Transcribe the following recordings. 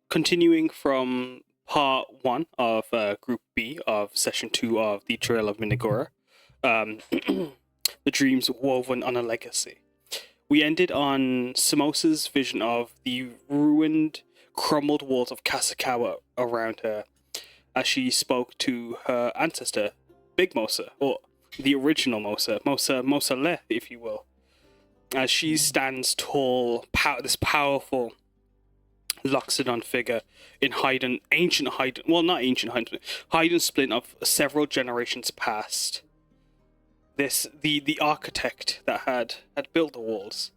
continuing from part 1 of Group B of Session 2 of the Churel of Minagura, the dreams woven on a legacy. We ended on Samosa's vision of the ruined, crumbled walls of Kasakawa around her as she spoke to her ancestor, Big Mosa, or the original Mosa Le, if you will, as she stands tall, this powerful Loxodon figure in ancient Haydn splint of several generations past. The architect that had built the walls.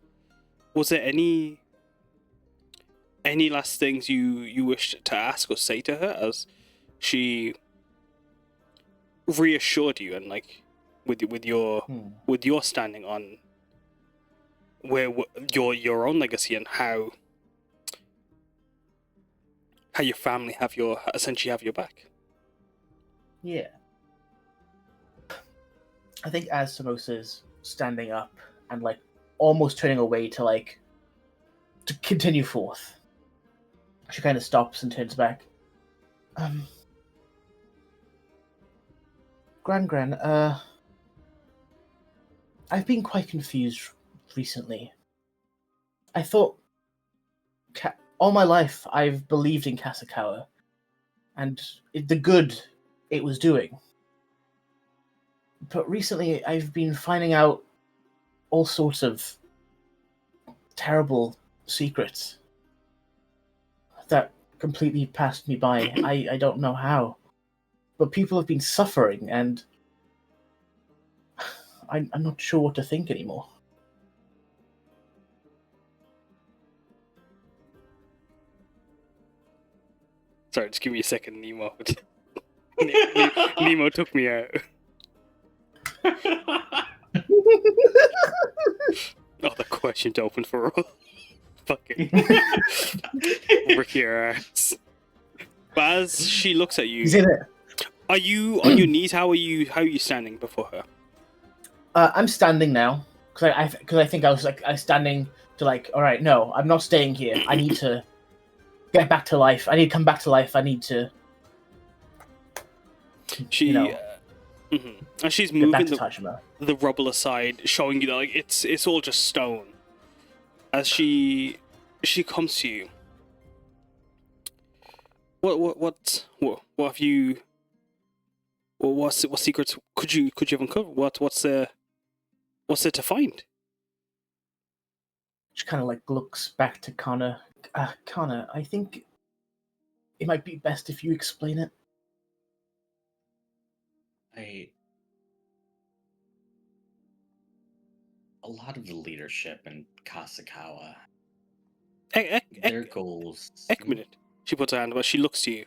Was there any last things you wished to ask or say to her as she reassured you and like with your standing on where your own legacy and how your family essentially have your back? Yeah. I think as Samosa's standing up and like almost turning away to continue forth, she kind of stops and turns back. Gran, I've been quite confused recently. I thought all my life I've believed in Kasakawa and the good it was doing. But recently I've been finding out all sorts of terrible secrets that completely passed me by. I don't know how. But people have been suffering, and I'm not sure what to think anymore. Sorry, just give me a second, Nemo. Nemo took me out. Oh, the question's open for all. Fucking Rick your ass. But as she looks at you, are you on your knees? How are you standing before her? I'm standing now because I think I was standing to all right, no, I'm not staying here. I need to get back to life. I need to come back to life. I need to. And she's moving the rubble aside, showing you that it's all just stone. As she comes to you, what have you? What secrets could you have uncovered? What's there to find? She kind of looks back to Karna. Karna, I think it might be best if you explain it. A lot of the leadership in Kasakawa, their goals. Minute. She puts her hand up. She looks to you,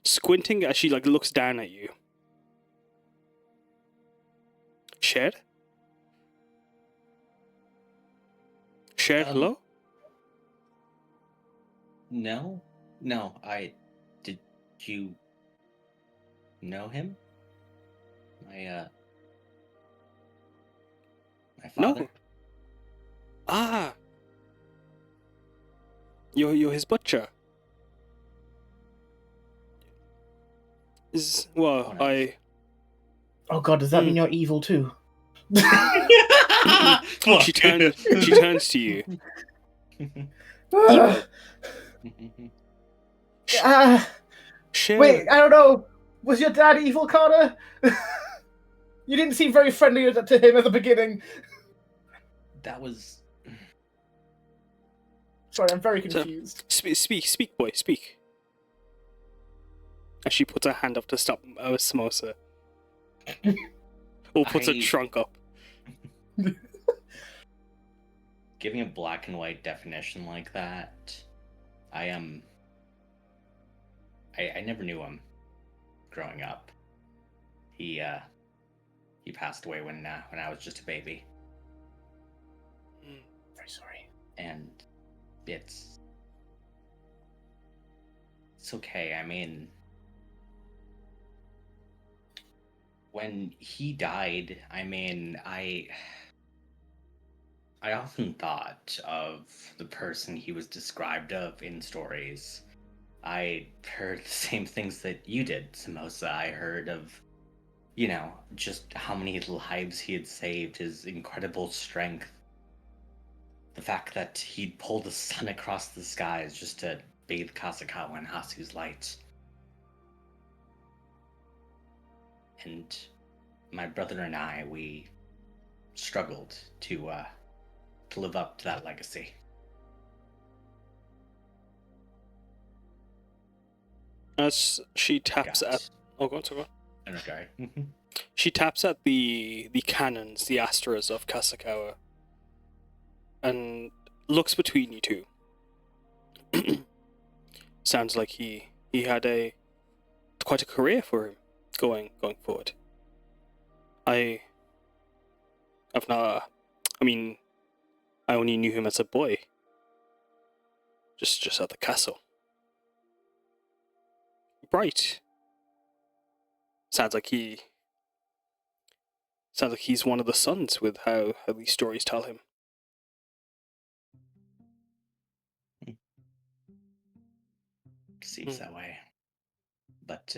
squinting as she looks down at you. Shed, hello. No. Did you know him? My father? No. Ah. You're his butcher. Oh god, does that mean you're evil too? She turns to you. Wait, I don't know. Was your dad evil, Karna? You didn't seem very friendly to him at the beginning. That was... Sorry, I'm very confused. Speak, boy, speak. As she puts her hand up to stop Samosa. Or puts her trunk up. Giving a black and white definition like that, I never knew him growing up. He passed away when I was just a baby. Very sorry. And it's okay. I mean, when he died, I mean, I'm I often thought of the person he was described of in stories. I heard the same things that you did, Samosa. I heard of, just how many lives he had saved, his incredible strength. The fact that he'd pull the sun across the skies just to bathe Kasakawa in Hasu's light. And my brother and I, we struggled to live up to that legacy. As she taps Got- at... Oh, go on, go on. Okay. She taps at the cannons, the astras of Kasakawa, and looks between you two. Sounds like he had quite a career for him going forward. I've not... I mean, I only knew him as a boy. Just at the castle. Bright. Sounds like he's one of the sons with how these stories tell him. Seems that way. But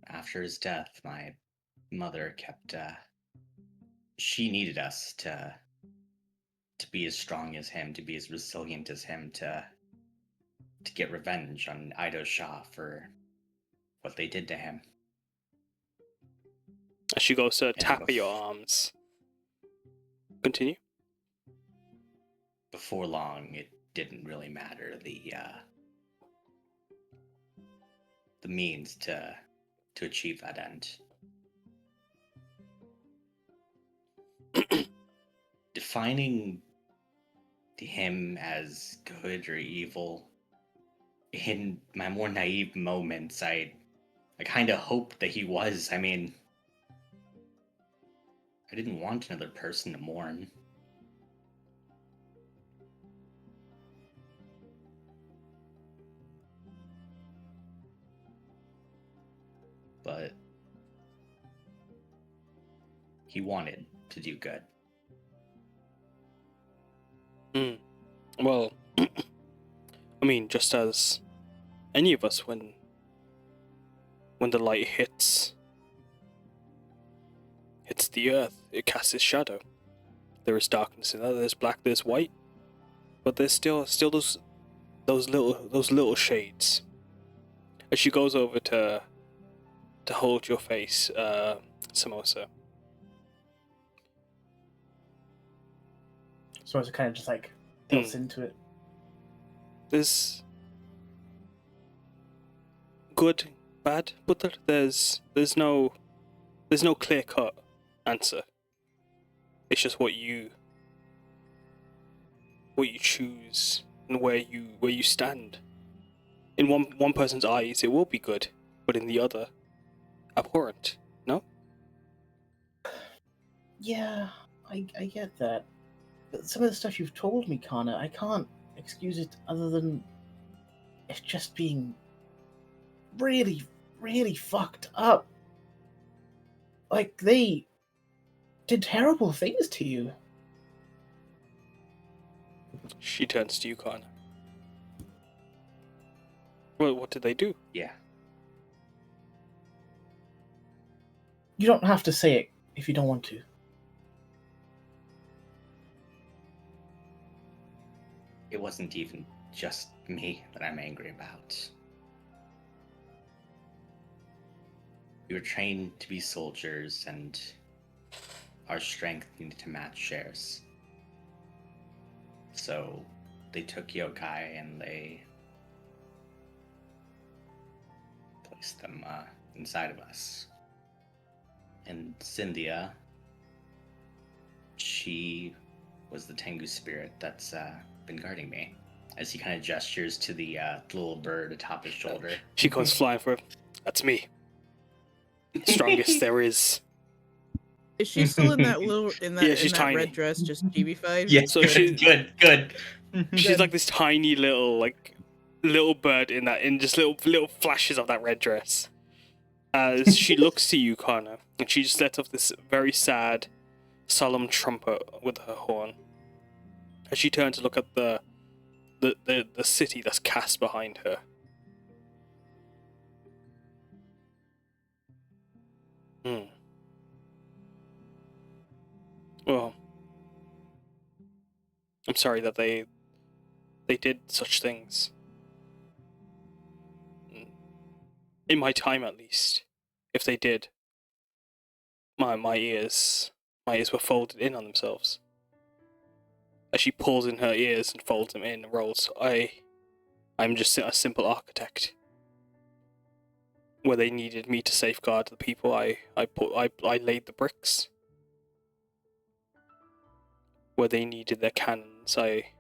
after his death, my mother kept... she needed us to be as strong as him, to be as resilient as him, to get revenge on Ido Shah for what they did to him. As she goes to tap at bef- your arms. Continue. Before long, it didn't really matter the means to achieve that end. Defining him as good or evil, in my more naive moments, I kind of hoped that he was. I mean, I didn't want another person to mourn. But he wanted to do good. Well, I mean, just as any of us, when the light hits the earth, it casts its shadow. There is darkness in that. There's black. There's white. But there's still those little shades. As she goes over to hold your face, Samosa. So it's kind of just like tilts into it. There's good, bad, but there's no clear cut answer. It's just what you choose and where you stand. In one person's eyes, it will be good, but in the other, abhorrent. No? Yeah, I get that. But some of the stuff you've told me, Karna, I can't excuse it other than it's just being really, really fucked up. Like, they did terrible things to you. She turns to you, Karna. Well, what did they do? Yeah. You don't have to say it if you don't want to. It wasn't even just me that I'm angry about. We were trained to be soldiers, and our strength needed to match shares. So they took yokai and they placed them inside of us. And Cynthia, she was the Tengu spirit that's been guarding me. As he kind of gestures to the little bird atop his shoulder. She comes flying for him. That's me. Strongest there is. Is she still in that Yeah, she's in that tiny. red dress, just GB5? Yeah, So good, she- good. She's like this tiny little bird in just little flashes of that red dress. As she looks to you, Karna, and she just lets off this very sad, solemn trumpet with her horn. As she turns to look at the city that's cast behind her. Well, I'm sorry that they did such things. In my time, at least, if they did, my ears were folded in on themselves. As she pulls in her ears and folds them in and rolls, I'm just a simple architect. Where they needed me to safeguard the people, I laid the bricks. Where they needed their cannons, I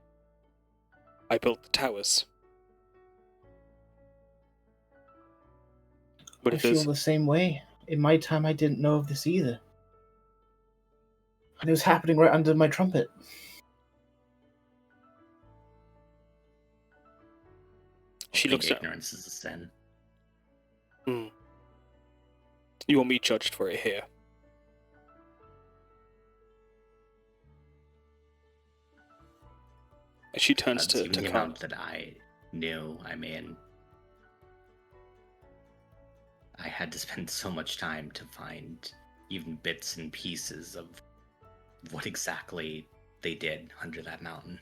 built the towers. But I feel the same way. In my time, I didn't know of this either. And it was happening right under my trumpet. She looks at ignorance is a sin. You won't be judged for it here. And she turns to the Karna. amount that I knew. I mean, I had to spend so much time to find even bits and pieces of what exactly they did under that mountain.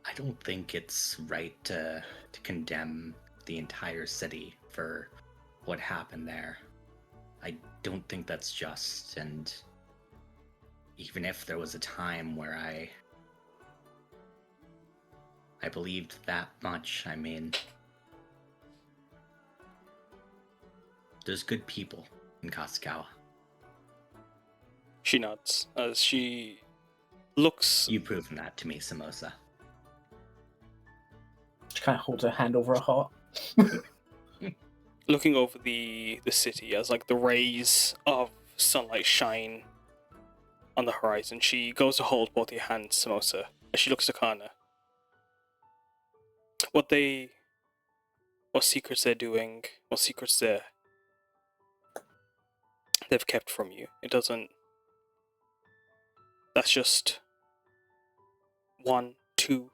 I don't think it's right to condemn the entire city for what happened there. I don't think that's just, and even if there was a time where I believed that much, I mean, there's good people in Kasukawa. She nods as she looks. You've proven that to me, Samosa. She kind of holds her hand over her heart. Looking over the city as like the rays of sunlight shine on the horizon, she goes to hold both your hands, Samosa, as she looks to Karna. What secrets they're doing, what secrets they've kept from you. It doesn't. That's just 1, 2,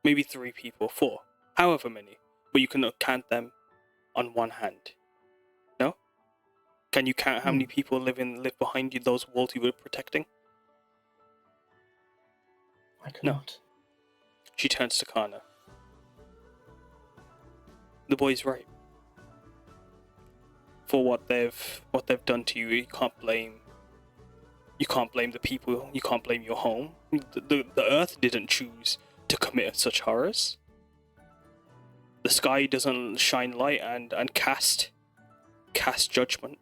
maybe 3 people, 4, however many, but you cannot count them on one hand. No? Can you count how many people live behind you, those walls you were protecting? I cannot. No. She turns to Karna. The boy's right. For what they've done to you, you can't blame the people, you can't blame your home. The earth didn't choose to commit such horrors. The sky doesn't shine light and cast judgment.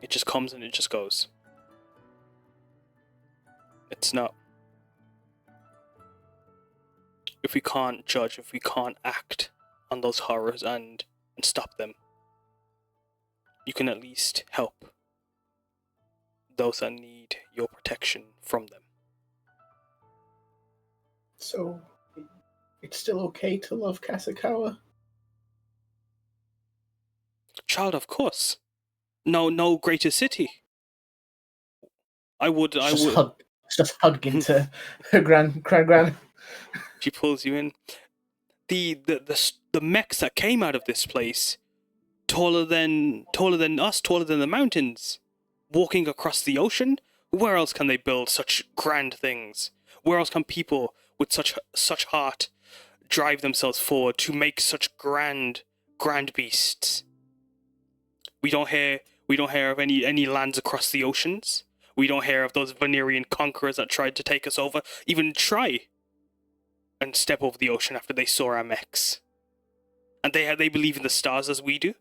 It just comes and it just goes. It's not. If we can't judge, if we can't act on those horrors and stop them, you can at least help those that need your protection from them. So, it's still okay to love Kasukawa? Child, of course. No greater city. I would. Just hug into her grand. She pulls you in. The mechs that came out of this place, taller than us, taller than the mountains, walking across the ocean. Where else can they build such grand things? Where else can people with such heart drive themselves forward to make such grand beasts? We don't hear of any lands across the oceans. We don't hear of those Venerian conquerors that tried to take us over, even try and step over the ocean after they saw our mechs. And they believe in the stars as we do,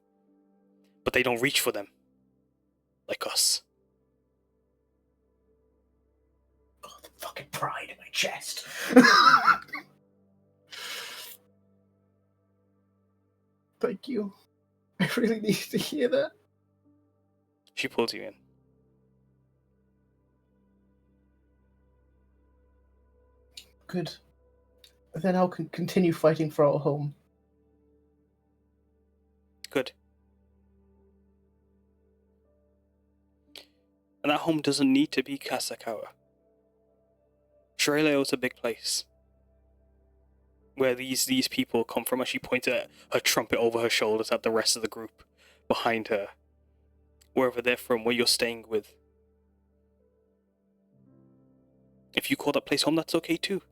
but they don't reach for them like us. Oh, the fucking pride in my chest. Thank you. I really need to hear that. She pulls you in. Good. Then I'll continue fighting for our home. Good. And that home doesn't need to be Kasakawa. Churel is a big place. Where these people come from, and she points at her trumpet over her shoulders at the rest of the group behind her. Wherever they're from, where you're staying with. If you call that place home, that's okay too.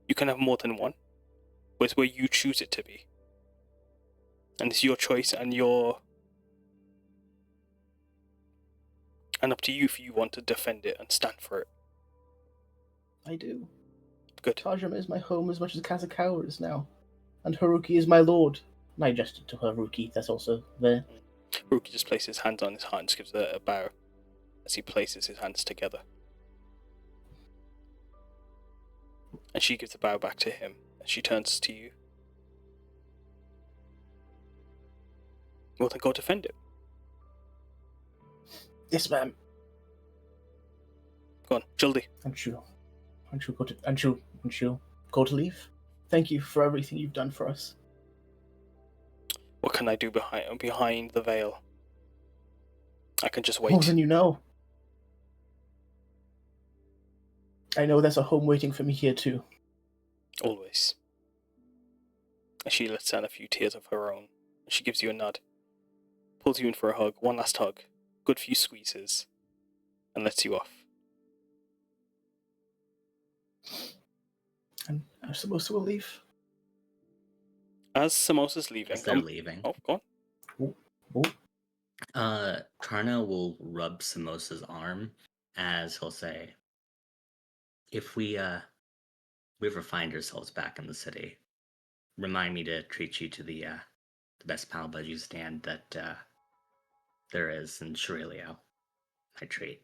You can have more than one. But it's where you choose it to be. And it's your choice and and up to you if you want to defend it and stand for it. I do. Good. Tajima is my home as much as Kasakawa is now. And Haruki is my lord. And I gestured to Haruki, that's also there. Haruki just places his hands on his heart and just gives a bow as he places his hands together. And she gives a bow back to him, and she turns to you. Well, then go defend it. Yes, ma'am. Go on, Jaldi. Aren't you go to leave? Thank you for everything you've done for us. What can I do behind the veil? I can just wait. More than you know. I know there's a home waiting for me here too. Always. And she lets down a few tears of her own. She gives you a nod. Pulls you in for a hug, one last hug, good few squeezes, and lets you off. And Samosa will leave. As Samosa's leaving... As they're leaving. Oh, go on. Karna will rub Samosa's arm as he'll say, if we ever find ourselves back in the city, remind me to treat you to the best pal budgie stand that there is in Shirelio. My treat.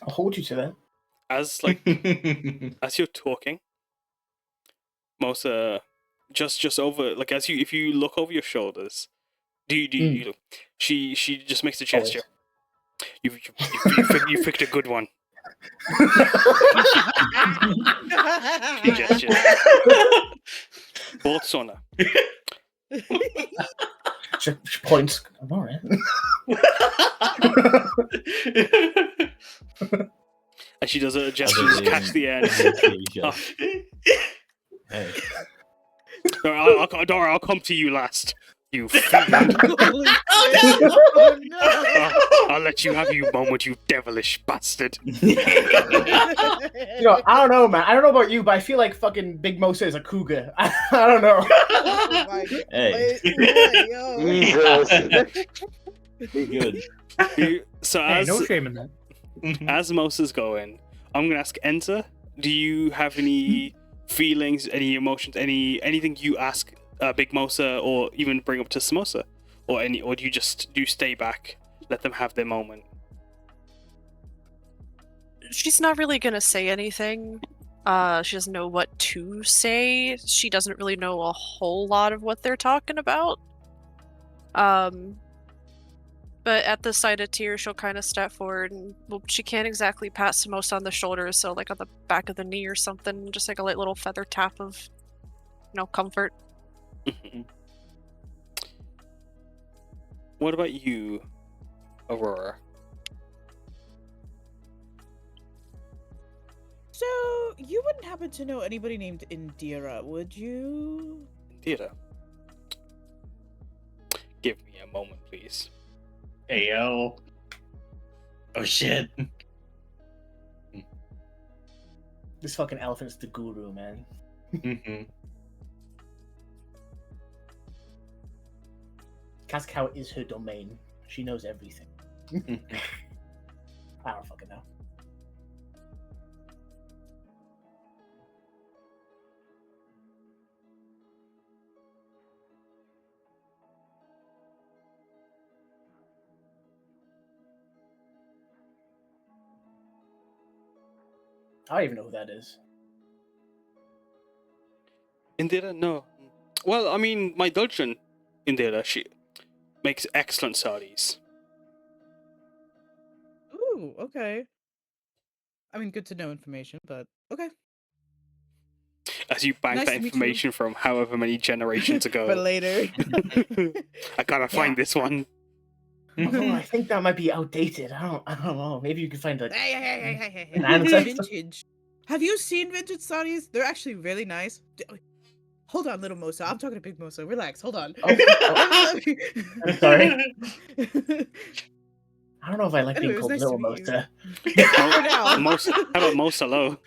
I'll hold you to that. As as you're talking, Mosa just over if you look over your shoulders, you look? She just makes a gesture. You picked a good one. She gestures. Botswana. She points. I'm alright. And she does a gesture to catch the end. Hey. Don't worry, I'll come to you last. You fiend. Oh no! I'll let you have your moment, you devilish bastard. You know, I don't know, man. I don't know about you, but I feel like fucking Big Mosa is a cougar. I don't know. Oh my God. Hey. Yo. Be good. So Hey, as no shame in that. as Mosa's going, I'm gonna ask Enza, do you have any feelings, any emotions, anything you ask Big Mosa or even bring up to Samosa? Or do you stay back, let them have their moment? She's not really gonna say anything. She doesn't know what to say. She doesn't really know a whole lot of what they're talking about. But at the sight of tears, she'll kind of step forward and, well, she can't exactly pat Samosa on the shoulder, so like on the back of the knee or something, just like a light little feather tap of, comfort. What about you, Aurora? So, you wouldn't happen to know anybody named Indira, would you? Indira? Give me a moment, please. Hey, yo. Oh, shit. This fucking elephant's the guru, man. Kasakawa is her domain. She knows everything. I don't fucking know. I don't even know who that is. Indira? No. Well, I mean, my Dulchan, Indira, she makes excellent saris. Ooh, okay. I mean, good to know information, but okay. As you bank Nice that to meet you. information from however many generations ago. But later. I gotta find this one. Although I think that might be outdated. I don't know. Maybe you can find a Hey. an ancestor. Vintage. Have you seen vintage saris? They're actually really nice. Hold on, little Mosa. I'm talking to Big Mosa. Relax. Hold on. Oh, Let me- I'm sorry. I don't know if I like Anyway, being it was called nice Little to meet you. Mosa. For now. Mosa. How about Mosa Low?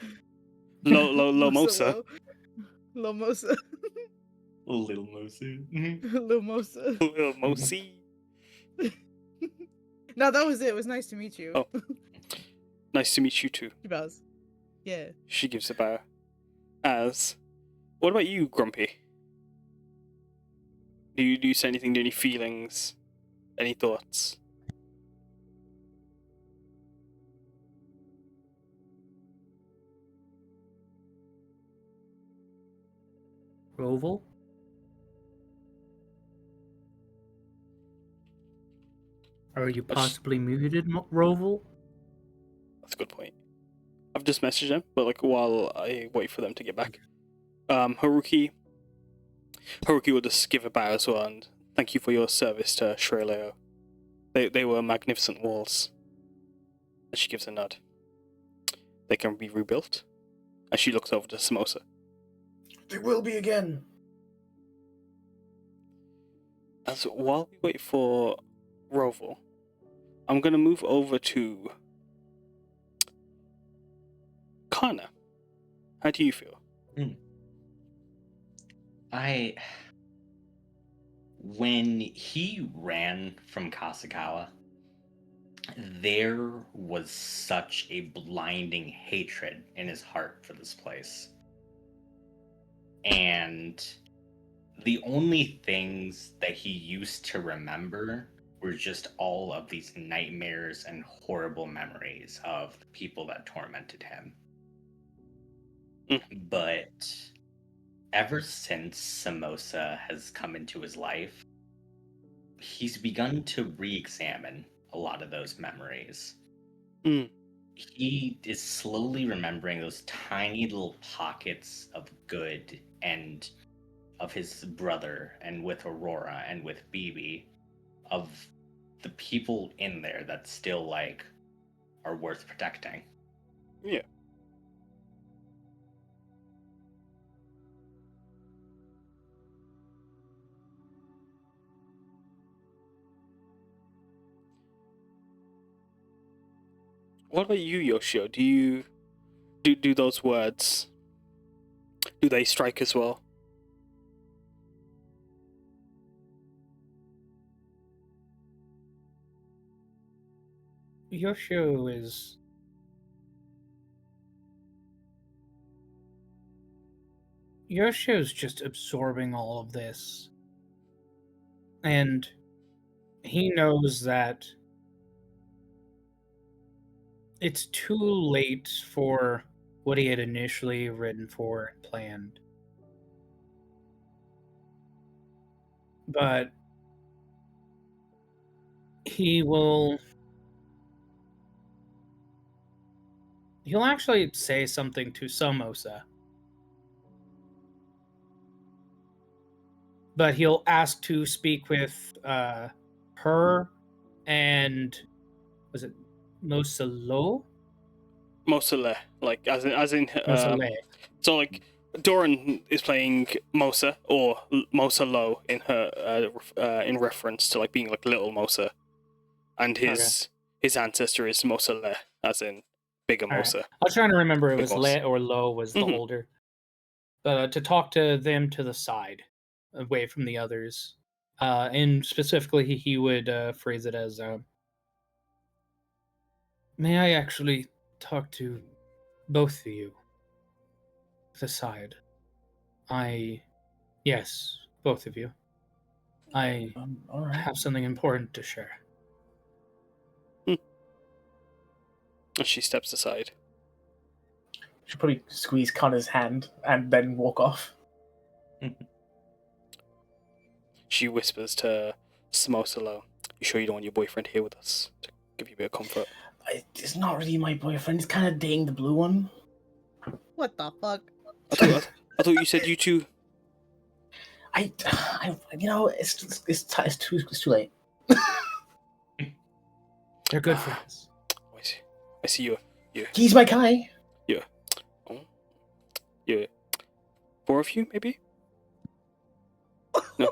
Low Mosa. Little Mosa. Little Mosu. Little Mosa. Little Mosi. No, that was it. It was nice to meet you. Oh. Nice to meet you too. She bows. Yeah. She gives a bow. What about you, Grumpy? Do you say anything? Do any feelings? Any thoughts? Roval? Are you possibly muted, Roval? That's a good point. I've just messaged them, but like while I wait for them to get back, Haruki will just give a bow as well and thank you for your service to Churel. They were magnificent walls. And she gives a nod. They can be rebuilt. And she looks over to Samosa. They will be again. As while we wait for Roval, I'm gonna move over to Karna. How do you feel? When he ran from Kasakawa, there was such a blinding hatred in his heart for this place. And the only things that he used to remember were just all of these nightmares and horrible memories of the people that tormented him. But ever since Samosa has come into his life, he's begun to re-examine a lot of those memories. He is slowly remembering those tiny little pockets of good and of his brother and with Aurora and with Bibi, of the people in there that still like are worth protecting. Yeah. What about you, Yoshio? Do you do those words? Do they strike as well? Yoshio's just absorbing all of this. And he knows that it's too late for what he had initially written for and planned. But he'll actually say something to Samosa. But he'll ask to speak with her and was it Mosalo? Mosale, like as in Mosale. so like Doran is playing Mosa or Mosa Lo in her in reference to like being like little Mosa, and his ancestor is Mosa Le, as in bigger Mosa. Right. I was trying to remember it Big was Mosa. Le or Lo was the older. But to talk to them to the side, away from the others, and specifically he would phrase it as, "May I actually talk to both of you to the side? Yes, both of you. I All right. have something important to share." And she steps aside. She'll probably squeeze Connor's hand and then walk off. She whispers to Samosa Lo, "You sure you don't want your boyfriend here with us to give you a bit of comfort?" It's not really my boyfriend. He's kind of dating the blue one. What the fuck? I thought you said you two. I you know, it's too late. They're good friends. I see you. He's my guy. Yeah. 4 of you, maybe? No.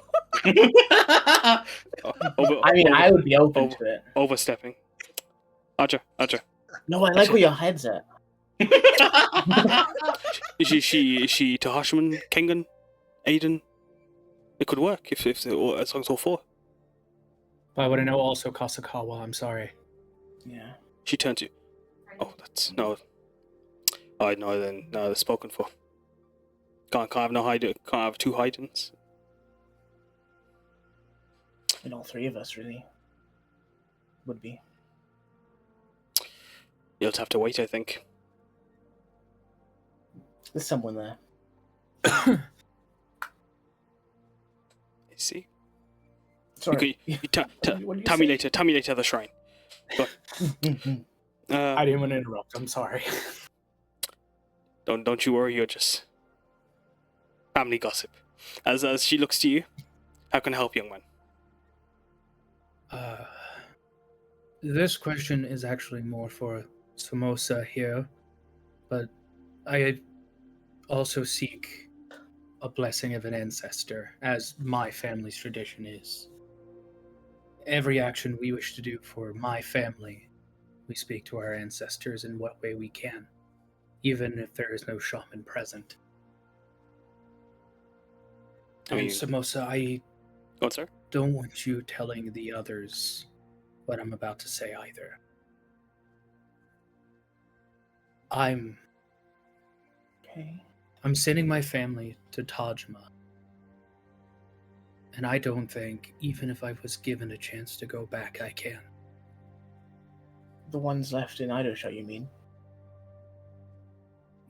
I would be open to it. Overstepping. Aja. No, I like where your head's at. Is she Tahashiman, Kengan, Aiden? It could work if as long as all 4. But I want to know also Kasakawa, I'm sorry. Yeah. She turned to you. Oh, that's no. Alright, no, then no, they're spoken for. Can't have no hide. Can't have 2 hidings. And all 3 of us really would be. You'll have to wait, I think. There's someone there. I see. Sorry. Tell me later at the shrine. But, I didn't want to interrupt. I'm sorry. Don't you worry. You're just family gossip. As she looks to you, how can I help, young man? This question is actually more for Samosa here, but I also seek a blessing of an ancestor, as my family's tradition is. Every action we wish to do for my family, we speak to our ancestors in what way we can, even if there is no shaman present. And Samosa, I sir? don't want you telling the others what I'm about to say either. I'm sending my family to Tajima. And I don't think, even if I was given a chance to go back, I can. The ones left in Idosha, you mean?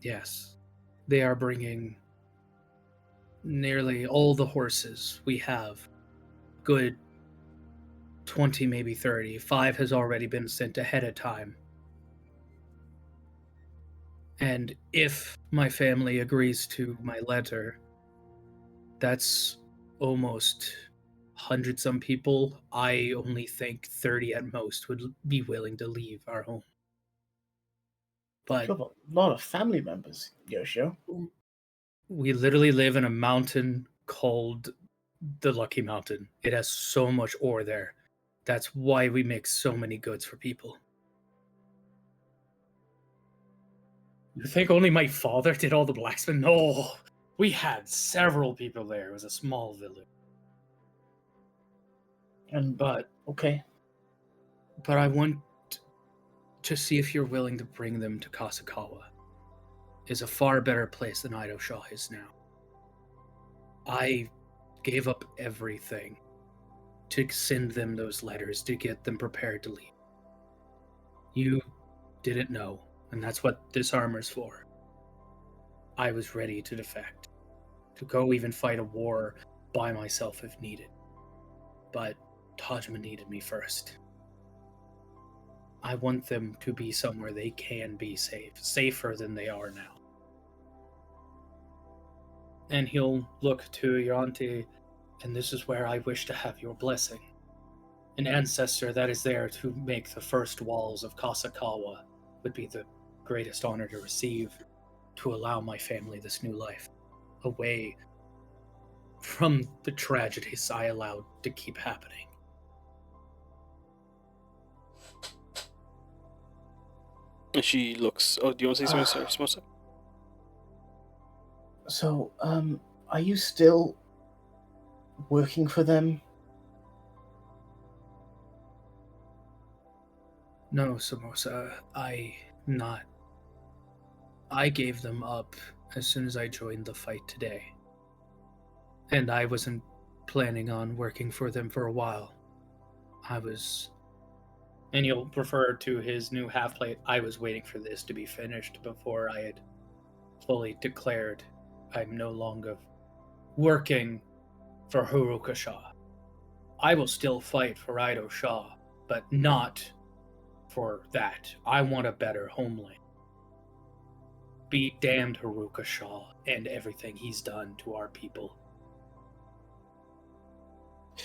Yes. They are bringing nearly all the horses we have. Good 20, maybe 30. 5 has already been sent ahead of time. And if my family agrees to my letter, that's almost 100-some people. I only think 30 at most would be willing to leave our home. But You have a lot of family members, Yoshio. we literally live in a mountain called the Lucky Mountain. It has so much ore there. That's why we make so many goods for people. You think only my father did all the blacksmith? No, we had several people there. It was a small village. But I want to see if you're willing to bring them to Kasakawa. It's a far better place than Idosha is now. I gave up everything to send them those letters, to get them prepared to leave. You didn't know, and that's what this armor's for. I was ready to defect, to go even fight a war by myself if needed. But Tajima needed me first. I want them to be somewhere they can be safe, safer than they are now. And he'll look to your auntie, and this is where I wish to have your blessing. An ancestor that is there to make the first walls of Kasakawa would be the greatest honor to receive, to allow my family this new life, away from the tragedies I allowed to keep happening. And she looks... Oh, do you want to say something, sorry, Samosa? So, are you still working for them? No, Samosa, not. I gave them up as soon as I joined the fight today. And I wasn't planning on working for them for a while. And you'll refer to his new half-plate. I was waiting for this to be finished before I had fully declared I'm no longer working for Haruka-sha. I will still fight for Idosha, but not for that. I want a better homeland. Be damned Haruka-sha and everything he's done to our people.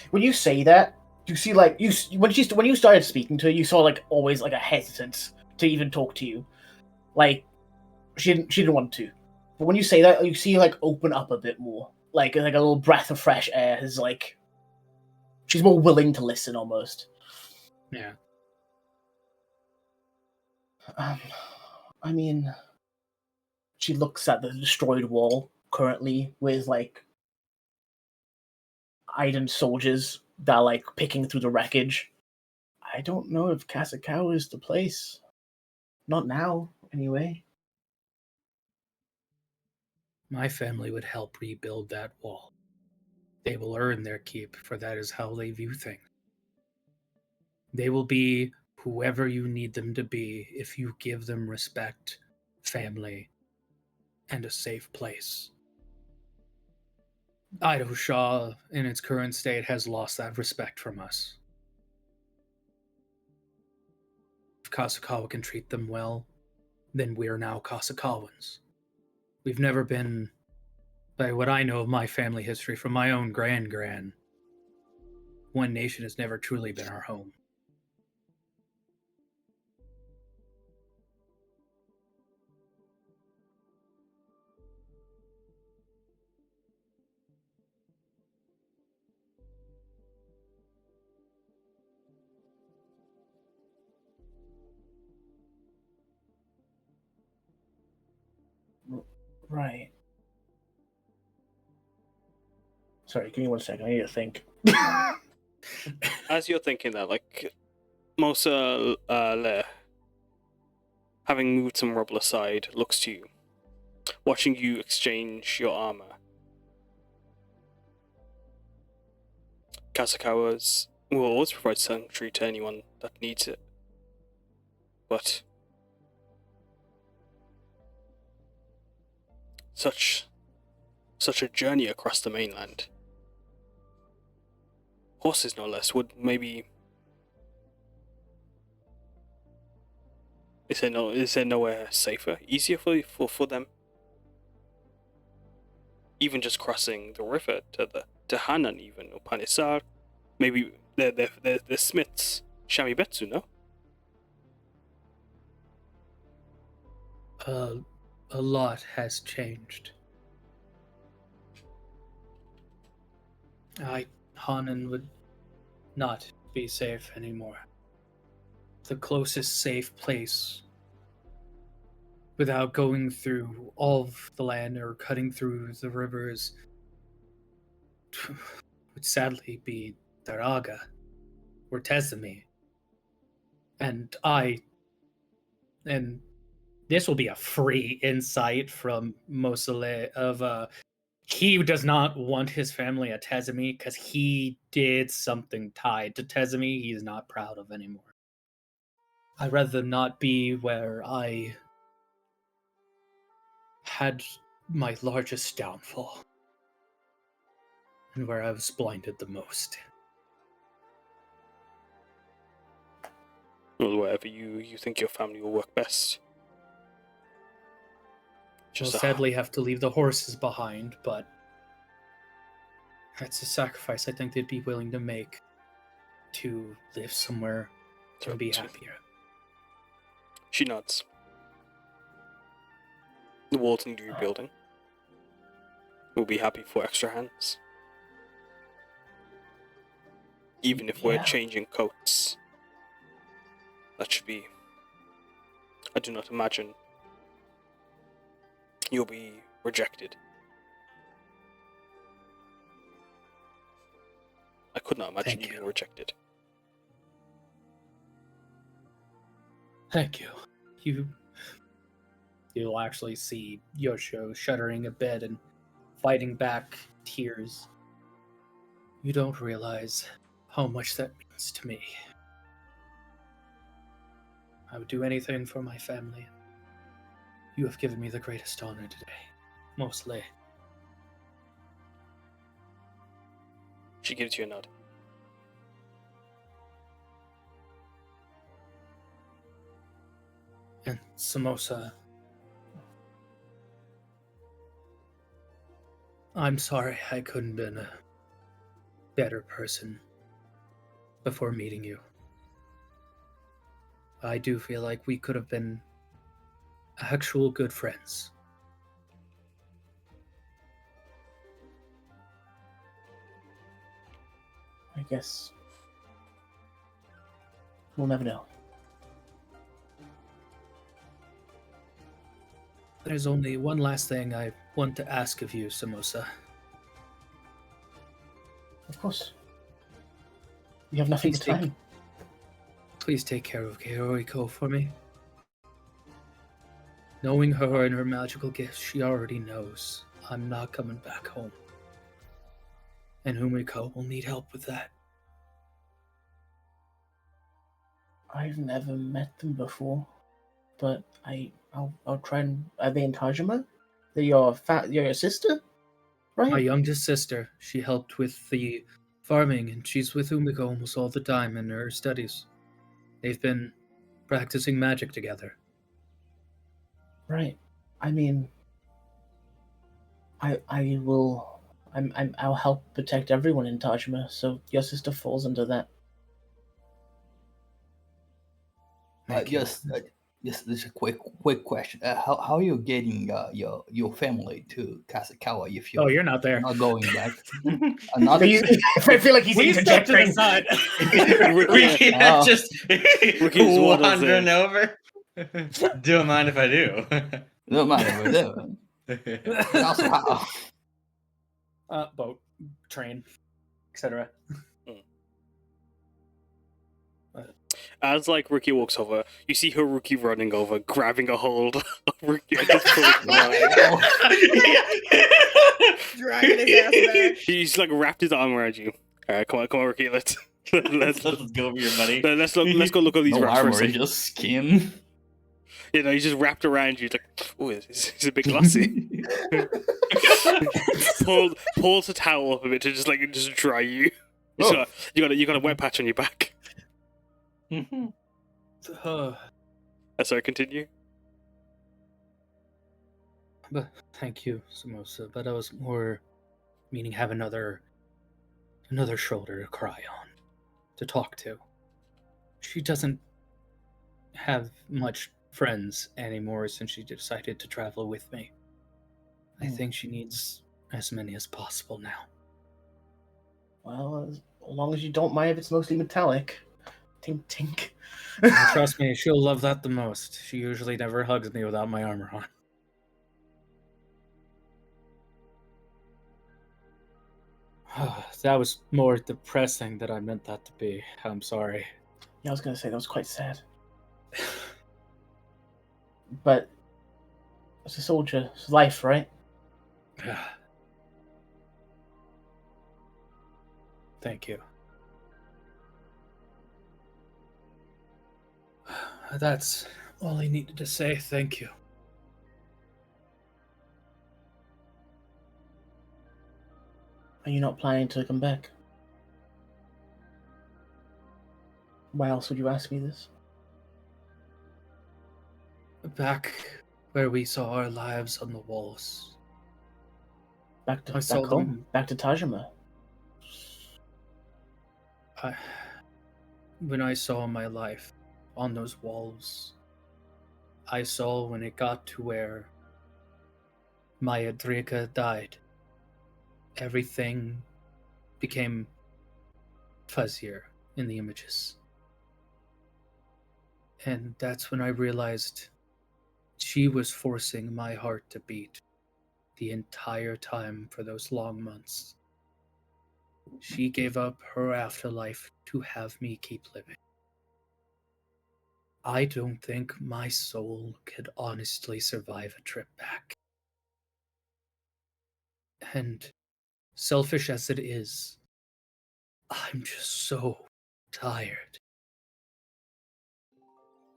When you say that, you see, like when you started speaking to her, you saw like always like a hesitance to even talk to you. Like she didn't want to. But when you say that, you see her, like open up a bit more, like a little breath of fresh air. Is like she's more willing to listen almost. Yeah. I mean, she looks at the destroyed wall currently with like Aiden soldiers that are like picking through the wreckage. I don't know if Kasakawa is the place. Not now, anyway. My family would help rebuild that wall. They will earn their keep, for that is how they view things. They will be whoever you need them to be if you give them respect, family, and a safe place. Idaho Shaw, in its current state, has lost that respect from us. If Kasakawa can treat them well, then we're now Kasakawans. We've never been, by what I know of my family history from my own gran, one nation has never truly been our home. Right. Sorry, give me 1 second. I need to think. As you're thinking that, like, Mosa, having moved some rubble aside, looks to you, watching you exchange your armor. Kasakawa's will always provide sanctuary to anyone that needs it. But such a journey across the mainland. Horses no less would maybe is there nowhere safer, easier for them? Even just crossing the river to Hanan even, or Panisar, maybe they're smiths, Shamibetsu, no? A lot has changed. Hanan would not be safe anymore. The closest safe place, without going through all of the land or cutting through the rivers, would sadly be Daraga or Tezumi. And this will be a free insight from Mosale of he does not want his family at Tezumi because he did something tied to Tezumi he's not proud of anymore. I'd rather not be where I had my largest downfall and where I was blinded the most. Well, wherever you think your family will work best. We'll sadly have to leave the horses behind, but that's a sacrifice I think they'd be willing to make to live somewhere and be happier. She nods. The walls need rebuilding. We'll be happy for extra hands. Even if we're changing coats. That should be... I do not imagine you'll be rejected. I could not imagine you being rejected. Thank you. You'll actually see Yoshio shuddering a bit and fighting back tears. You don't realize how much that means to me. I would do anything for my family. You have given me the greatest honor today. Mostly. She gives you a nod. And Samosa, I'm sorry I couldn't have been a better person. before meeting you. I do feel like we could have been actual good friends. I guess we'll never know. There's only one last thing I want to ask of you, Samosa. Of course. We have nothing but time. Please take care of Keiriko for me. Knowing her and her magical gifts, she already knows I'm not coming back home. And Umiko will need help with that. I've never met them before, but I'll try and. Are they in Tajima? They're your sister, right? My youngest sister, she helped with the farming, and she's with Umiko almost all the time in her studies. They've been practicing magic together. Right. I mean, I will. I'll help protect everyone in Tajima, so your sister falls under that. Just this is a quick question. How are you getting your family to Kasakawa if You're not there. not going back? Not I feel like he's interjecting. Ricky Oh. just Ricky's one of wandering the- over. Don't mind if I do. no matter whatever. Also, Boat, train, etc. As like Ricky walks over, you see Haruki running over, grabbing a hold of Ricky and just pulling him. Dragging his ass back. He's like wrapped his arm around you. Alright, come on, Ricky, let's Let's go over your buddy. let's go look at these no wraps for a armor, second. just skin. You know, he's just wrapped around you. He's like, oh, he's a bit glossy. Pulls the towel off of it to just dry you. Oh. You got a wet patch on your back. Sorry, continue. But thank you, Samosa. But I was more meaning have another shoulder to cry on, to talk to. She doesn't have much friends anymore since she decided to travel with me. I think she needs as many as possible now. Well, as long as you don't mind if it's mostly metallic. Tink tink. And trust me, she'll love that the most. She usually never hugs me without my armor on. That was more depressing than I meant that to be. I'm sorry. Yeah, I was gonna say that was quite sad. But it's a soldier's life, right? Thank you. That's all I needed to say. Thank you. Are you not planning to come back? Why else would you ask me this? Back where we saw our lives on the walls. Back I saw home? them. Back to Tajima? When I saw my life on those walls, I saw when it got to where my Adrika died, everything became fuzzier in the images. And that's when I realized she was forcing my heart to beat the entire time for those long months. She gave up her afterlife to have me keep living. I don't think my soul could honestly survive a trip back. And selfish as it is, I'm just so tired.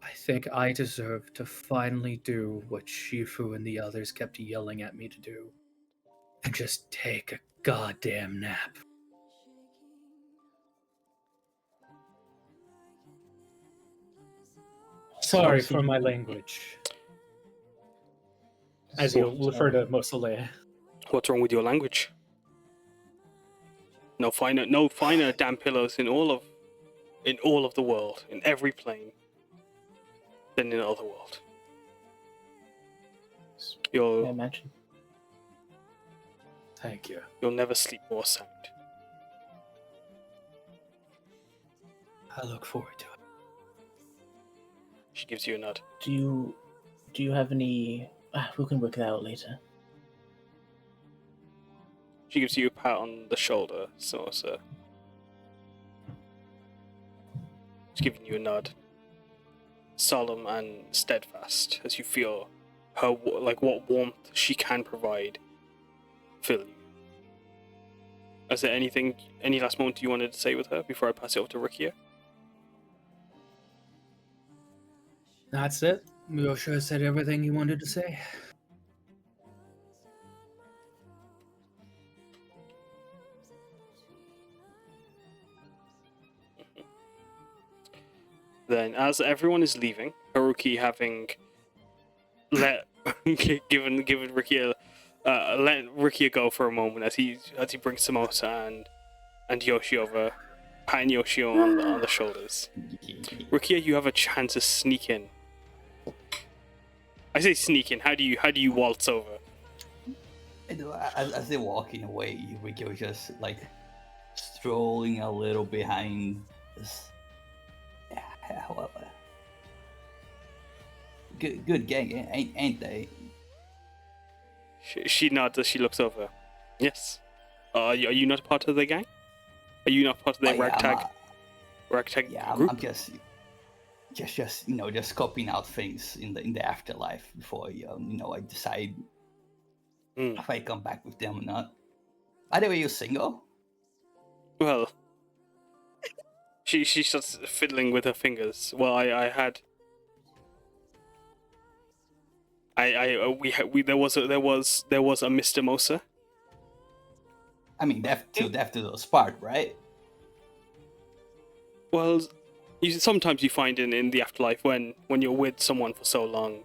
I think I deserve to finally do what Shifu and the others kept yelling at me to do, and just take a goddamn nap. Sorry for my language. As you refer to Mosole. What's wrong with your language? No finer damn pillows in all of in all of the world, in every plane, than in the other world. I imagine. Thank you. You'll never sleep more sound. I look forward to it. She gives you a nod. Do you have any? We can work that out later. She gives you a pat on the shoulder, Samosa. She's giving you a nod. Solemn and steadfast, as you feel her, like, what warmth she can provide fill you. Is there any last moment you wanted to say with her before I pass it over to Rikuya? That's it. Yoshio said everything he wanted to say. Then, as everyone is leaving, Haruki having given Rikuya let Rikuya go for a moment as he brings Samosa and Yoshio over, patting Yoshio on the shoulders. Rikuya, you have a chance to sneak in. I say sneak in. How do you waltz over? As they're walking away, Rikuya was just like strolling a little behind this. However, good gang, ain't they? She nods as she looks over. Yes. Are you not part of the gang? Are you not part of the ragtag Yeah, group? I'm just scoping out things in the afterlife before I decide if I come back with them or not. By the way, you single? Well, she starts fiddling with her fingers. Well, there was a Mr. Mosa. I mean, death to the spark, right? Well, sometimes you find in the afterlife when you're with someone for so long,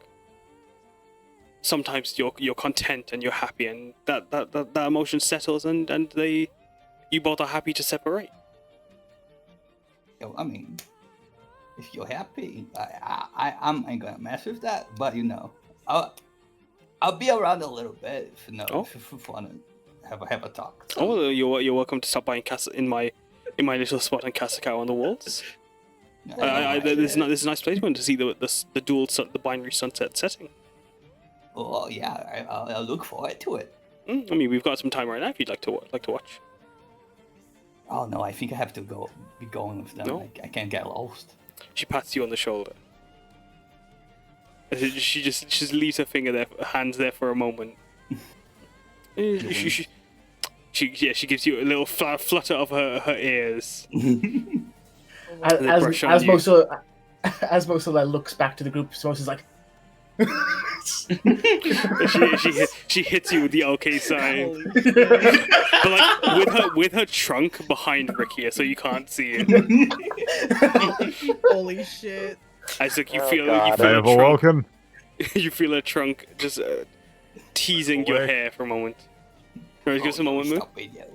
sometimes you're content and you're happy, and that emotion settles, and you both are happy to separate. I mean, if you're happy, I ain't gonna mess with that. But I'll be around a little bit if you want to have a talk. So. Oh, you're welcome to stop by in my little spot in Kasakawa on the walls. There's a nice place to see the binary sunset setting. Oh yeah, I'll look forward to it. I mean, we've got some time right now if you'd like to watch. Oh no, I think I have to be going with them. No? I can't get lost. She pats you on the shoulder. She just leaves her hands there for a moment. She gives you a little flutter of her ears. As Mosa looks back to the group, Samosa's like, she hits you with the OK sign, but like with her trunk behind Rikuya, so you can't see it. Holy shit! Isaac, you feel Awoken. You feel her trunk just teasing your hair for a moment. Can give us a moment, stop it, yo.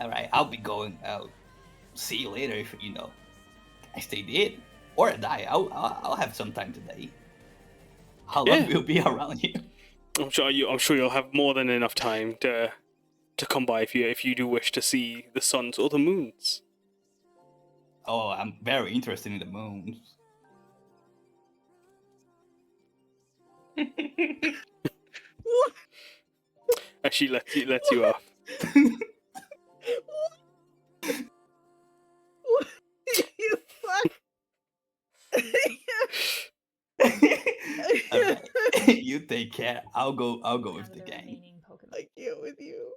All right, I'll be going out. See you later if I stay dead or I die. I'll have some time today. How long will be around here? I'm sure you'll have more than enough time to come by if you do wish to see the suns or the moons. Oh, I'm very interested in the moons. As she lets you off. What? You fuck. Right. You take care. I'll go with the gang. I can't with you.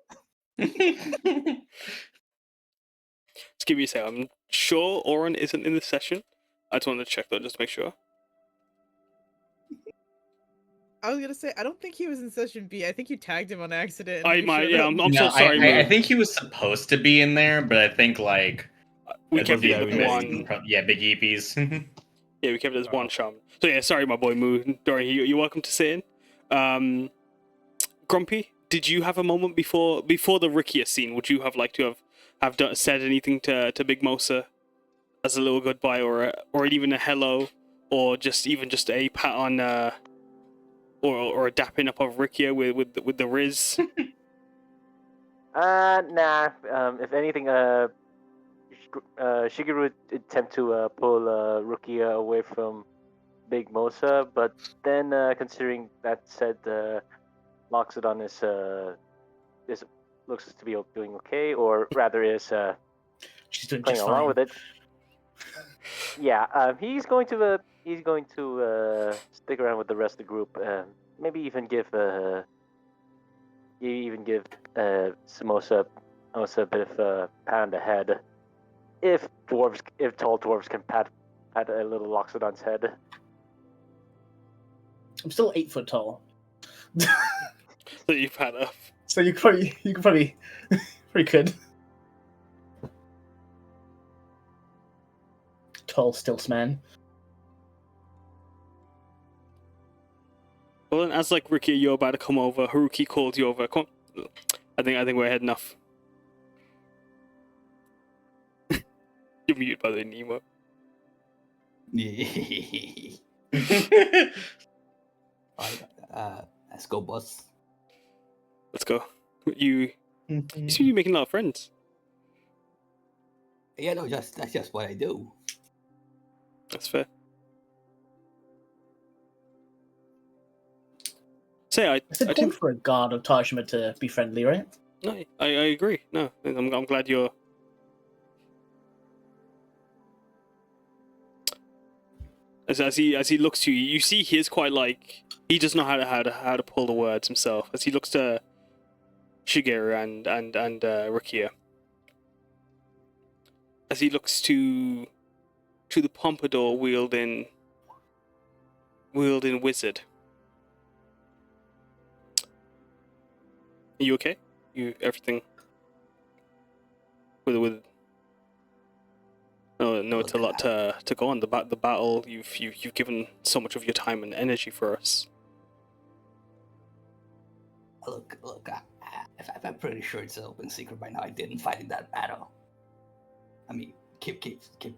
Just give me a sec. I'm sure Oren isn't in the session. I just wanted to check though, just to make sure. I was gonna say, I don't think he was in session B. I think you tagged him on accident. I might, yeah. I'm so sorry. I think he was supposed to be in there, but I think we kept it as one. Yeah, big eepies. Yeah, we kept it as one shaman. So yeah, sorry, my boy Moo. Dory, you're welcome to sit in. Grumpy, did you have a moment before the Rikuya scene? Would you have liked to have said anything to Big Mosa as a little goodbye, or even a hello, or just a pat on or a dapping up of Rikuya with the Riz? Nah. If anything, Shigeru would attempt to pull Rukia away from Big Mosa, but then considering that said, Loxodon is looks to be doing okay, or rather is She's doing playing just along fine. with it. Yeah, he's going to stick around with the rest of the group. Maybe even give Samosa a bit of a pat on the head. If tall dwarves can pat a little Loxodon's head. I'm still 8 foot tall. That you've had up. So you could probably could. Tall stilts man. Well, then, as like Rikuya, you're about to come over. Haruki calls you over. Come on. I think we're heading off. You're muted by the Nemo. Alright, let's go, boss. Let's go. You seem to be making a lot of friends. Yeah, no, that's just what I do. That's fair. Say, I It's important didn't. for a guard of Tajima to be friendly, right? No, I agree. No, I'm glad you're. As he looks to you, you see he is quite like he doesn't know how to pull the words himself. As he looks to Shigeru and Rikuya. As he looks to the pompadour wielding wizard. Are you okay? You everything with No, it's a lot to go on. The battle. You've given so much of your time and energy for us. Look, I'm pretty sure it's an open secret by now. I didn't fight in that battle. I mean, keep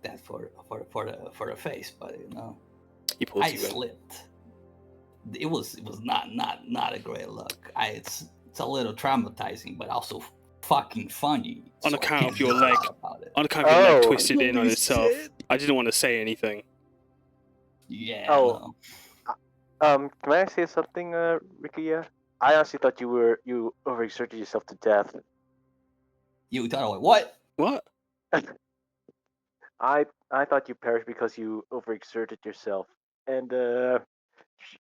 that for the face, but you know, He pulls I you in. slipped. It was not a great look. It's a little traumatizing, but also fucking funny. On so I account can't of your do leg. anything about it. On account of your leg Oh. twisted in on Holy itself. shit. I didn't want to say anything. Yeah. Oh. No. Can I say something, Rikuya? I honestly thought you overexerted yourself to death. You thought what? What? I thought you perished because you overexerted yourself, and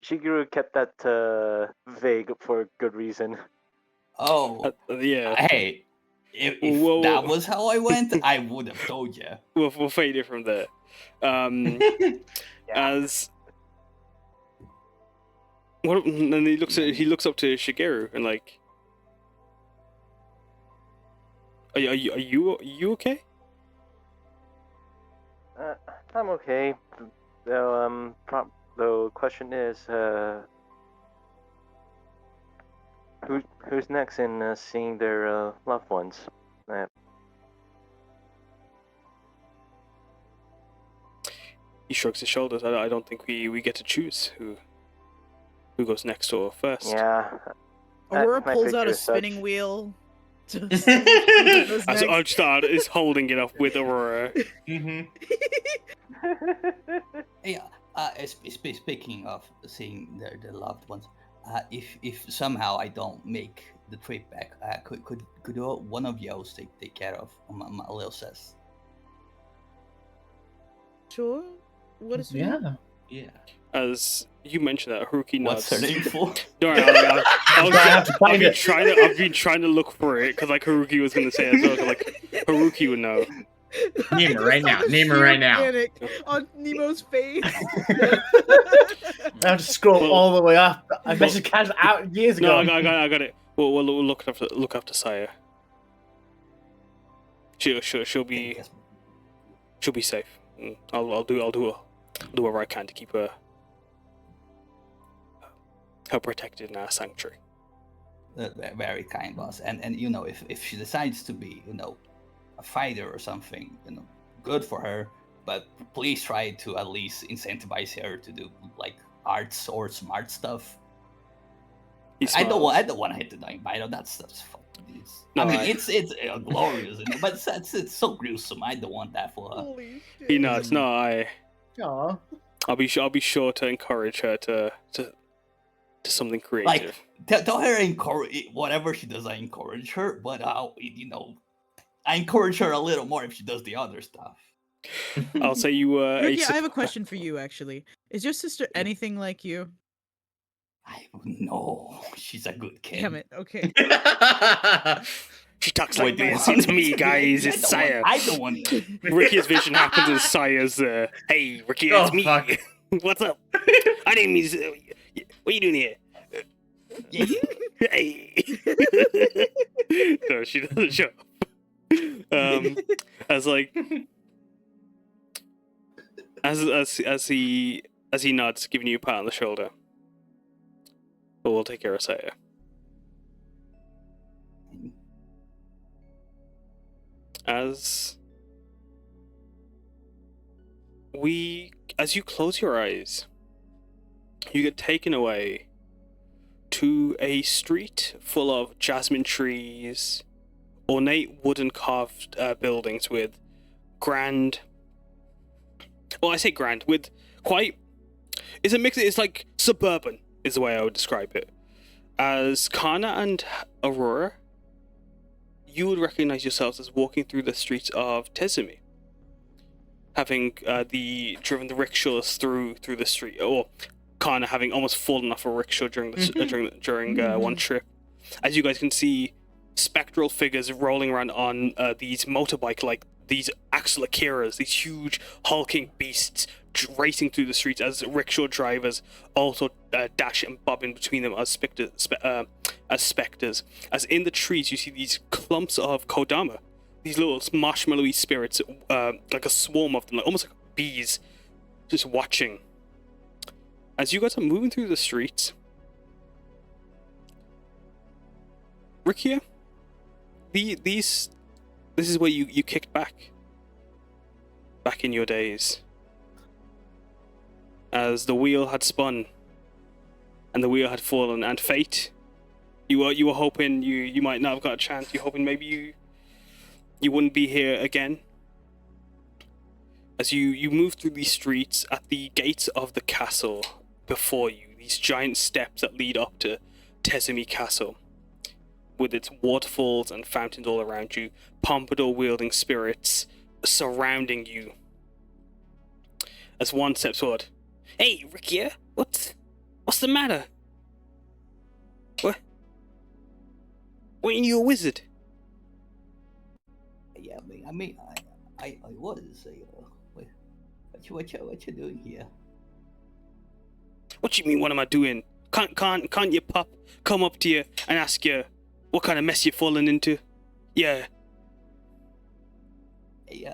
Shigeru kept that vague for good reason. Oh, Yeah. hey. If Whoa. that was how I went, I would have told you. We'll fade it from there. As what? And then he looks up to Shigeru and like, are you okay? I'm okay. Though the question is, who's next in seeing their loved ones? He shrugs his shoulders. I don't think we get to choose who goes next or first. Yeah. Aurora my pulls out picture a is such. spinning wheel. To see who goes As next. Archstad is holding it up with Aurora. Yeah. Speaking of seeing their loved ones, if somehow I don't make the trip back, could one of you take care of my little sis? Sure. What is her Yeah. name? Yeah. As you mentioned that, Haruki nods. What's her name for? Don't worry, I've find been it. trying to look for it because like Haruki was gonna say as well. 'Cause, like Haruki would know. Name her I right just saw now, the name her sheer right now. Panic on Nemo's face. I have to scroll Well- all the way up. I messaged Kaz out years No, ago. I got it. We'll look after Saya. She'll be safe. I'll do whatever I can to keep her protected in our sanctuary. Very kind, boss. And you know, if she decides to be, you know, a fighter or something, good for her. But please try to at least incentivize her to do like arts or smart stuff. I don't want to hit the dying bite. That stuff's fucking. It's glorious, but it's so gruesome. I don't want that for her. Holy shit. He nods. No, Aw. I'll be sure to encourage her to something creative. Like tell her encourage whatever she does. I encourage her, but I encourage her a little more if she does the other stuff. I'll say you. Ricky, I have a question for you. Actually, is your sister anything like you? I know she's a good kid. Damn it. Okay. She talks like this. It's me, guys. It's Saya. I don't want to. Ricky's vision happens as Saya's. Hey, Ricky, it's me. Fuck. What's up? I didn't mean. What are you doing here? Hey. No, she doesn't show up. As he nods, giving you a pat on the shoulder. But we'll take care of Saya. As you close your eyes, you get taken away to a street full of jasmine trees, ornate wooden carved buildings with grand. Well, I say grand with quite. It's a mix. It's like suburban is the way I would describe it. As Karna and Aurora, you would recognize yourselves as walking through the streets of Tezumi, having driven the rickshaws through the street, or Karna having almost fallen off a rickshaw during one trip. As you guys can see, spectral figures rolling around on these motorbike, like these axle Akiras, these huge hulking beasts racing through the streets as rickshaw drivers also dash and bob in between them as specters. As in the trees, you see these clumps of kodama, these little marshmallowy spirits, like a swarm of them, like, almost like bees, just watching. As you guys are moving through the streets, Rikuya, this is where you kicked back in your days. As the wheel had spun and the wheel had fallen, and fate, you were hoping you might not have got a chance. You're hoping maybe you wouldn't be here again. As you move through these streets, at the gates of the castle before you, these giant steps that lead up to Tezumi Castle, with its waterfalls and fountains all around you, pompadour wielding spirits surrounding you. As one steps forward. Hey, Rikuya, what's the matter? What? Weren't you a wizard? Yeah, I mean, I was. What you doing here? What you mean? What am I doing? Can't your pop come up to you and ask you what kind of mess you're falling into? Yeah. Hey,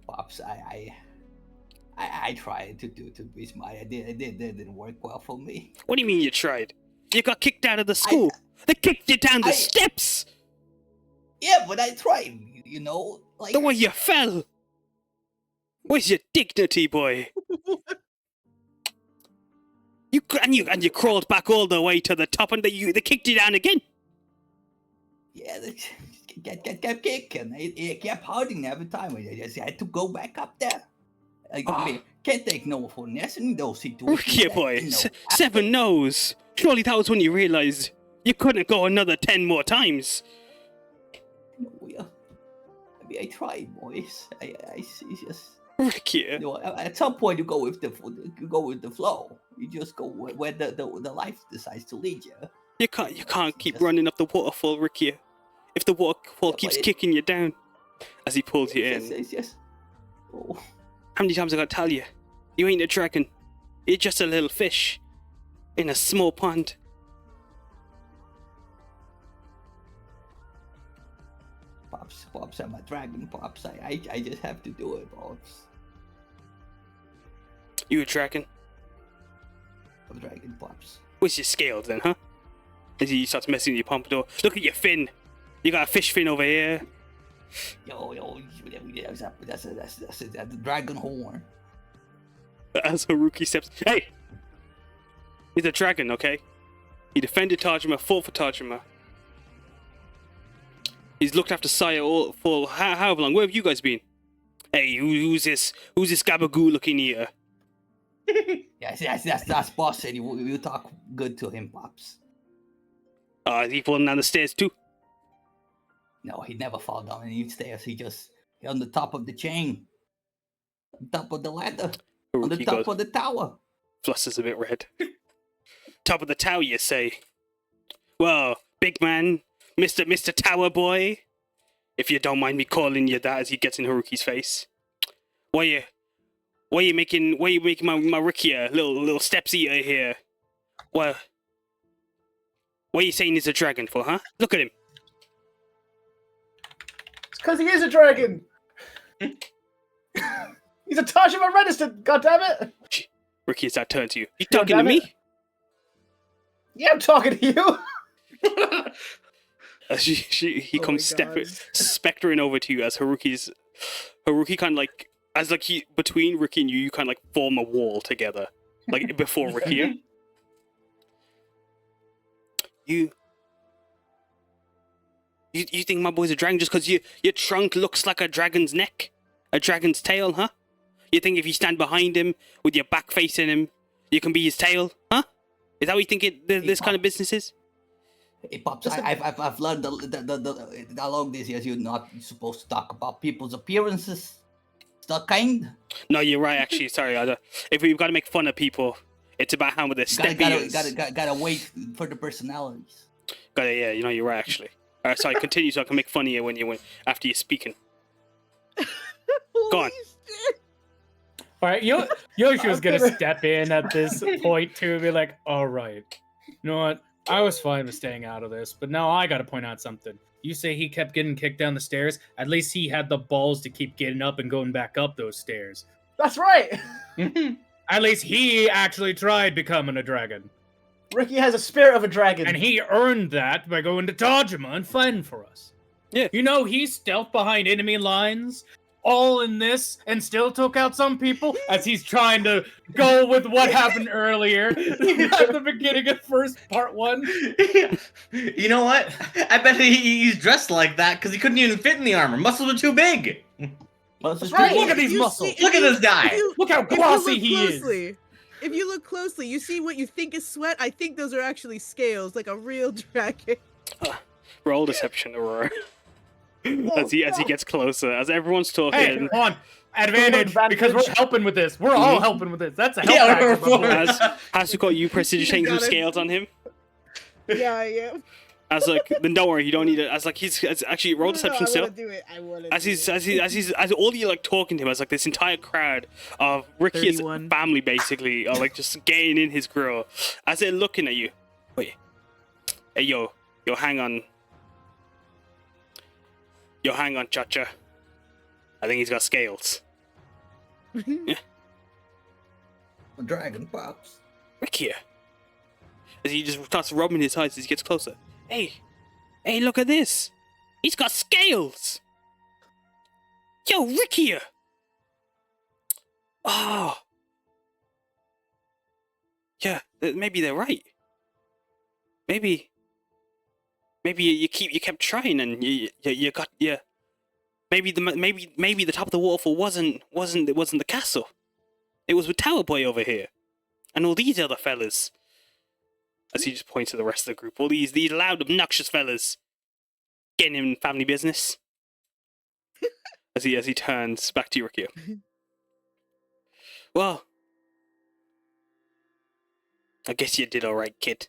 pops, I tried to be smart. It didn't work well for me. What do you mean you tried? You got kicked out of the school. They kicked you down the steps. Yeah, but I tried. Like the way you fell. Where's your dignity, boy? You crawled back all the way to the top, and they kicked you down again. Yeah, they kept kicking. It kept hurting every time. I just had to go back up there. I mean, can't take no for in those situations. Yeah, boy. 7 no's. Surely that was when you realized you couldn't go another 10 more times. I tried, boys. I just. Rikuya. At some point, you go with the flow. You just go where the life decides to lead you. You can't keep running up the waterfall, Rikuya. If the waterfall keeps kicking you down, as he pulls you in. Yes. Oh. How many times I gotta tell you? You ain't a dragon. You're just a little fish in a small pond. Pops, I'm a dragon, Pops. I just have to do it, Pops. You a dragon? I'm a dragon, Pops. Where's your scales then, huh? As he starts messing with your pompadour. Look at your fin. You got a fish fin over here. Yo, that's the dragon horn. As Haruki steps, hey, he's a dragon, okay? He defended Tajima, fought for Tajima. He's looked after Saya all for how long? Where have you guys been? Hey, who's this? Who's this gabagoo looking here? Yes, that's boss. And you talk good to him, Pops. Is he falling down the stairs too? No, he never fall down any stairs. He on the top of the chain, on top of the ladder, on the top of the tower. Fluster's a bit red. Top of the tower, you say? Well, big man, Mr. Tower Boy, if you don't mind me calling you that, as he gets in Haruki's face. Why you making my Rikuya, little steps eater here? What are you saying he's a dragon for, huh? Look at him. It's because he is a dragon. He's a Tajima registered, goddammit! Rikuya's that turn to you. You talking to me? Yeah, I'm talking to you. He comes spectering over to you as Haruki kind of like, as like he between Ricky and you kind of like form a wall together, like before Ricky. You think my boy's a dragon just because your trunk looks like a dragon's neck, a dragon's tail, huh? You think if you stand behind him with your back facing him, you can be his tail, huh? Is that what you think this kind of business is? Hey, Pops, I've learned along these years you're not supposed to talk about people's appearances. It's not kind. No, you're right. Actually, sorry. If we've got to make fun of people, it's about how they're stepping. Gotta wait for the personalities. Yeah. You're right. Actually. Sorry. Continue so I can make fun of you when after you're speaking. Go on. All right, Yoshio's gonna step in at this point too and be like, all right, you know what? I was fine with staying out of this, but now I gotta point out something. You say he kept getting kicked down the stairs. At least he had the balls to keep getting up and going back up those stairs. That's right. At least he actually tried becoming a dragon. Ricky has a spirit of a dragon. And he earned that by going to Tajima and fighting for us. Yeah. You know, he stealthed behind enemy lines, all in this, and still took out some people as he's trying to go with what happened earlier at the beginning of first part 1. You know what? I bet he's dressed like that because he couldn't even fit in the armor. Muscles are too big. That's right. Look at these muscles. Look at this guy. Look how glossy he is. If you look closely, you see what you think is sweat. I think those are actually scales, like a real dragon. Roll deception, Aurora. As he gets closer, as everyone's talking. Hey, come on. Advantage, because we're helping with this. We're all helping with this. That's a help factor. Hasuko, you precision changing some scales on him? Yeah, I am. As like, then don't worry, you don't need it. As like he's actually roll deception still. I wanna As all you like talking to him, as like this entire crowd of Ricky's family basically are like just getting in his grill. As they're looking at you. Wait. Hey yo, hang on. Yo, hang on, Cha-Cha. I think he's got scales. Yeah. A dragon, Pops. Rikuya. As he just starts rubbing his eyes as he gets closer. Hey, look at this. He's got scales. Yo, Rikuya. Oh. Yeah, maybe they're right. Maybe you kept trying and you got. Maybe the top of the waterfall wasn't the castle. It was with Tower Boy over here, and all these other fellas. As he just points to the rest of the group, all these loud, obnoxious fellas, getting in family business. as he turns back to Rikuya. Well, I guess you did all right, kid.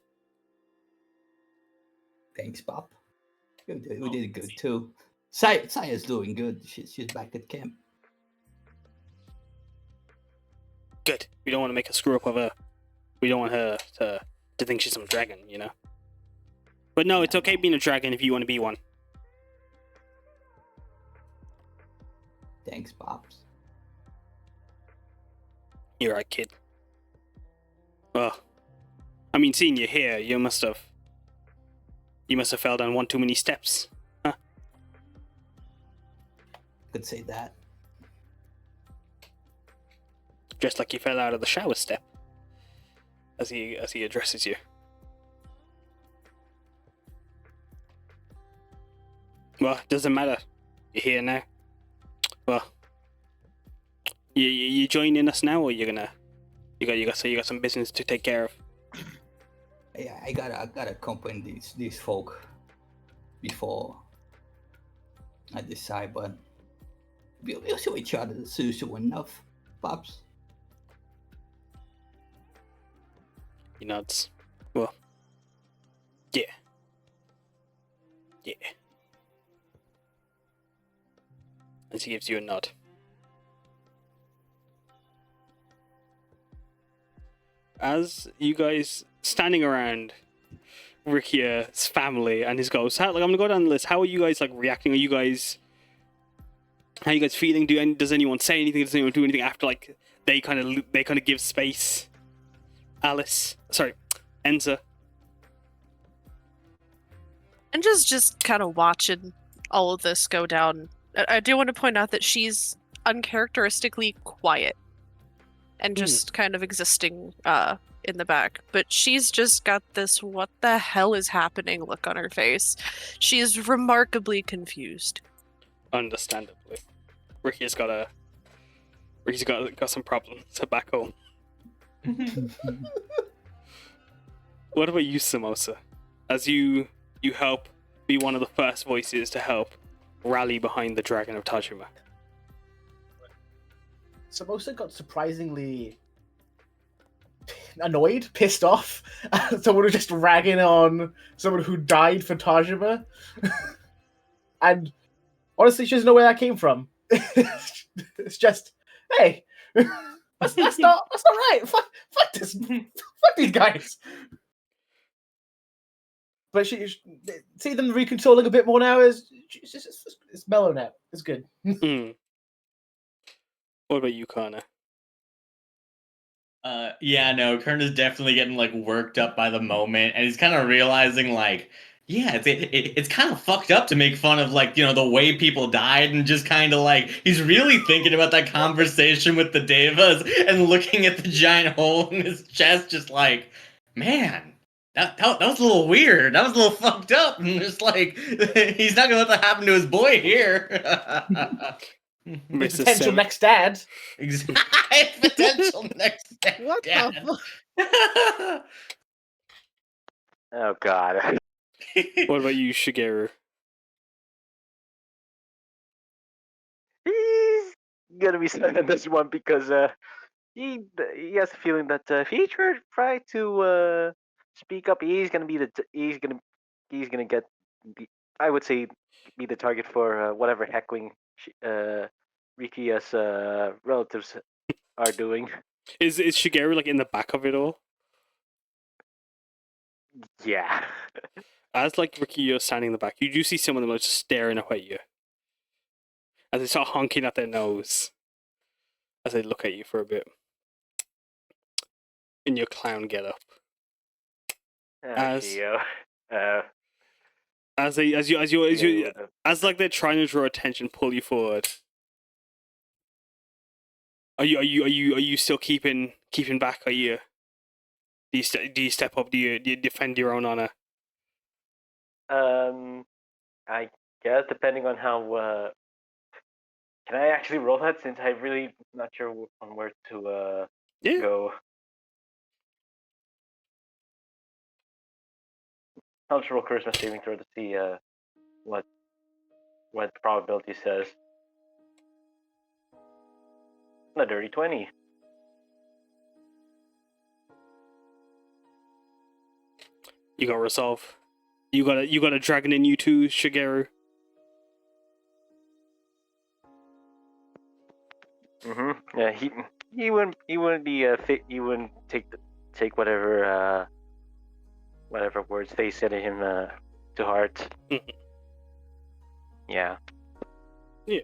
Thanks, Pop. We did good too. Saya's doing good. She's back at camp. Good. We don't want to make a screw up of her. We don't want her to think she's some dragon, you know. But no, it's okay being a dragon if you want to be one. Thanks, Pops. You're right, kid. Well, I mean, seeing you here, you must have fell down one too many steps, huh? Could say that. Just like you fell out of the shower step. As he addresses you. Well, it doesn't matter. You're here now. Well, you joining us now, or you got some business to take care of? Yeah, I gotta accompany these folk before I decide, but we'll see each other soon enough, Pops. He nods. Well, yeah. As he gives you a nod. As you guys standing around Rikuya's family and his ghost, I'm gonna go down the list. How are you guys reacting? How are you guys feeling? Does anyone say anything? Does anyone do anything after they kind of give space? Enza. And just kind of watching all of this go down. I do want to point out that she's uncharacteristically quiet and just kind of existing in the back. But she's just got this "what the hell is happening" look on her face. She's remarkably confused. Understandably. Ricky's got some problems back home. What about you, Samosa? As you help be one of the first voices to help rally behind the Dragon of Tajima. Samosa got surprisingly annoyed, pissed off. Someone was just ragging on someone who died for Tajima. And honestly, she doesn't know where that came from. It's just, hey, that's not right. Fuck this. Fuck these guys. But she see them reconsoling a bit more now. It's mellow now. It's good. What about you, Karna? Karna's definitely getting worked up by the moment, and he's kind of realizing it's kind of fucked up to make fun of the way people died, and just kind of he's really thinking about that conversation with the Devas and looking at the giant hole in his chest, just man. That was a little weird. That was a little fucked up. And just he's not gonna let that happen to his boy here. Potential next dad. Exactly. Potential next dad. What the fuck? Oh god. What about you, Shigeru? He's gonna be stuck on this one because he has a feeling that if he try to speak up, he's gonna get I would say be the target for whatever heckling Rikuya's relatives are doing. Is Shigeru in the back of it all? Yeah. As Rikuya standing in the back, you do see some of them just staring up at you. As they start honking at their nose. As they look at you for a bit. In your clown getup. As they're trying to draw attention, pull you forward. Are you still keeping back? Do you step up? Do you defend your own honor? I guess depending on how. Can I actually roll that since I'm really not sure on where to go? I'll just roll charisma saving throw to see what the probability says. A dirty 20. You got resolve. You got a dragon in you too, Shigeru. Yeah, he wouldn't be he wouldn't take whatever words they said to him to heart. Yeah. Yeah.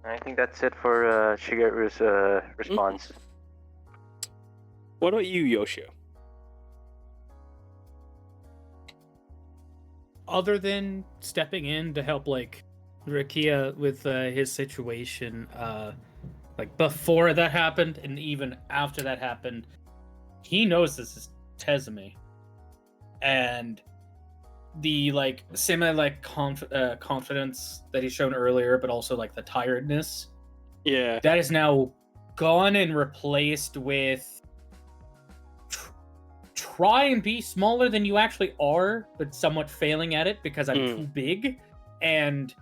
I think that's it for Shigeru's response. What about you, Yoshio? other than stepping in to help like Rikuya with his situation, like before that happened and even after that happened, he knows this is Tezumi, and the like similar like confidence that he's shown earlier, but also like the tiredness, that is now gone and replaced with try and be smaller than you actually are, but somewhat failing at it because I'm too big, and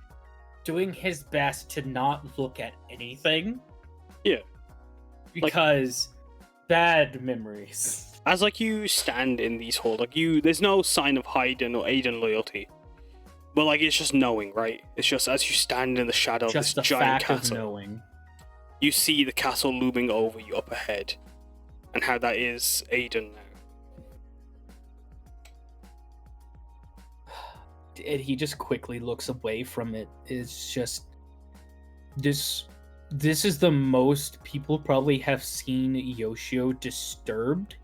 doing his best to not look at anything. Yeah. Because bad memories. As like you stand in these halls, like there's no sign of Hayden or Aiden loyalty. But like it's just knowing, right? It's just as you stand in the shadow of this Just the giant fact castle, of knowing. you see the castle looming over you up ahead, and how that is Aiden now. And he just quickly looks away from it. It's just this is the most people probably have seen Yoshio disturbed.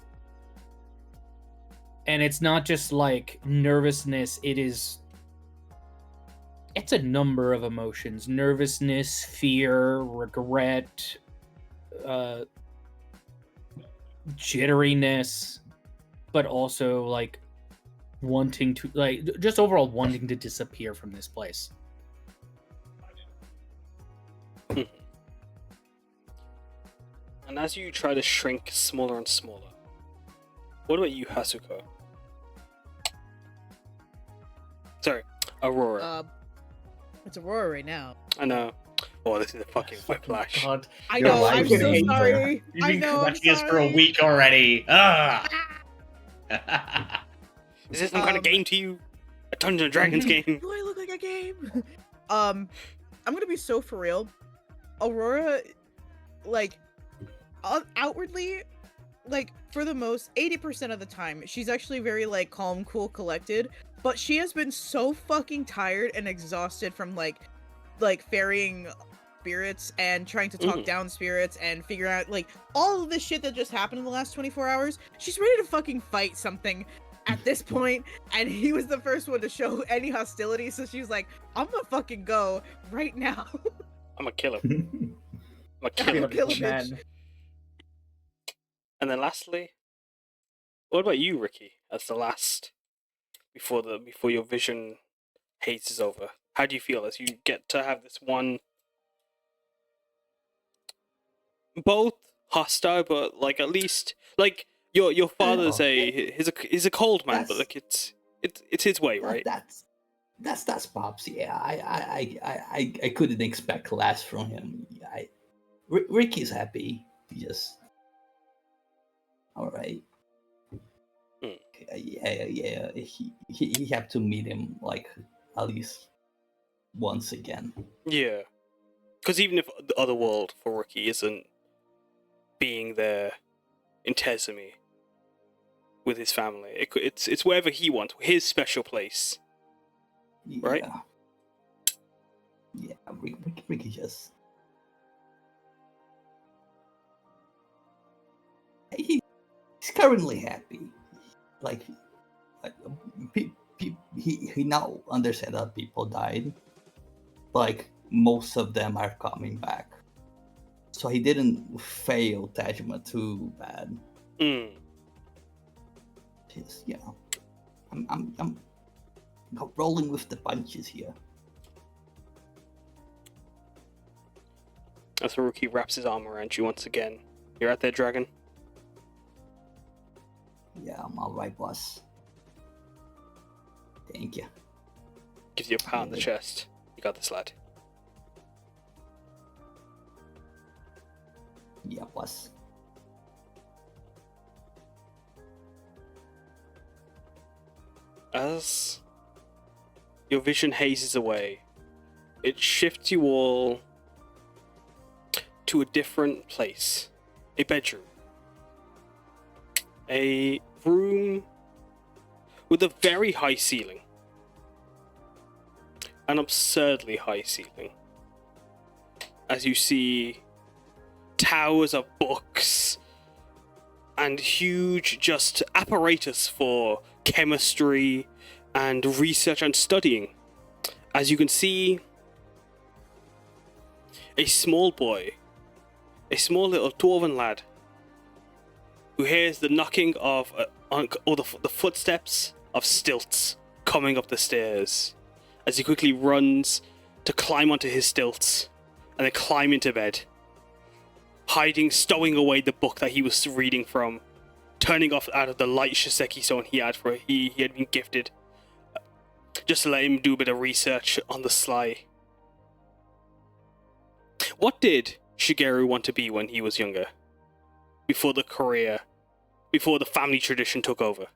And it's not just like nervousness, it's a number of emotions. Nervousness, fear, regret, jitteriness, but also like wanting to, like, just overall wanting to disappear from this place. And as you try to shrink smaller and smaller, what about you, Hasuko? Sorry, Aurora. It's Aurora right now. I know. Oh, this is a fucking whiplash. God. I Your know. life I'm is so over. sorry. You've I been know. I'm collecting us for a sorry. week already. Ugh. Is this some kind of game to you? A Dungeons and Dragons game? Do I look like a game? I'm gonna be so for real. Aurora, like, outwardly, like, for the most 80% of the time, she's actually very like calm, cool, collected. But she has been so fucking tired and exhausted from like ferrying spirits and trying to talk down spirits and figure out like all of this shit that just happened in the last 24 hours. She's ready to fucking fight something at this point, and he was the first one to show any hostility, so she was like, I'm gonna fucking go right now. I'm gonna kill him. I'm gonna kill him. Man. And then lastly, what about you, Ricky? As the last, before your vision haze is over, how do you feel as you get to have this one, both hostile, but like at least like your father's he's a cold man, but like it's his way, right? That's pops. Yeah, I couldn't expect less from him. Ricky's happy. He just all right. Yeah. He have to meet him like at least once again. Yeah, because even if the other world for Ricky isn't being there in Tezumi with his family, it's wherever he wants, his special place, right? Yeah, Ricky just he's currently happy. Like he now understands that people died. Like most of them are coming back, so he didn't fail Tajima too bad. Just, you know, I'm rolling with the punches here. As Haruki wraps his arm around you once again. You're out there, dragon? Yeah, I'm alright, boss. Thank you. Gives you a pat on the chest. You got this, lad. Yeah, boss. As your vision hazes away, it shifts you all to a different place. A bedroom. A room with a very high ceiling. An absurdly high ceiling. As you see towers of books and huge just apparatus for chemistry and research and studying. As you can see, a small boy, a small little dwarven lad, who hears the knocking of the footsteps of stilts coming up the stairs, as he quickly runs to climb onto his stilts and then climb into bed, stowing away the book that he was reading from, turning off out of the light Shiseki stone he had been gifted, just to let him do a bit of research on the sly. What did Shigeru want to be when he was younger? Before the family tradition took over?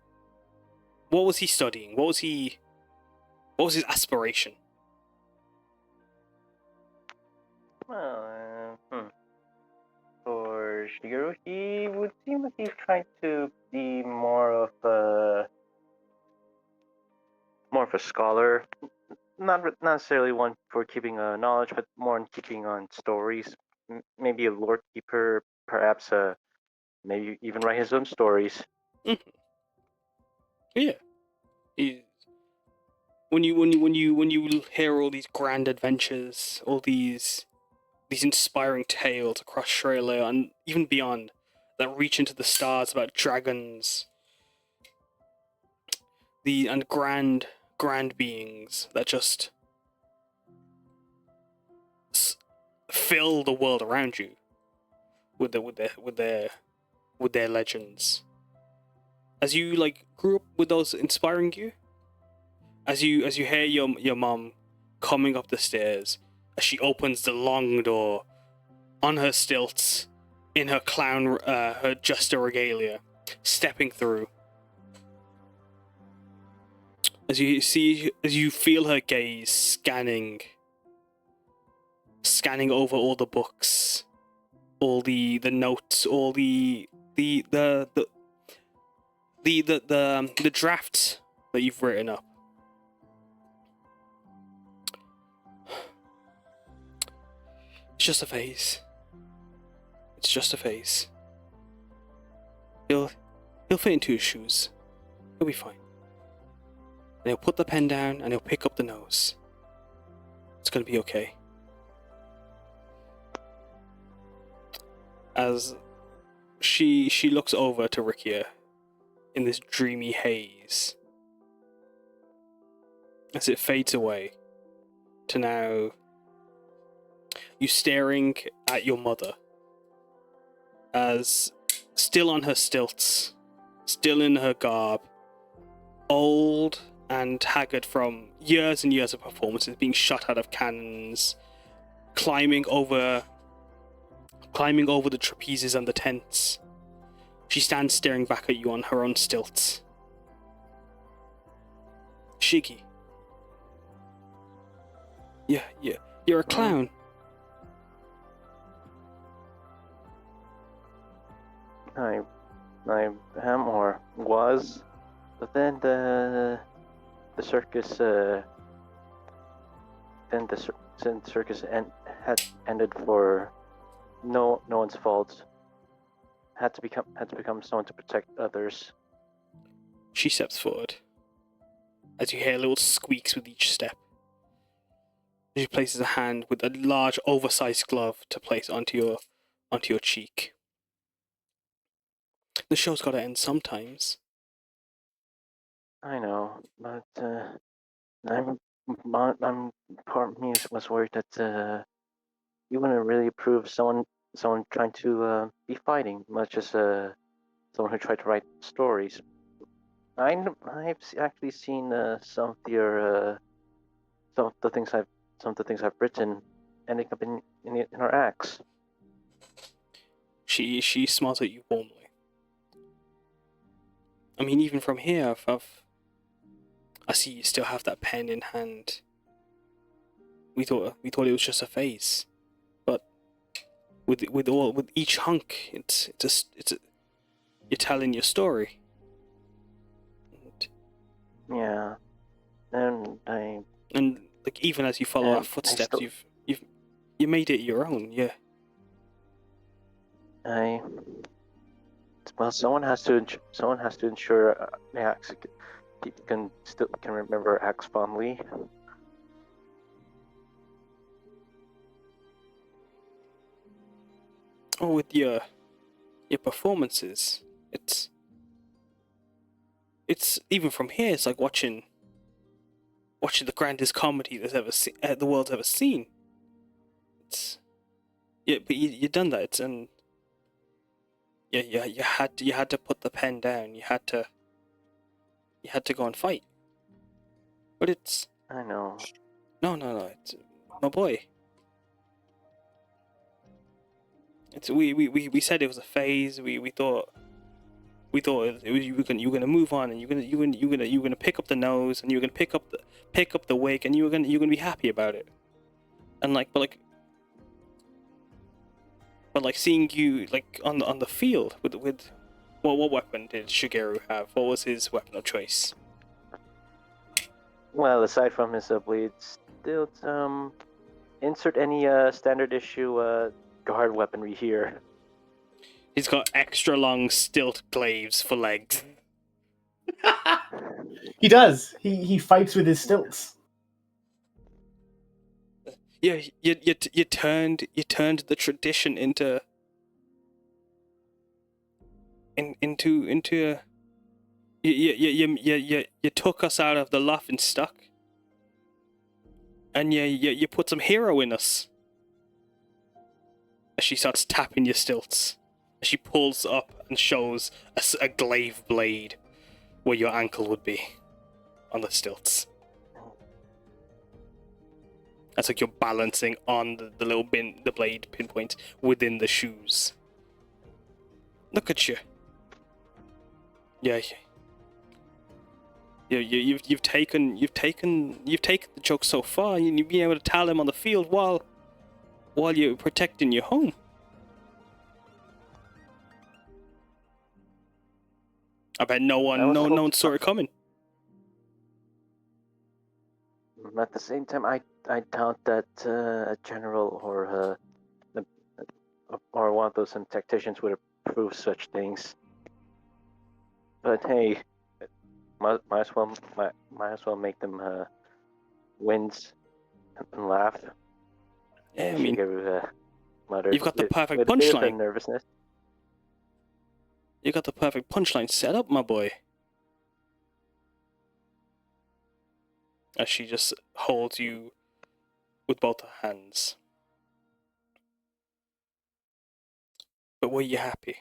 What was he studying? What was his aspiration? Well, for Shigeru, he would seem like he's trying to be more of a scholar. Not necessarily one for keeping knowledge, but more on keeping on stories. Maybe a lore keeper, perhaps. Maybe even write his own stories. Mm-hmm. Yeah. When you hear all these grand adventures, all these inspiring tales across Australia and even beyond that reach into the stars about dragons, and grand beings that just fill the world around you with their legends. As you grew up with those inspiring you, as you hear your mom coming up the stairs, as she opens the long door on her stilts in her her jester regalia, stepping through, as you feel her gaze scanning over all the books, all the notes, all the drafts that you've written up. It's just a phase. It's just a phase. He'll fit into his shoes. He'll be fine. And he'll put the pen down and he'll pick up the nose. It's gonna be okay. As she looks over to Rikuya in this dreamy haze, as it fades away to now you staring at your mother, as still on her stilts, still in her garb, old and haggard from years and years of performances, being shot out of cannons, climbing over the trapezes and the tents. She stands staring back at you on her own stilts. Shiggy. Yeah, you're a clown. I am or was, but then the circus had ended for no one's fault. Had to become someone to protect others. She steps forward, as you hear little squeaks with each step. She places a hand with a large, oversized glove to place onto your cheek. The show's got to end sometimes. I know, but part of me was worried that you wouldn't really approve someone trying to be fighting, much as someone who tried to write stories. I've actually seen some of the things I've written ending up in our acts. She smiles at you warmly. I mean, even from here, I see you still have that pen in hand. We thought it was just a phase, but with each hunk, it's you're telling your story. Yeah, and like even as you follow our footsteps, you made it your own. Yeah. Well, someone has to ensure the he can remember acts fondly. Oh, with your performances, it's even from here. It's like watching the grandest comedy the world's ever seen. It's but you done that. It's and you had to put the pen down. You had to go and fight. But it's I know. no. It's my boy. It's we said it was a phase. We thought it was, you were gonna move on, and you're gonna pick up the nose, and you're gonna pick up the wig, and you're gonna be happy about it. And but seeing you like on the field with what weapon did Shigeru have? What was his weapon of choice? Well, aside from his blades, still insert any standard issue guard weaponry here. He's got extra long stilt glaives for legs. He does. He fights with his stilts. Yeah, you turned the tradition into you took us out of the laughing stock, and you put some hero in us. As she starts tapping your stilts, as she pulls up and shows a glaive blade where your ankle would be on the stilts. That's like you're balancing on the little the blade pinpoint within the shoes. Look at you. Yeah. You've taken the joke so far. You've been able to tell him on the field while you're protecting your home. I bet no one saw it coming. At the same time, I doubt that a general or one of those tacticians would approve such things. But hey, might as well make them wins and laugh. Yeah, I mean, muttered, you've got the perfect with a bit of punchline. Nervousness. You got the perfect punchline set up, my boy. As she just holds you with both her hands. But were you happy?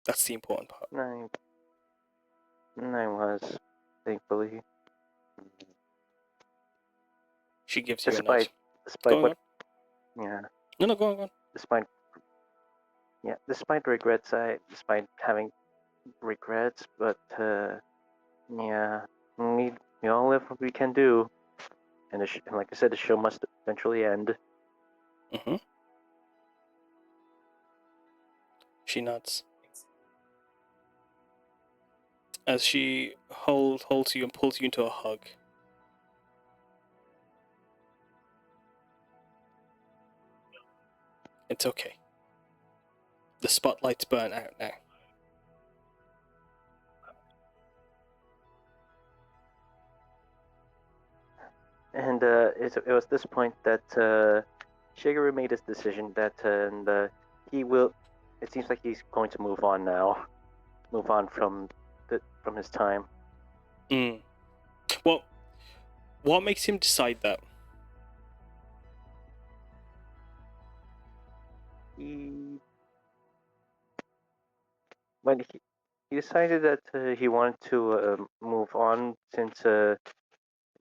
That's the important part. I was, thankfully. She gives you a nod. Despite Go what? on. Yeah. No, go on. Despite regrets, despite having regrets, but yeah, we all have what we can do, and like I said, the show must eventually end. Mm-hmm. She nods as she holds you and pulls you into a hug. It's okay. The spotlight's burnt out now. And it was this point that Shigeru made his decision that he will. It seems like he's going to move on now. Move on from his time. Well, what makes him decide that? He decided that he wanted to move on since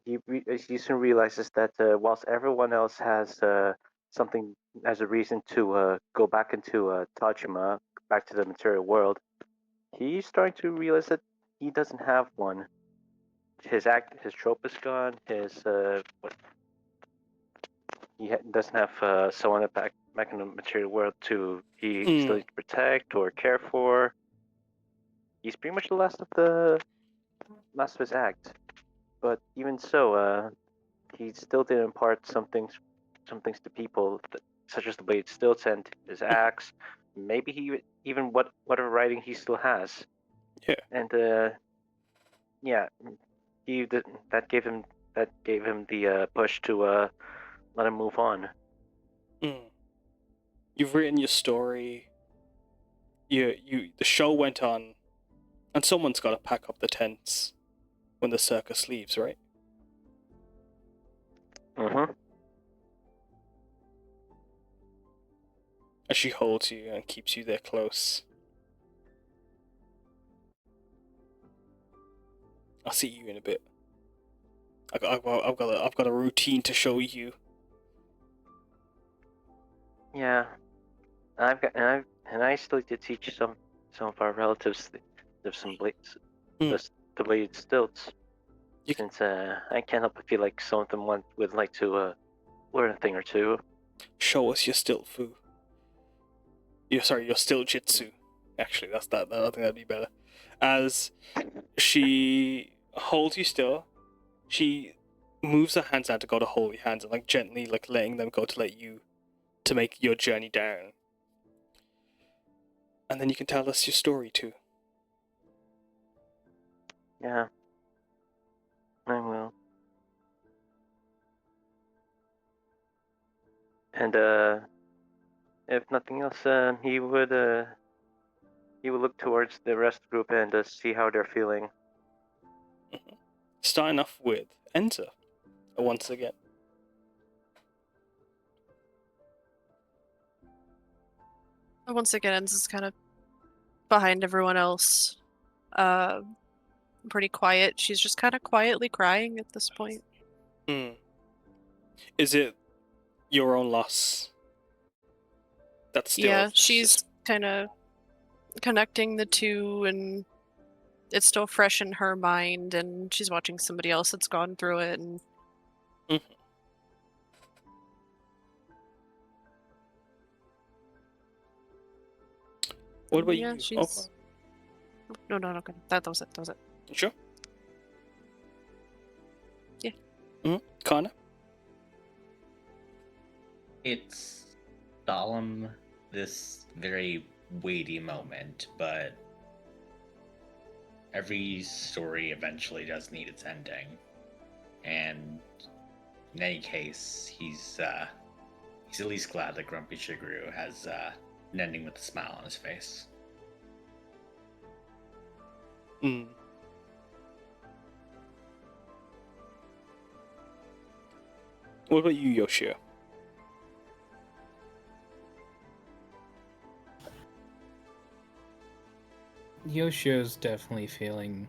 he soon realizes that whilst everyone else has something as a reason to go back into Tajima, back to the material world, he's starting to realize that he doesn't have one. His trope is gone. He doesn't have someone back in the material world to he still needs to protect or care for. He's pretty much the last of his act. But even so, he still did impart some things to people, such as the blade still sent his axe. Maybe he even whatever writing he still has. Yeah. And Yeah, that gave him the push to let him move on. Mm. You've written your story. The show went on, and someone's got to pack up the tents when the circus leaves, right? Mm-hmm. As she holds you and keeps you there close. I'll see you in a bit. I've got a routine to show you. Yeah, I still did teach some of our relatives some blades, Hmm. the blade stilts. You- Since I can't help but feel like some of them would like to learn a thing or two. Show us your stilt fu. Your stilt jitsu. Actually, that's that. I think that'd be better. As she holds you still, she moves her hands out to go to hold your hands and like gently like letting them go to make your journey down. And then you can tell us your story too. Yeah, I will. And if nothing else, he would look towards the rest of the group and see how they're feeling. Mm-hmm. Starting off with Enza once again. Once again, Enza's kind of behind everyone else. Pretty quiet. She's just kind of quietly crying at this point. Hmm. Is it your own loss? That's still Yeah, she's kind of connecting the two, and it's still fresh in her mind, and she's watching somebody else that's gone through it, and Mhm. What about yeah, you? she's no, that was it. That was it. Sure. Yeah. Karna? It's solemn, this very weighty moment, but every story eventually does need its ending. And in any case, he's at least glad that Grumpy Shigeru has an ending with a smile on his face. Hmm. What about you, Yoshio? Yoshio's definitely feeling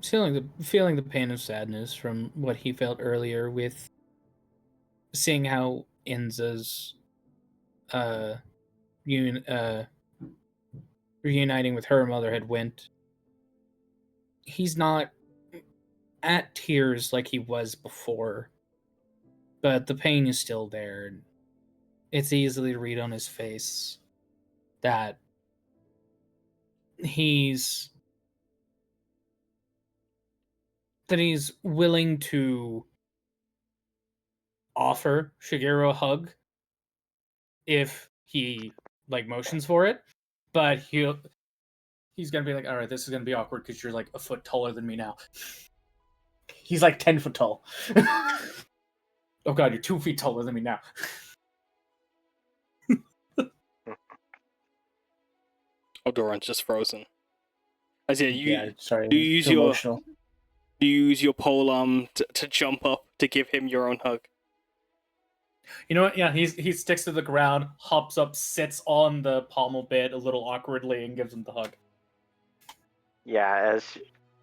the pain of sadness from what he felt earlier with seeing how Enza's uh, reuniting with her mother had went. He's not at tears like he was before, but the pain is still there. And it's easily to read on his face that he's willing to offer Shigeru a hug if he like motions for it, but he's gonna be like, all right, this is gonna be awkward because you're like a foot taller than me now. He's like 10 foot tall. Oh god, you're 2 feet taller than me now. Doran's just frozen. As Yeah, sorry. do you use Too your emotional. do you use your pole arm to jump up to give him your own hug? You know what? Yeah, he sticks to the ground, hops up, sits on the pommel bit a little awkwardly, and gives him the hug. Yeah, as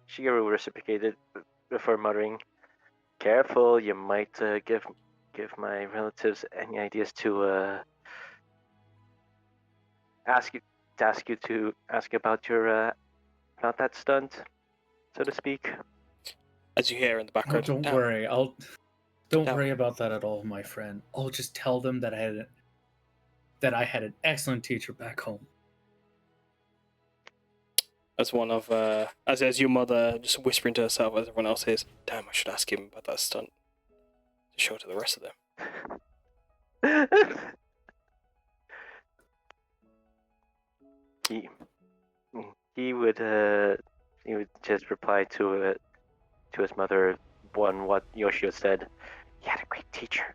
Shigeru reciprocated before muttering, "Careful, you might give my relatives any ideas to ask you to ask about your about that stunt, so to speak." As you hear in the Oh, background. don't "Damn, worry. Don't damn." worry about that at all, my friend. I'll just tell them that I had an excellent teacher back home. As one of as your mother just whispering to herself as everyone else hears, "Damn, I should ask him about that stunt to show to the rest of them." he he would just reply to his mother on what Yoshio said. He had a great teacher.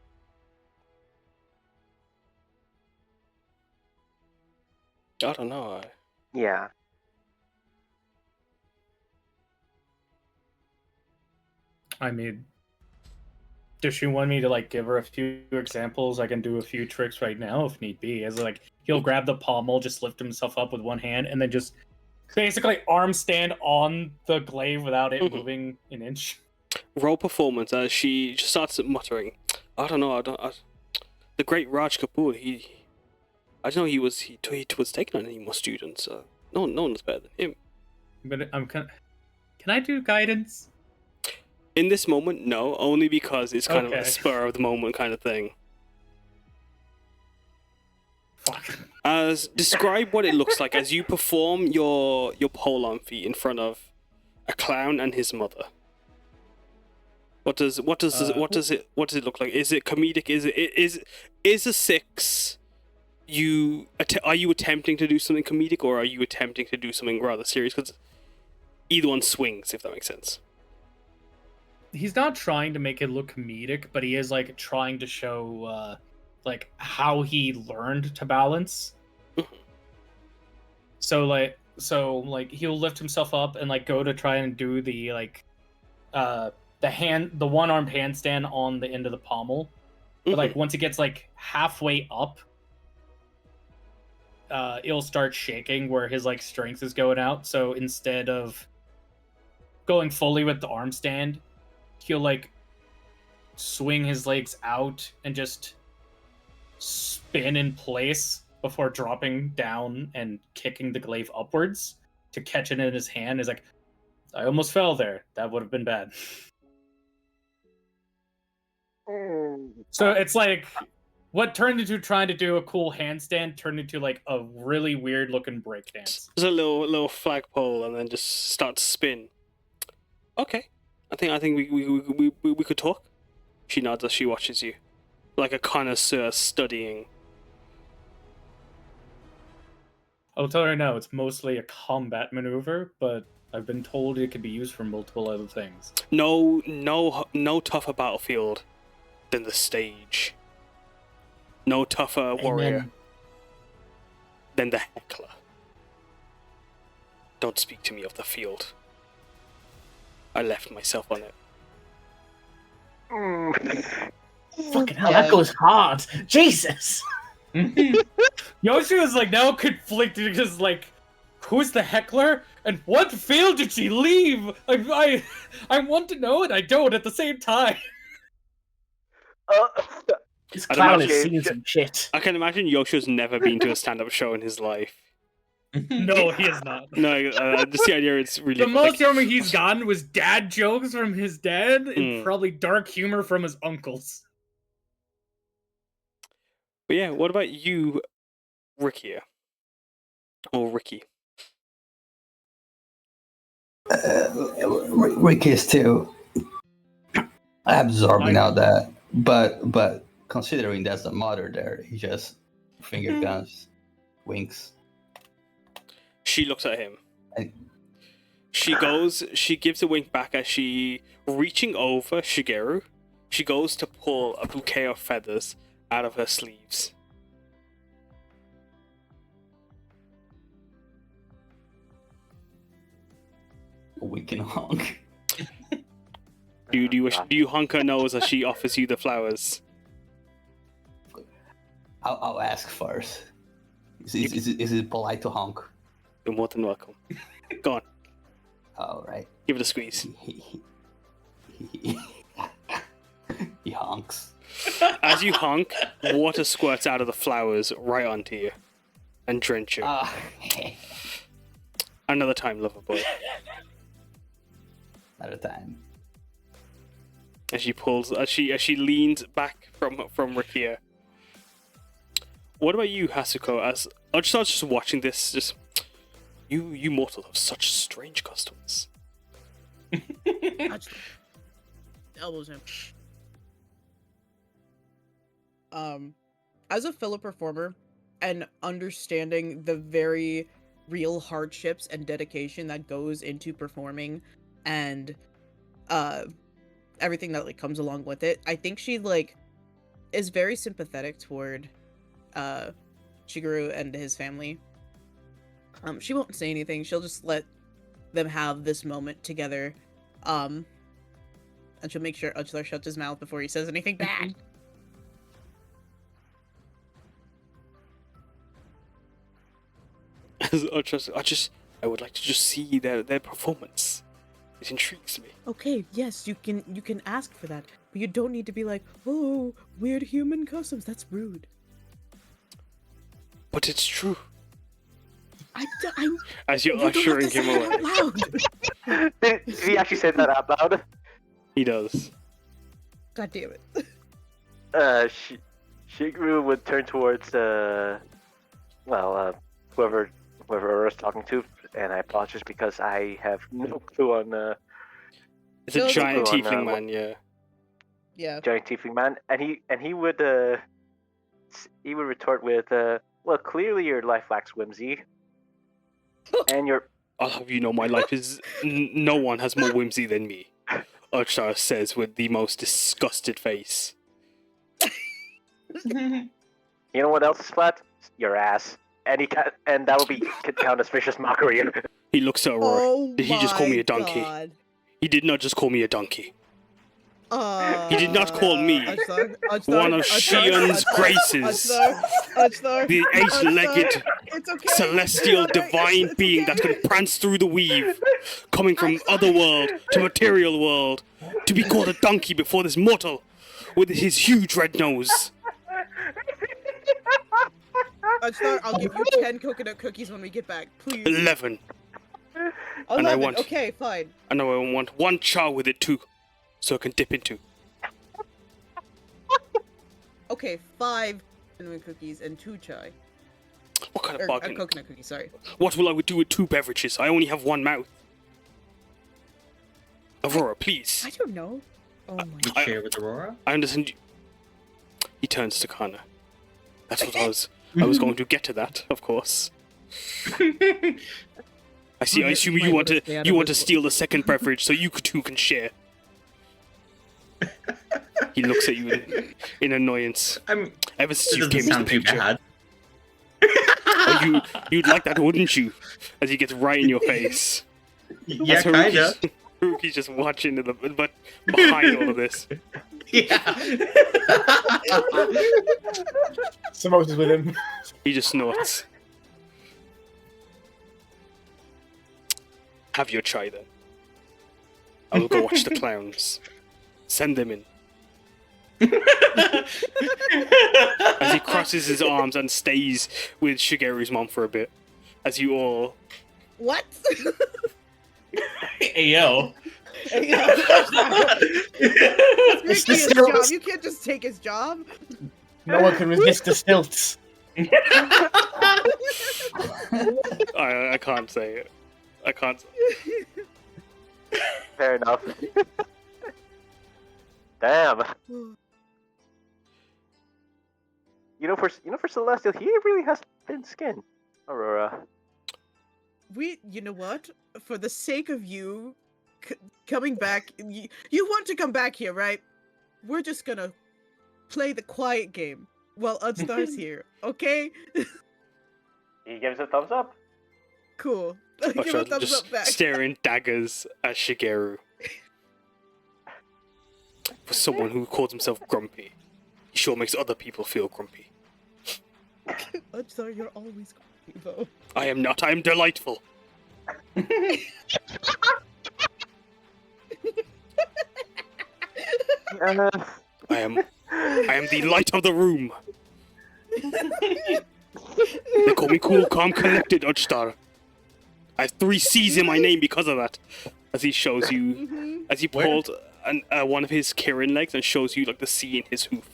I don't know. Yeah. I mean, does she want me to like give her a few examples? I can do a few tricks right now if need be. As like he'll grab the pommel, just lift himself up with one hand, and then just basically arm stand on the glaive without it moving an inch. Roll performance as she just starts muttering. I don't know. The great Raj Kapoor. I don't know. He was taken on any more students. No one was better than him. But I'm kind. Can I do guidance? In this moment, no. Only because it's kind of a Okay. spur of the moment kind of thing. Fuck. As describe what it looks like as you perform your pole arm feat in front of a clown and his mother. What does it look like? Is it comedic? Is a 6? Are you attempting to do something comedic or are you attempting to do something rather serious? Because either one swings, if that makes sense. He's not trying to make it look comedic, but he is like trying to show like how he learned to balance. So he'll lift himself up and like go to try and do the like the one-armed handstand on the end of the pommel. But like once he gets like halfway up, it'll start shaking where his like strength is going out. So instead of going fully with the arm stand, he'll like swing his legs out and just spin in place before dropping down and kicking the glaive upwards to catch it in his hand. Is like, I almost fell there. That would have been bad. So it's like what turned into trying to do a cool handstand turned into like a really weird looking breakdance. There's a little flagpole and then just start to spin. Okay, I think we could talk. She nods as she watches you, like a connoisseur studying. I'll tell her now. It's mostly a combat maneuver, but I've been told it could be used for multiple other things. No tougher battlefield than the stage. No tougher warrior than the heckler. Don't speak to me of the field. I left myself on it. Fucking hell, that goes hard. Jesus. Yoshio is like now conflicted because like, who's the heckler and what field did she leave? I want to know and I don't at the same time. This clown imagine- is seeing some shit. I can imagine Yoshio's never been to a stand-up show in his life. No, he is not. No, just the idea it's really The most like, humor he's gotten was dad jokes from his dad and probably dark humor from his uncles. But yeah, what about you, Rikuya? Or Ricky? Rick is still absorbing all that, but considering that's the mother there, he just finger guns, winks. She looks at him. She gives a wink back as she, reaching over Shigeru, she goes to pull a bouquet of feathers out of her sleeves. We can honk. Do you honk her nose as she offers you the flowers? I'll ask first. Is it polite to honk? You're more than welcome. Go on, All right. give it a squeeze. He honks. As you honk, water squirts out of the flowers right onto you and drench you. Another time, lover boy. Another time. As she leans back from Rikuya. What about you, Hasuko? As I was just watching this, just you mortals have such strange customs. Elbows him. As a fellow performer and understanding the very real hardships and dedication that goes into performing, and everything that like comes along with it. I think she like is very sympathetic toward Shigeru and his family. She won't say anything. She'll just let them have this moment together. And she'll make sure Uchlar shuts his mouth before he says anything bad. I would like to just see their performance. It intrigues me. Okay, yes, you can ask for that, but you don't need to be like, oh, weird human customs. That's rude. But it's true. I As you're you don't have ushering to him say it away. out loud. Did he actually say that out loud? He does. God damn it. Shigeru would turn towards whoever Aurora's talking to, and I apologize because I have no clue on It's a Shows giant on, tiefling man, yeah. Yeah. giant tiefling man, and he would retort with well, clearly your life lacks whimsy, and your I'll have you know my life is... no one has more whimsy than me. Urchar says with the most disgusted face. you know what else is flat? Your ass. And that would be could count as vicious mockery. He looks at Aurora. Oh Did he just call me a donkey? God. He did not just call me a donkey. He did not call me one of Shion's graces. The eight-legged celestial divine being that can prance through the weave, coming from other world to material world, to be called a donkey before this mortal with his huge red nose. I'll give you 10 coconut cookies when we get back, please. 11. 11. And I want- Okay, fine. And I want one chow with it too, so I can dip into. Okay, 5 cinnamon cookies and 2 chai. What kind of Or bargain? coconut cookies, sorry. What will I do with 2 beverages? I only have 1 mouth. Aurora, please. I don't know. Oh my You I- share with Aurora? I understand. He turns to Karna. That's what I was going to get to that, of course. I see. I assume you want to steal the second beverage so you two can share. He looks at you in annoyance. Ever since It you doesn't came into sound the too picture. bad. Oh, you'd like that, wouldn't you? As he gets right in your face. Yeah, As kinda. Haruki's just watching but behind all of this. Yeah. Samosa's with him. He just snorts. Have your chai then. I will go watch the clowns. Send them in. As he crosses his arms and stays with Shigeru's mom for a bit. As you all... What? Hey, yo. It's the his stilts. job. You can't just take his job. No one can resist the stilts. I can't say it. I can't... Fair enough. Damn. For Celestial, he really has thin skin. Aurora. You know what? For the sake of you coming back, you want to come back here, right? We're just gonna play the quiet game while Udstar's here, okay? He gives a thumbs up. Cool. Give a thumbs just up back. staring daggers at Shigeru. For someone who calls himself grumpy, he sure makes other people feel grumpy. Udstar, you're always grumpy, though. I am not. I am delightful. I am the light of the room. They call me cool, calm, collected, Udstar. I have 3 C's in my name because of that. As he shows you, as he pulled one of his Kirin legs and shows you like the C in his hoof.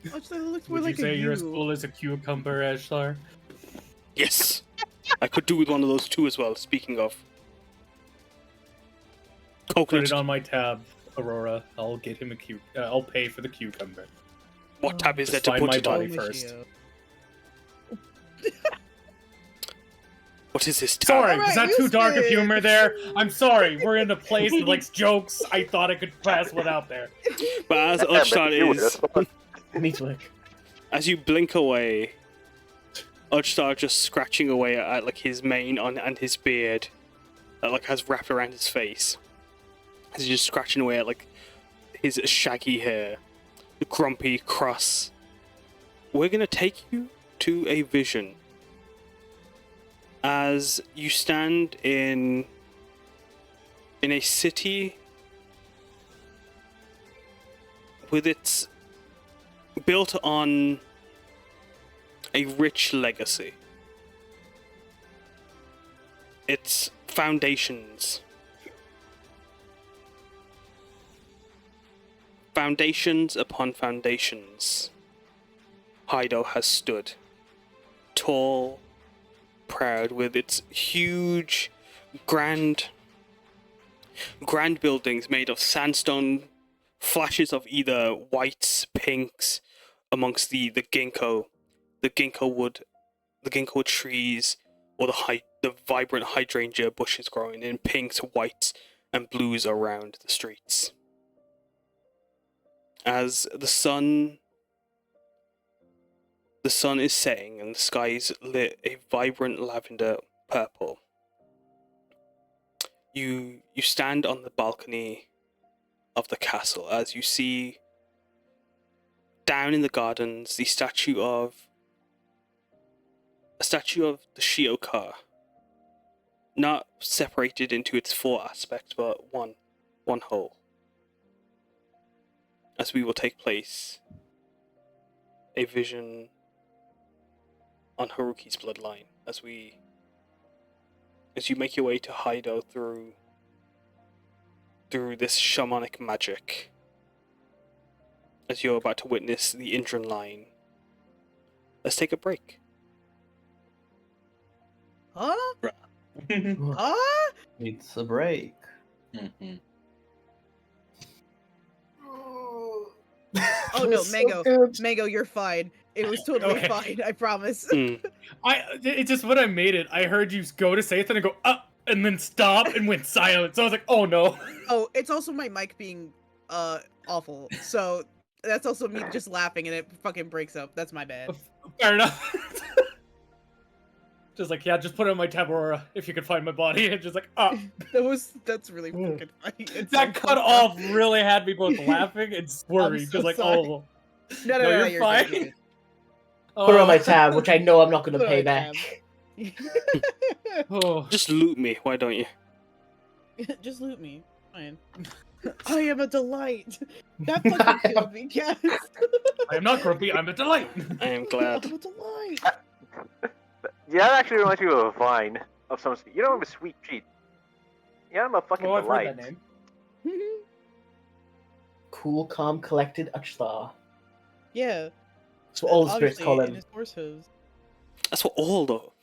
Udstar looks more Would like you say a you're as you. cool as a cucumber, Ashlar? Yes, I could do with one of those too as well. Speaking of Put coconut, it on my tab, Aurora. I'll get him I'll pay for the cucumber. what tab is there Just to find put my it on? body first. What is this? Sorry, Alright, was that you too dark of spin. humor there? I'm sorry. We're in a place that likes jokes. I thought I could pass one out there. But as Yeah, Uchstad you would, is, that's fine. Neat work. as you blink away, Uchstad just scratching away at like his mane and his beard that like has wrapped around his face. As he's just scratching away at like his shaggy hair, the grumpy, cross. We're gonna take you to a vision. As you stand in a city with its built on a rich legacy. Its foundations upon foundations, Haido has stood, tall, proud, with its huge, grand buildings made of sandstone, flashes of either whites, pinks, amongst the ginkgo wood, the ginkgo trees, or the vibrant hydrangea bushes growing in pinks, whites, and blues around the streets. As the sun is setting and the sky is lit a vibrant lavender purple, you stand on the balcony of the castle as you see down in the gardens the statue of the Shioka, not separated into its four aspects, but one whole. As we will take place a vision on Haruki's bloodline as you make your way to Haido through this shamanic magic, as you're about to witness the Indran line. Let's take a break. Huh? It's Huh? a break. Oh no, So Mango. good. Mango, you're fine. It was totally Okay. fine, I promise. It's just when I made it, I heard you go to say it, then I go, up, and then stop and went silent. So I was like, oh no. Oh, it's also my mic being awful. So that's also me just laughing and it fucking breaks up. That's my bad. Fair enough. Just like, yeah, just put it on my tab, Aurora, if you could find my body. And just like, up. That's really fucking funny. It's That so cut fucked off up. really had me both laughing and swerving. so Because like, sorry. oh. No, No, you're good, fine. you're Put it on my Oh. tab, which I know I'm not going Put to it pay on my back. good. Oh. Just loot me, why don't you? Just loot me. Fine. I am a delight. That fucking killed me, Cass. I am not grumpy, I'm a delight. I am glad. I'm a delight. Yeah, that actually reminds me of a vine of some. You know, I'm a sweet treat. Yeah, I'm a fucking Oh, I've heard delight. that name. Cool, calm, collected Uchstar. Yeah. That's what all the spirits obviously, call in him. his horse hooves. That's what all though.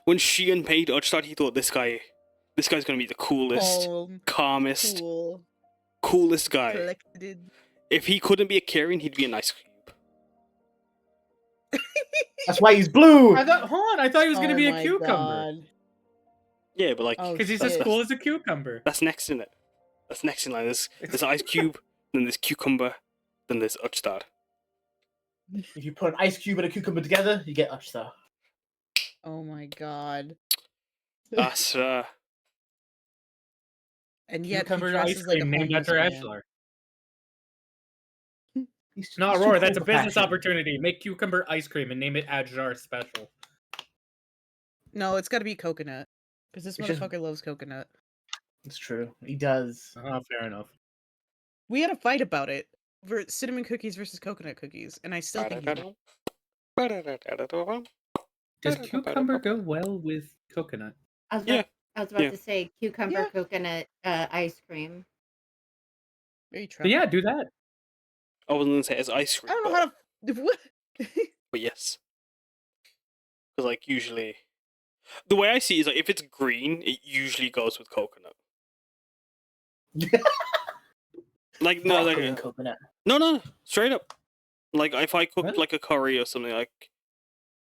When Shion paid Uchstad, he thought this guy's gonna be the coolest, Calm, calmest, cool, coolest guy. collected. If he couldn't be a Kirin, he'd be an ice cube. That's why he's blue! I thought he was going to be a my cucumber. God. Yeah, but like Oh, Because he's shit. as cool as a cucumber. that's next in it. That's next in line. There's ice cube, then there's cucumber, then there's Uchstad. If you put an ice cube and a cucumber together, you get Uchstar. Oh my God. That's And yet Cucumber he ice dresses like a cream named homeless after man. Ashlar. He's No, too Aurora, cool that's a for business fashion. opportunity. Make cucumber ice cream and name it Adjar Special. No, it's got to be coconut. Because this It's just- motherfucker loves coconut. It's true. He does. Oh, fair enough. We had a fight about it over cinnamon cookies versus coconut cookies, and I still think he's Does cucumber go well with coconut? I was Yeah, about yeah. to say cucumber Yeah. coconut ice cream. very But yeah, do that. I wasn't gonna say it's ice cream. I don't know how to. What? But yes, because like usually, the way I see it is like if it's green, it usually goes with coconut. Like no, like Broccoli and coconut. no, straight up. Like if I cook Really? like a curry or something, like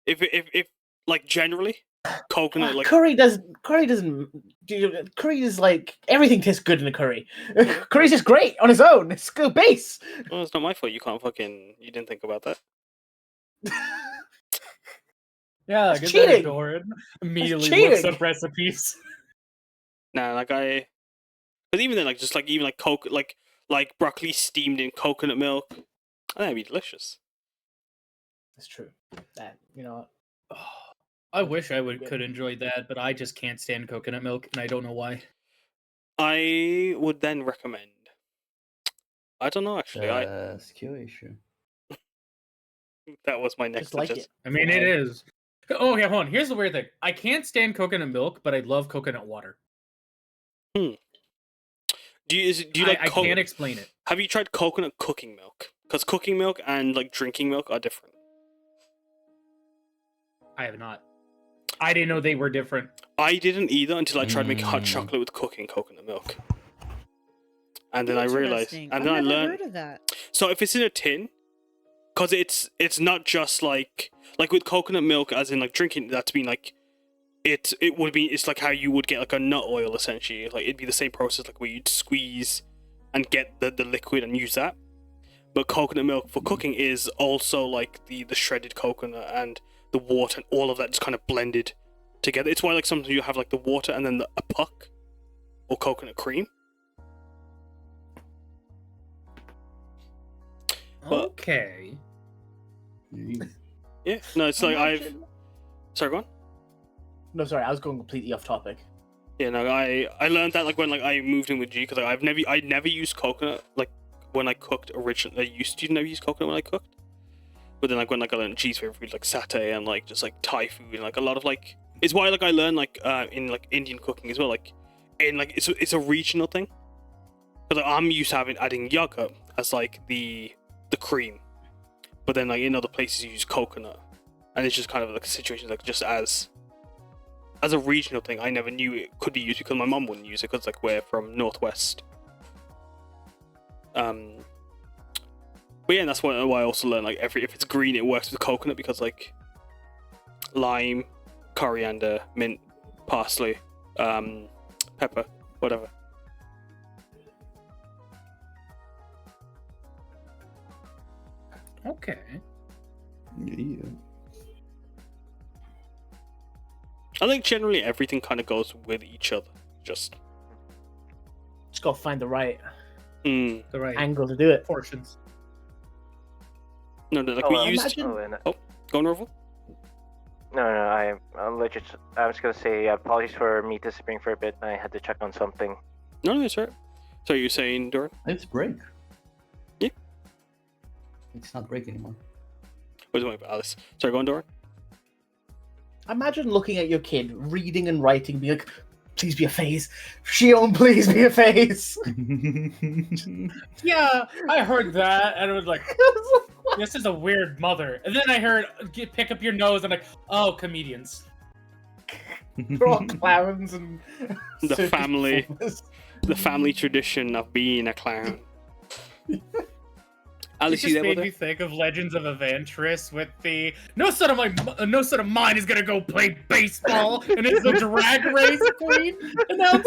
if like generally, coconut like curry doesn't. Curry is like everything tastes good in a curry. Curry's just great on its own. It's good base. well, it's not my fault. You didn't think about that. Yeah, That's get cheating. that Doran. Immediately looks cheating. up recipes. Nah, like but even then, like just like even like like broccoli steamed in coconut milk, that'd be delicious. That's true. That you know. I wish I could enjoy that, but I just can't stand coconut milk, and I don't know why. I would then recommend. I don't know actually. Skill issue. That was my next Just like suggestion. it. I mean, it is. Oh, yeah, hold on. Here's the weird thing. I can't stand coconut milk, but I love coconut water. Do you like? I can't explain it. Have you tried coconut cooking milk? Because cooking milk and like drinking milk are different. I have not. I didn't know they were different. I didn't either until I tried making hot chocolate with cooking coconut milk. And then I realized, Interesting. and then I I've never learned. heard of that. So if it's in a tin, because it's not just like with coconut milk, as in like drinking. That's been like, it's like how you would get like a nut oil essentially. Like it'd be the same process like where you'd squeeze and get the liquid and use that. But coconut milk for cooking is also like the shredded coconut and the water and all of that just kind of blended together. It's why like sometimes you have like the water and then a puck or coconut cream. But, Okay. yeah, no, it's like Sorry, go on. No, sorry, I was going completely off topic. Yeah, no, I learned that like when like I moved in with G because like, I never used coconut like when I cooked originally. I used to never use coconut when I cooked. But then like when like I learned G's favorite food like satay and like just like Thai food and like a lot of like it's why like I learned like in like Indian cooking as well, like in like it's a regional thing. Because like, I'm used to adding yogurt as like the cream, but then like in other places you use coconut, and it's just kind of like a situation like just as a regional thing. I never knew it could be used because my mum wouldn't use it because like we're from Northwest. But yeah, and that's why I also learned like if it's green it works with coconut because like lime, coriander, mint, parsley, pepper, whatever. Okay. Yeah. I think generally everything kind of goes with each other. Just gotta find the right The right angle to do it. portions. no, like we used. imagine- Go on, Roval. I'll let you. I was gonna say apologies for me disappearing for a bit. I had to check on something. No, it's right. So you're saying, Doran? It's break. Yeah. It's not break anymore. What's my Alice? Sorry, go on, Doran. Imagine looking at your kid, reading and writing, being like, please be a phase. Shion, please be a phase. Yeah, I heard that, and it was like, this is a weird mother. And then I heard, pick up your nose, and like, oh, comedians. They're all clowns and The circus family. performers. The family tradition of being a clown. It Alice, just you there made with me her? think of Legends of Evantris with the no son of mine is gonna go play baseball, and it's the drag race queen announcer.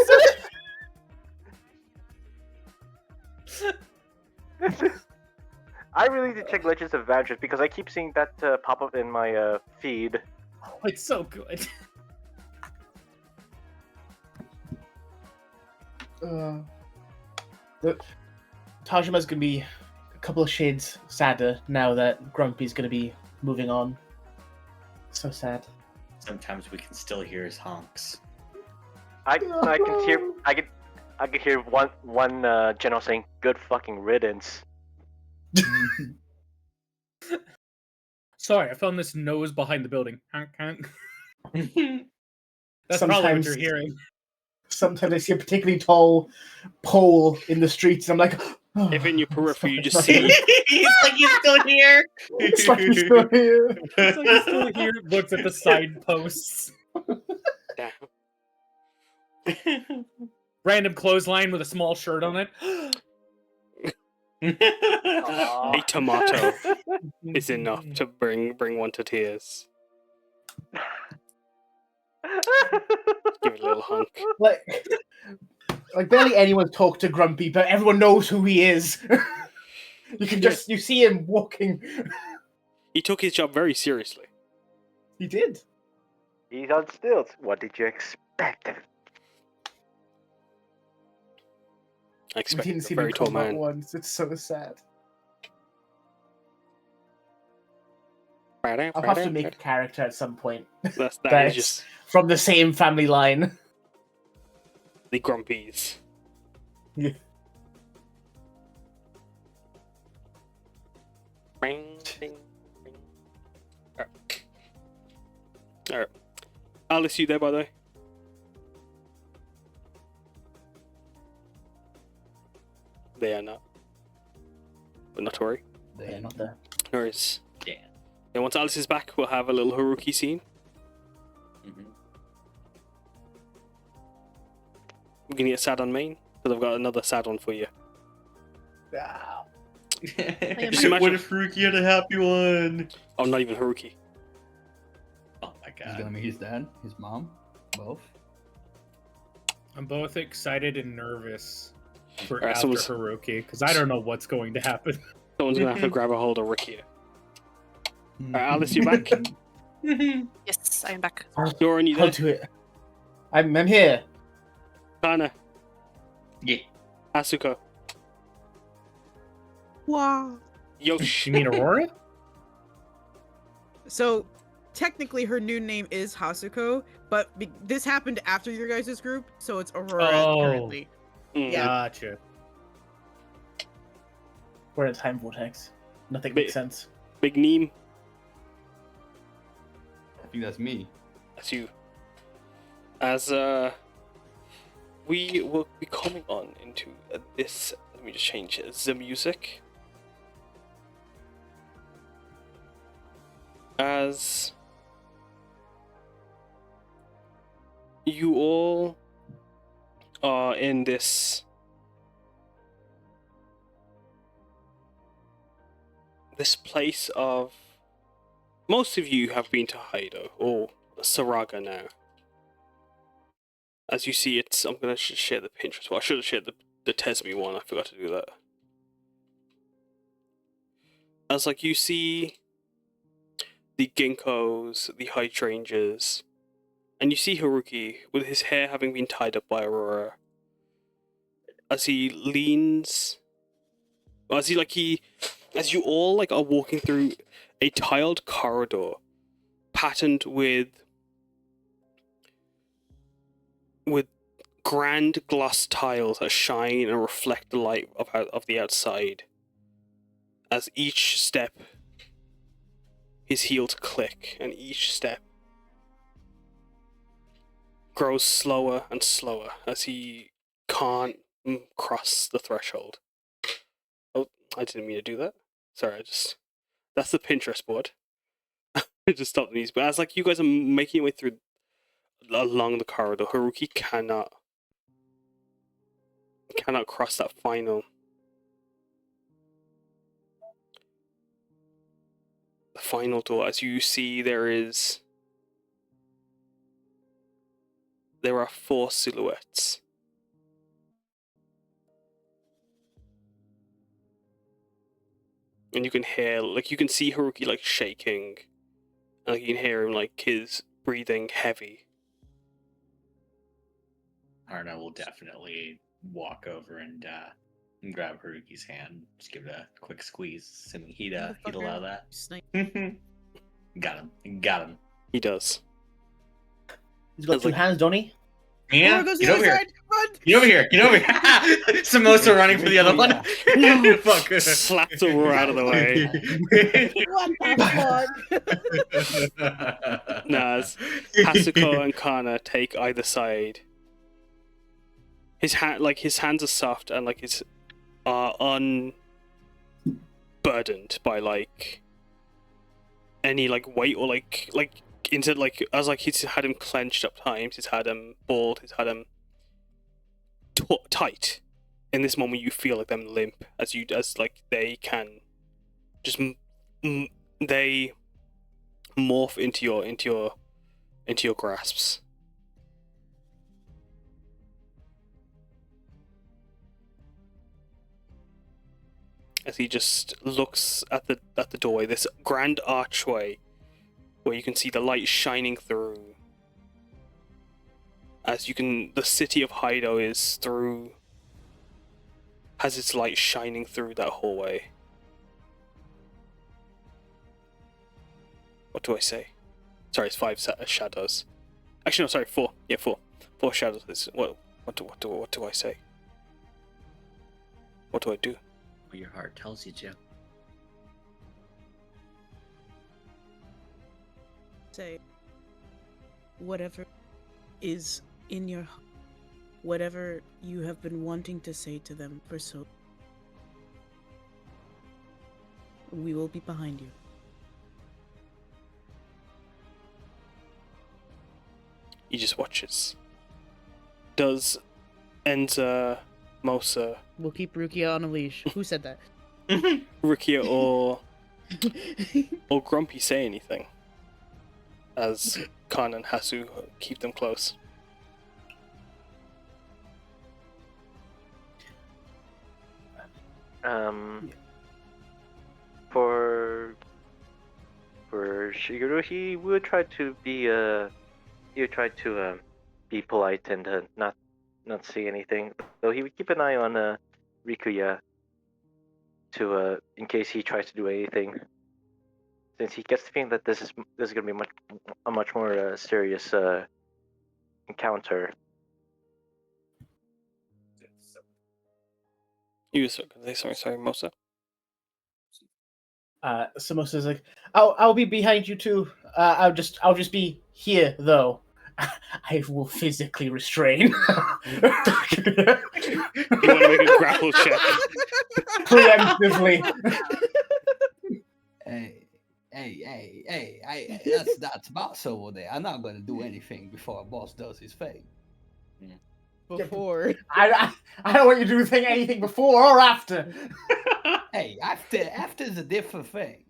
I really need to check Legends of Vantress because I keep seeing that pop up in my feed. Oh, it's so good. Tajima's gonna be a couple of shades sadder now that Grumpy's gonna be moving on. So sad. Sometimes we can still hear his honks. I can hear one general saying "good fucking riddance." Sorry, I found this nose behind the building. Honk, honk. That's probably what Sometimes- you're hearing. Sometimes I see a particularly tall pole in the streets. I'm like, oh, If in your periphery you it's just like- see He's like he's still here. It's like he's still here. It's like he's still here, looks at the signposts. Damn. Random clothesline with a small shirt on it. A tomato is enough to bring one to tears. Give it a little hunk. Like barely anyone talked to Grumpy, but everyone knows who he is. You can just you see him walking. He took his job very seriously. He did. He's on stilts. What did you expect? I We expected didn't a see very him tall come out man. once. It's so sad. That I'll have to make a character at some point. is That's just from the same family line. the grumpies. Yeah. Ring, ding, ring. Alright. Alice, you there, by the way? They are not. But not to worry. Yeah, not there. No worries. Yeah. And once Alice is back, we'll have a little Haruki scene. Mm-hmm. We're gonna get sad on main, because I've got another sad one for you. Ah. Just imagine- What if Ruki had a happy one? Oh, not even Haruki. Oh my He's god. gonna meet his dad, his mom, both. I'm both excited and nervous for Alright, after someone's- Haruki because I don't know what's going to happen. Someone's gonna have to grab a hold of Rikia. Alright, Alice, you back? Yes, I am back. Doran, you I'll there? do it. I'm here. Karna, Yeah. Asuko, Wow. Yosh. You mean Aurora? So technically her new name is Hasuko, but this happened after your guys' group, so it's Aurora Oh. currently. Mm. Yeah. Gotcha. We're in a time vortex. Nothing Bit- makes sense. Big Neem, I think that's me. that's you. As we will be coming on into this. Let me just change it. The music. As you all are in this place of, most of you have been to Haido or Saraga now. As you see, it's, I'm gonna share the Pinterest. Well, I should have shared the Tesmi one. I forgot to do that. As like you see the ginkgos, the hydrangeas, and you see Haruki with his hair having been tied up by Aurora. As he leans, as you all like are walking through a tiled corridor, patterned with grand glass tiles that shine and reflect the light of the outside. As each step, his heels click, and each step grows slower and slower as he can't cross the threshold. Oh, I didn't mean to do that. Sorry, that's the Pinterest board. I just stopped the music. But as like you guys are making your way through along the corridor, Haruki cannot cross that final. The final door. As you see, there are 4 silhouettes. And you can hear, like, you can see Haruki, like, shaking. And like, you can hear him, like, his breathing heavy. Karna will definitely walk over and grab Haruki's hand. Just give it a quick squeeze. Assuming he'd allow that. Snipe. Got him. He does. He's got Sounds two like- hands, don't he? Yeah, Aurora goes to get the over other here. side. Run! Get over here. Samosa running for the other one. Fuck. Slaps Aurora out of the way. What the fuck? Nas, Hasuko and Karna take either side. His hands are soft and like his are unburdened by like any like weight or like into like, as like he's had him clenched up times, he's had him balled, he's had him tight. In this moment, you feel like them limp as like they can just they morph into your grasps as he just looks at the doorway, this grand archway where you can see the light shining through. As you can, the city of Haido has its light shining through that hallway. What do I say? Sorry, it's 5 shadows. Actually, no, sorry, 4. Yeah, 4. 4 shadows. What do I say? What do I do? What your heart tells you, Jim. Say whatever is in your heart, whatever you have been wanting to say to them for so. We will be behind you. He just watches. Does Enza, Mosa, We'll keep Rukia on a leash. Who said that? Rikuya, or Grumpy say anything? As Karna and Hasu keep them close. For Shigeru, he would try to be be polite and not say anything. Though he would keep an eye on Rikuya to in case he tries to do anything. Since he gets the feeling that this is going to be a much more serious encounter. You sorry, Mosa. Samosa's like, I'll be behind you too. I'll just be here though. I will physically restrain. You want to make a grapple check? Preemptively. Hey, that's boss over there. I'm not gonna do anything before a boss does his thing. Before. I don't want you to do anything before or after. Hey, after is a different thing.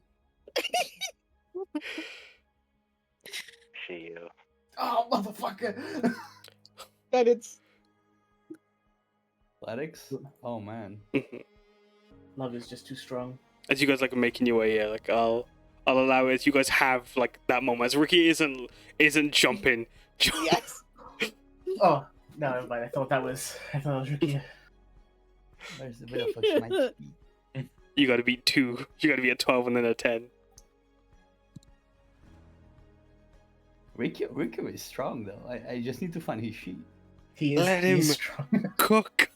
Shio. Oh, motherfucker. That it's Athletics? Oh man. Love is just too strong. As you guys like making your way, like I'll allow it. You guys have like that moment as Ricky isn't jumping. yes. Oh no, never mind. I thought that was Ricky. There's a bit of a smite. You gotta beat 2. You gotta be a 12 and then a 10. Ricky is strong though. I just need to find his sheet. He is. Let he him is strong. cook.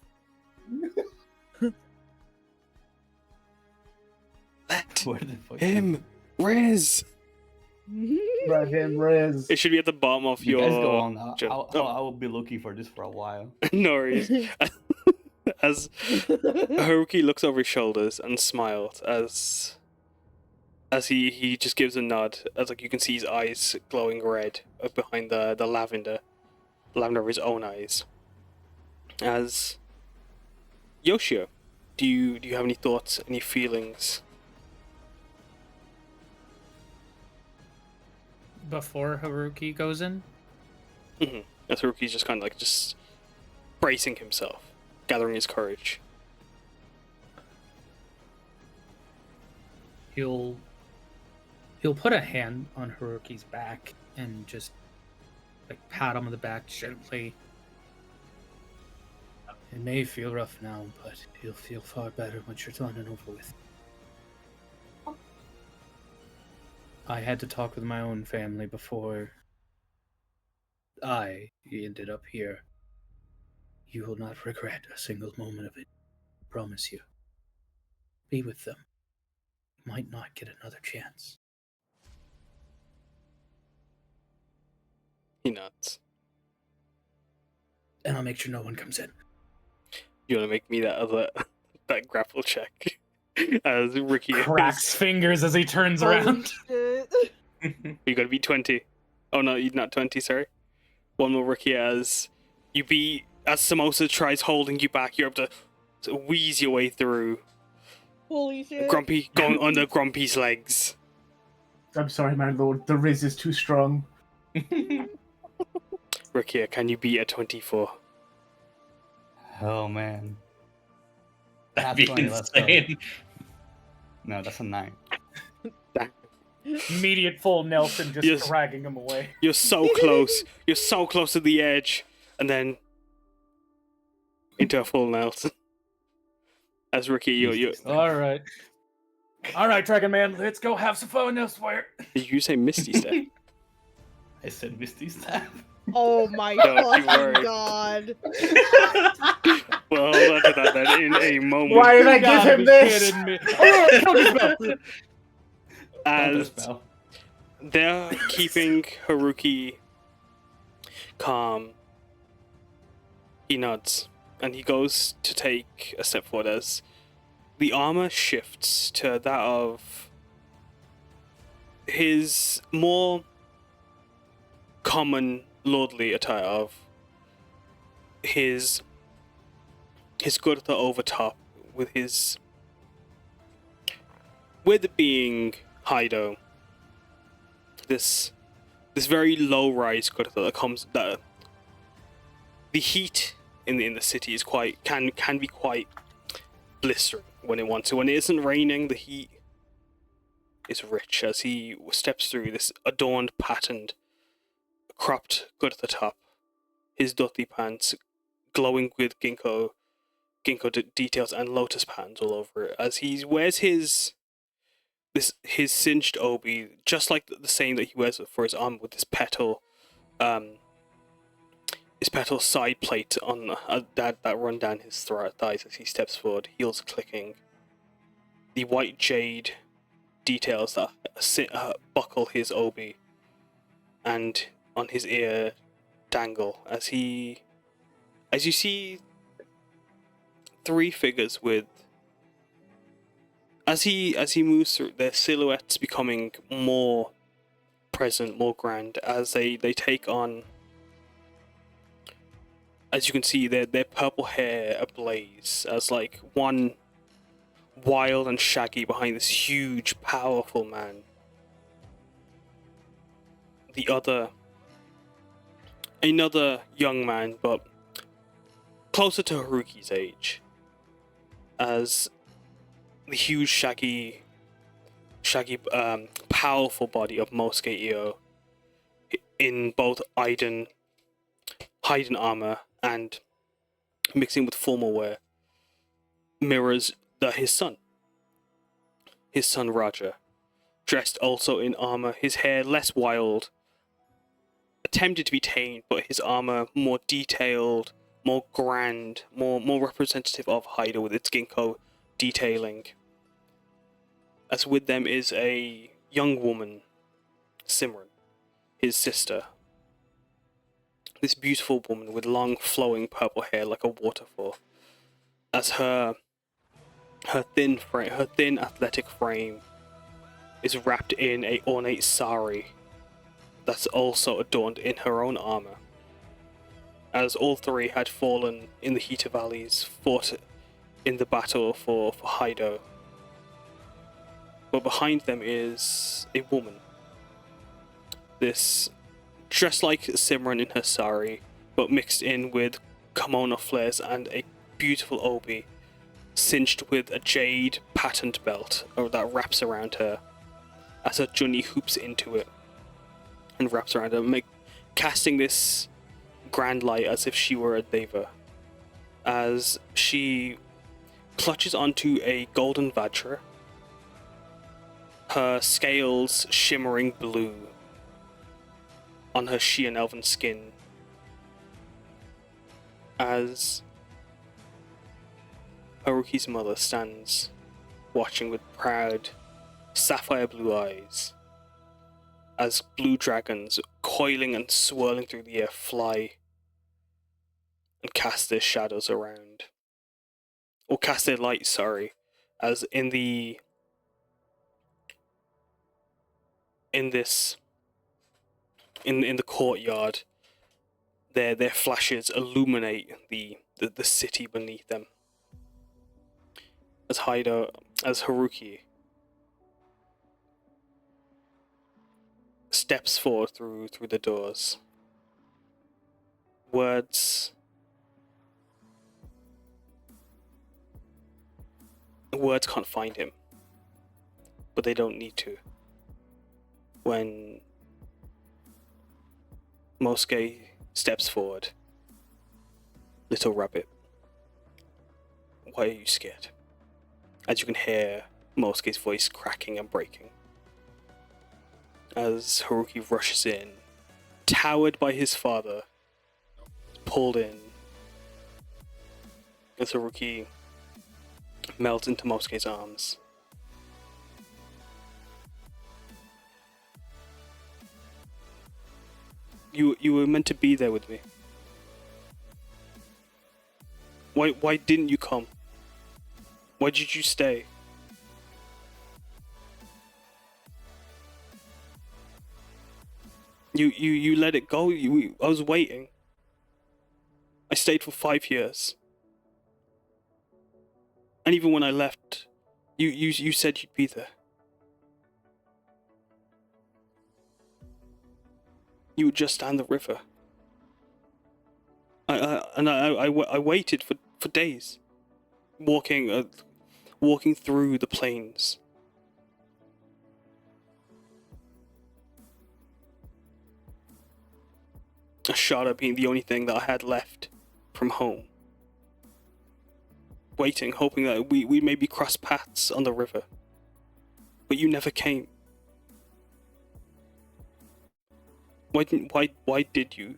Let Where the fuck him Riz. Let him Riz. It should be at the bottom of you your. guys go on. Oh. I will be looking for this for a while. No worries. As Haruki looks over his shoulders and smiles as he just gives a nod, as like you can see his eyes glowing red behind the lavender of his own eyes. As Yoshio, do you have any thoughts, any feelings? Before Haruki goes in? Mm-hmm. As Haruki's just kind of like just bracing himself, gathering his courage. He'll put a hand on Haruki's back and just like pat him on the back gently. It may feel rough now, but you'll feel far better once you're done and over with. I had to talk with my own family before I ended up here. You will not regret a single moment of it. I promise you. Be with them. You might not get another chance. He nods. And I'll make sure no one comes in. You want to make me that grapple check? As Ricky Cracks fingers as he turns around. You gotta beat 20. Oh no, you're not 20, sorry. One more Ricky as Samosa tries holding you back, you're able to wheeze your way through. Holy shit. Grumpy going under Grumpy's legs. I'm sorry, my lord. The Riz is too strong. Ricky, can you beat a 24? Oh man. That'd be That's funny, let's go. insane. No, that's a 9. Immediate full Nelson just Yes. dragging him away. You're so close. You're so close to the edge, and then into a full Nelson. As Ricky, you All right, Dragon Man, let's go have some fun elsewhere. did you say Misty Step? I said Misty Step. Oh my Don't you worry. fucking god. Well, hold on to that then in a moment. Why did I You give gotta him be this? kidding me. Oh, counterspell. As Spell. they're keeping Haruki calm, he nods and he goes to take a step forward as the armor shifts to that of his more common lordly attire of his kurta over top with it being Haido, this very low rise kurta that the heat in the city is can be quite blistering when it wants to. When it isn't raining, the heat is rich as he steps through this adorned, patterned, cropped kurta top, his dhoti pants glowing with ginkgo details and lotus patterns all over it, as he wears his singed obi, just like the same that he wears for his armor, with this petal side plate on that run down his thighs as he steps forward, heels clicking. The white jade details that buckle his obi and on his ear dangle as you see 3 figures with. As he moves through, their silhouettes becoming more present, more grand, as they take on. As you can see, their purple hair ablaze, as like one wild and shaggy behind this huge, powerful man. The other, another young man, but closer to Haruki's age, as the huge, shaggy, powerful body of Mosuke Io in both hidden armor and mixing with formal wear mirrors his son Raja, dressed also in armor, his hair less wild, attempted to be tamed, but his armor more detailed, more grand, more representative of Haido with its ginkgo detailing. As with them is a young woman, Simran, his sister. This beautiful woman with long flowing purple hair like a waterfall. As her thin athletic frame is wrapped in a ornate sari that's also adorned in her own armor. As all 3 had fallen in the Heater Valleys, fought in the battle for Haido. But behind them is a woman. This dressed like Simran in her sari, but mixed in with kimono flares and a beautiful obi, cinched with a jade patterned belt that wraps around her, as her junni hoops into it and wraps around her, casting this grand light as if she were a deva, as she clutches onto a golden vajra, her scales shimmering blue on her Shian elven skin, as Haruki's mother stands watching with proud sapphire blue eyes as blue dragons coiling and swirling through the air fly and cast their shadows around, or cast their light, as in the courtyard, their flashes illuminate the city beneath them. As Haruki steps forward through the doors, words can't find him. but they don't need to. When Mosuke steps forward, little rabbit, why are you scared? As you can hear Mosuke's voice cracking and breaking. As Haruki rushes in, towered by his father, pulled in. As Haruki melts into Mosuke's arms. You were meant to be there with me. Why didn't you come? Why did you stay? You let it go. I was waiting. I stayed for 5 years. And even when I left, you said you'd be there. You would just stand the river. I waited for days, walking through the plains. Ashada being the only thing that I had left from home. Waiting, hoping that we maybe cross paths on the river. But you never came. Why did you?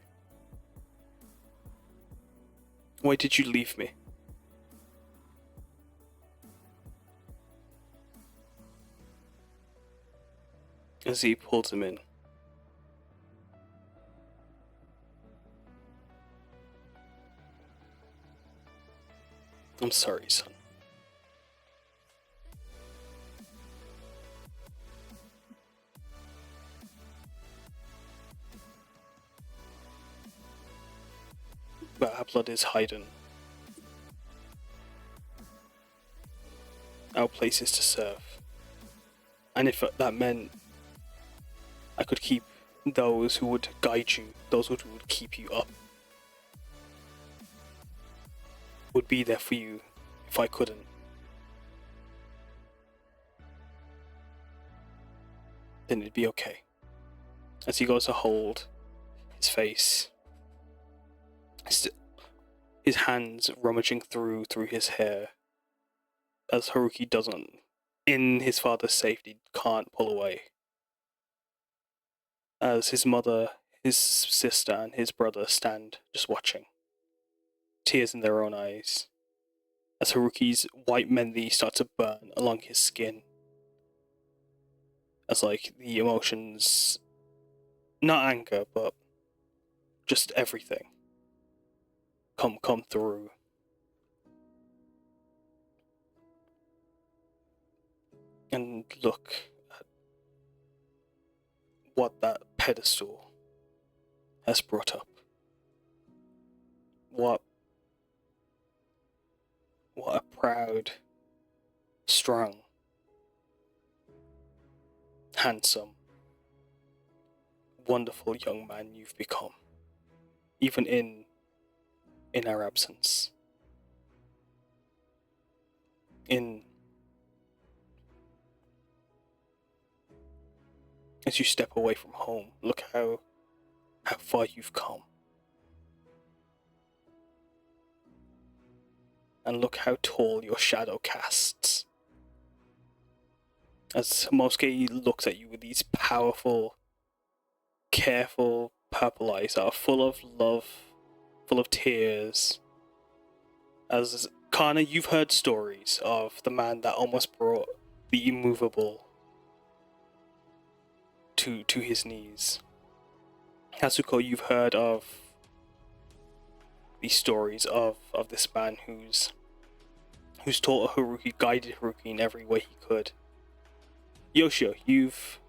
Why did you leave me? As he pulls him in. I'm sorry, son. But our blood is hidden. Our place is to serve. And if that meant I could keep those who would guide you, those who would keep you up, would be there for you if I couldn't. Then it'd be okay. As he goes to hold his face, his hands rummaging through his hair, as Haruki doesn't, in his father's safety, can't pull away. As his mother, his sister, and his brother stand just watching, tears in their own eyes, as Haruki's white mendi start to burn along his skin, as like the emotions, not anger, but just everything, come through. And look at what that pedestal has brought up. What a proud, strong, handsome, wonderful young man you've become, even in our absence. As you step away from home, look how far you've come. And look how tall your shadow casts. As Mosuke looks at you with these powerful, careful purple eyes that are full of love, full of tears. As Karna, you've heard stories of the man that almost brought the immovable to his knees. Hazuko, you've heard of these stories of this man who's taught Haruki, guided Haruki in every way he could. Yoshio, you've,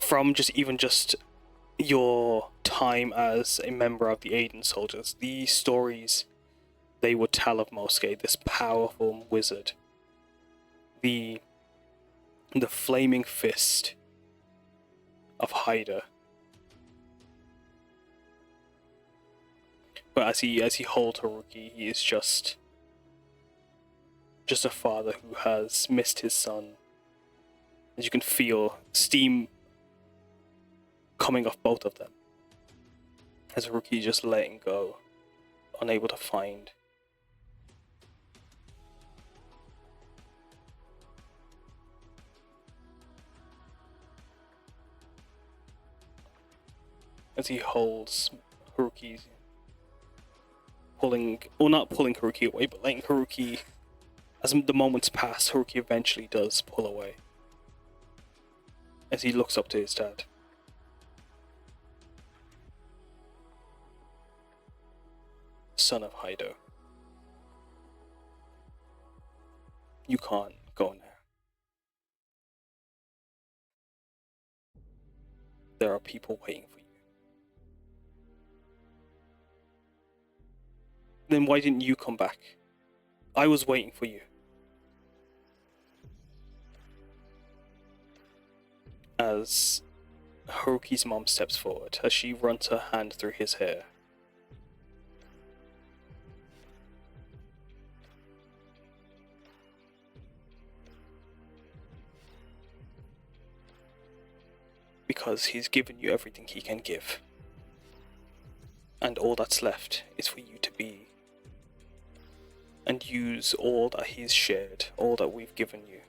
from just your time as a member of the Aiden soldiers, these stories they would tell of Mosuke, this powerful wizard, the flaming fist of Haida. But as he holds Haruki, he is just a father who has missed his son As you can feel steam coming off both of them. As Haruki just letting go, unable to find. As he holds Haruki, not pulling Haruki away, but letting Haruki, as the moments pass, Haruki eventually does pull away. As he looks up to his dad. Son of Haido. You can't go now. There are people waiting for you. Then why didn't you come back? I was waiting for you. As Haruki's mom steps forward, as she runs her hand through his hair. Because he's given you everything he can give. And all that's left is for you to be. And use all that he's shared, all that we've given you.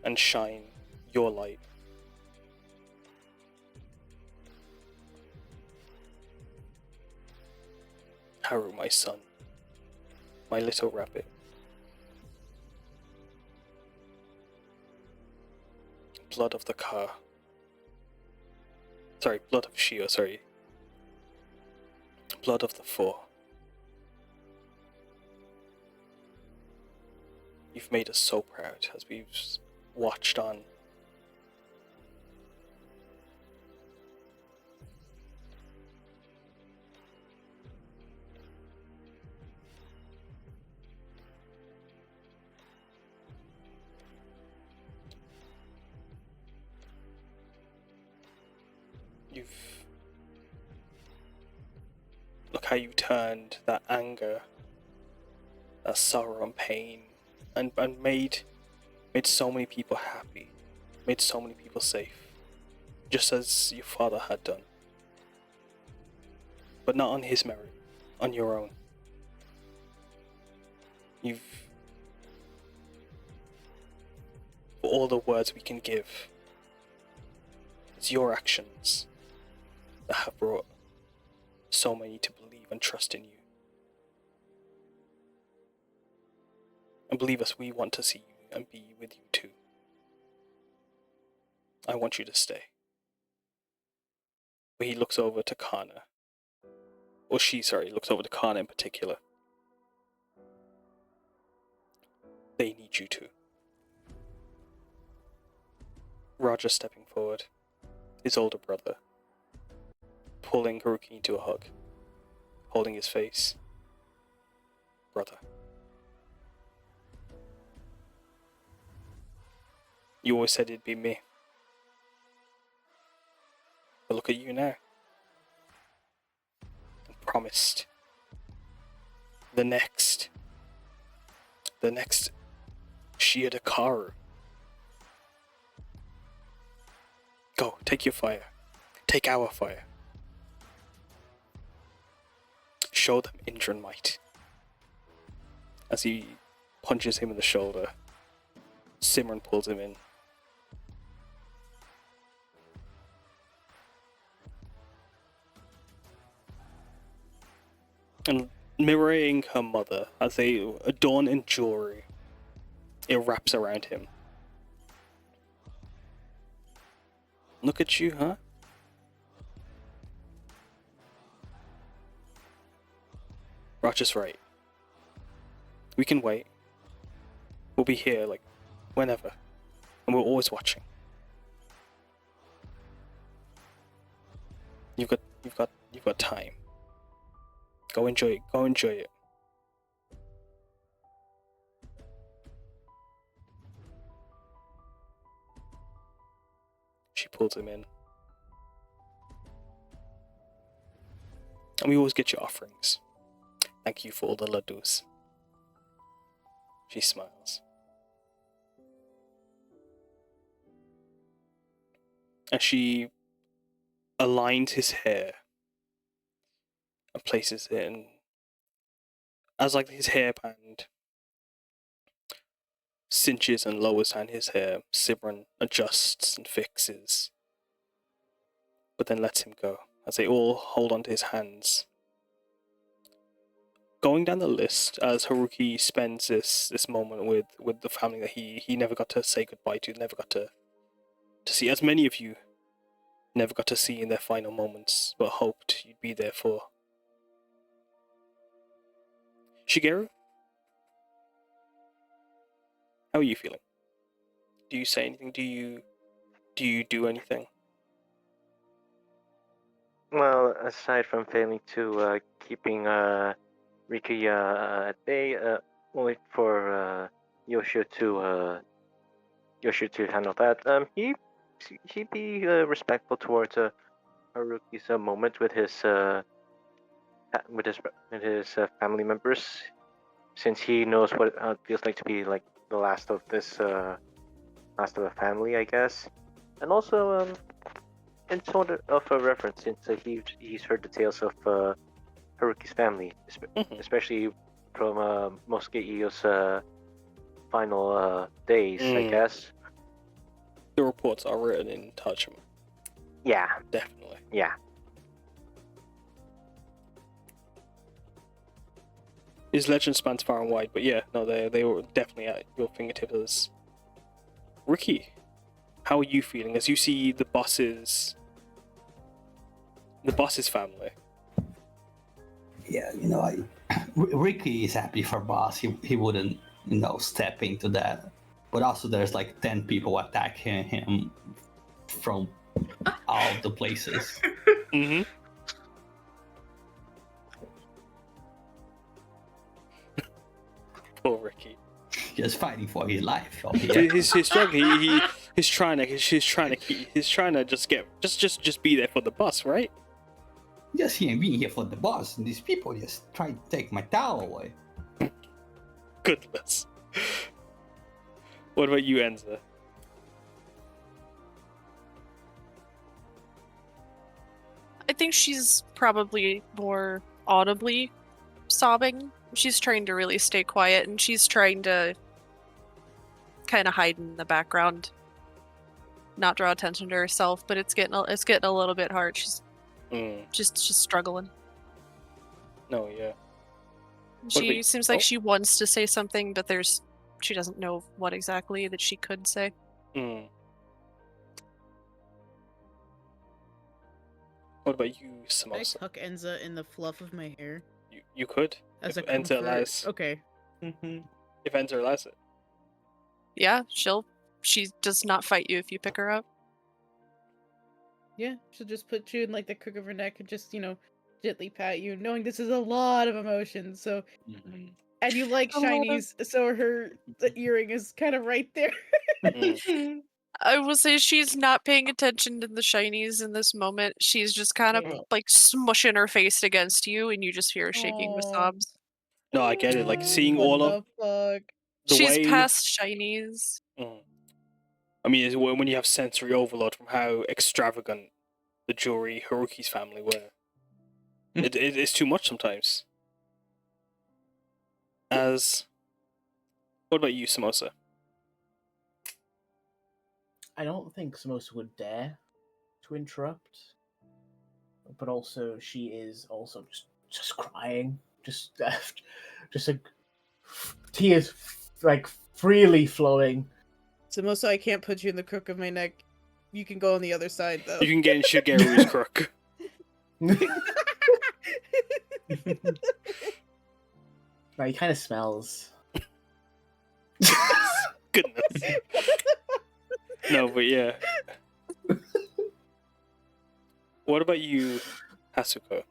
And shine your light. Haru, my son. My little rabbit. Blood of the car. Sorry, blood of Shio, sorry. Blood of the four. You've made us so proud as we've watched on. Look how you turned that anger, that sorrow and pain, and made so many people happy, made so many people safe, just as your father had done. But not on his merit, on your own. For all the words we can give, it's your actions that have brought so many to believe and trust in you. And believe us, we want to see you and be with you too. I want you to stay. But he looks over to Karna. Or she, sorry, looks over to Karna in particular. They need you too. Roger stepping forward, his older brother, pulling Haruki into a hug, holding his face. Brother. You always said it'd be me. But look at you now. I promised. The next Shigeru. Go, take your fire. Take our fire. Show them Indran might. As he punches him in the shoulder, Simran pulls him in. And mirroring her mother, as they adorn in jewelry, it wraps around him. Look at you, huh? Roger's right. We can wait. We'll be here, like, whenever. And we're always watching. You've got time. Go enjoy it. Go enjoy it. She pulls him in. And we always get your offerings. Thank you for all the laddus. She smiles. as she aligns his hair and places it in as like his hairband cinches and lowers down his hair. Sibrin adjusts and fixes, but then lets him go as they all hold onto his hands. Going down the list as Haruki spends this moment with the family that he never got to say goodbye to, never got to see, as many of you never got to see in their final moments, but hoped you'd be there for. Shigeru, how are you feeling? Do you say anything? Do you do anything? Well, aside from failing to keeping Rikuya at bay, only for Yoshio to handle that. He'd be respectful towards Haruki's moment with his family members, since he knows what it feels like to be like the last of last of a family, I guess. And also, in sort of a reference, since he's heard the tales of Haruki's family, especially from Mosuke Io's final days, I guess. The reports are written in Tajima. Yeah, Definitely. yeah. His legend spans far and wide, but yeah, no, they were definitely at your fingertips. Ricky, how are you feeling as you see the boss's family? Yeah, Ricky is happy for boss. He wouldn't, step into that. But also, there's like 10 people attacking him from all the places. Mm-hmm. Poor Ricky. Just fighting for his life. He's struggling. He's trying to just be there for the boss, right? Just he ain't being here for the boss, and these people just try to take my towel away. Goodness. What about you, Enza? I think she's probably more audibly sobbing. She's trying to really stay quiet, and she's trying to kind of hide in the background, not draw attention to herself. But it's getting a little bit hard. She's just struggling. No, yeah. She seems like she wants to say something, but she doesn't know what exactly that she could say. What about you, Can I Samosa? tuck Enza in the fluff of my hair? You could. As if a Enza comfort? allows. Okay. If Enza allows it. Yeah, she does not fight you if you pick her up. Yeah, she'll just put you in like the crook of her neck and just, gently pat you, knowing this is a lot of emotion. So, and you like shinies, so the earring is kind of right there. I will say she's not paying attention to the shinies in this moment. She's just kind of like smushing her face against you, and you just hear her shaking with sobs. No, I get it. Like seeing What all of the fuck? She's way. past shinies. I mean, it's when you have sensory overload from how extravagant the jewelry Haruki's family were. It's too much sometimes. What about you, Samosa? I don't think Samosa would dare to interrupt, but also she is also just crying, just like tears like freely flowing. Samosa, I can't put you in the crook of my neck. You can go on the other side, though. You can get in Shigeru's crook. No, he kind of smells. Goodness. No, but yeah. What about you, Hasuko?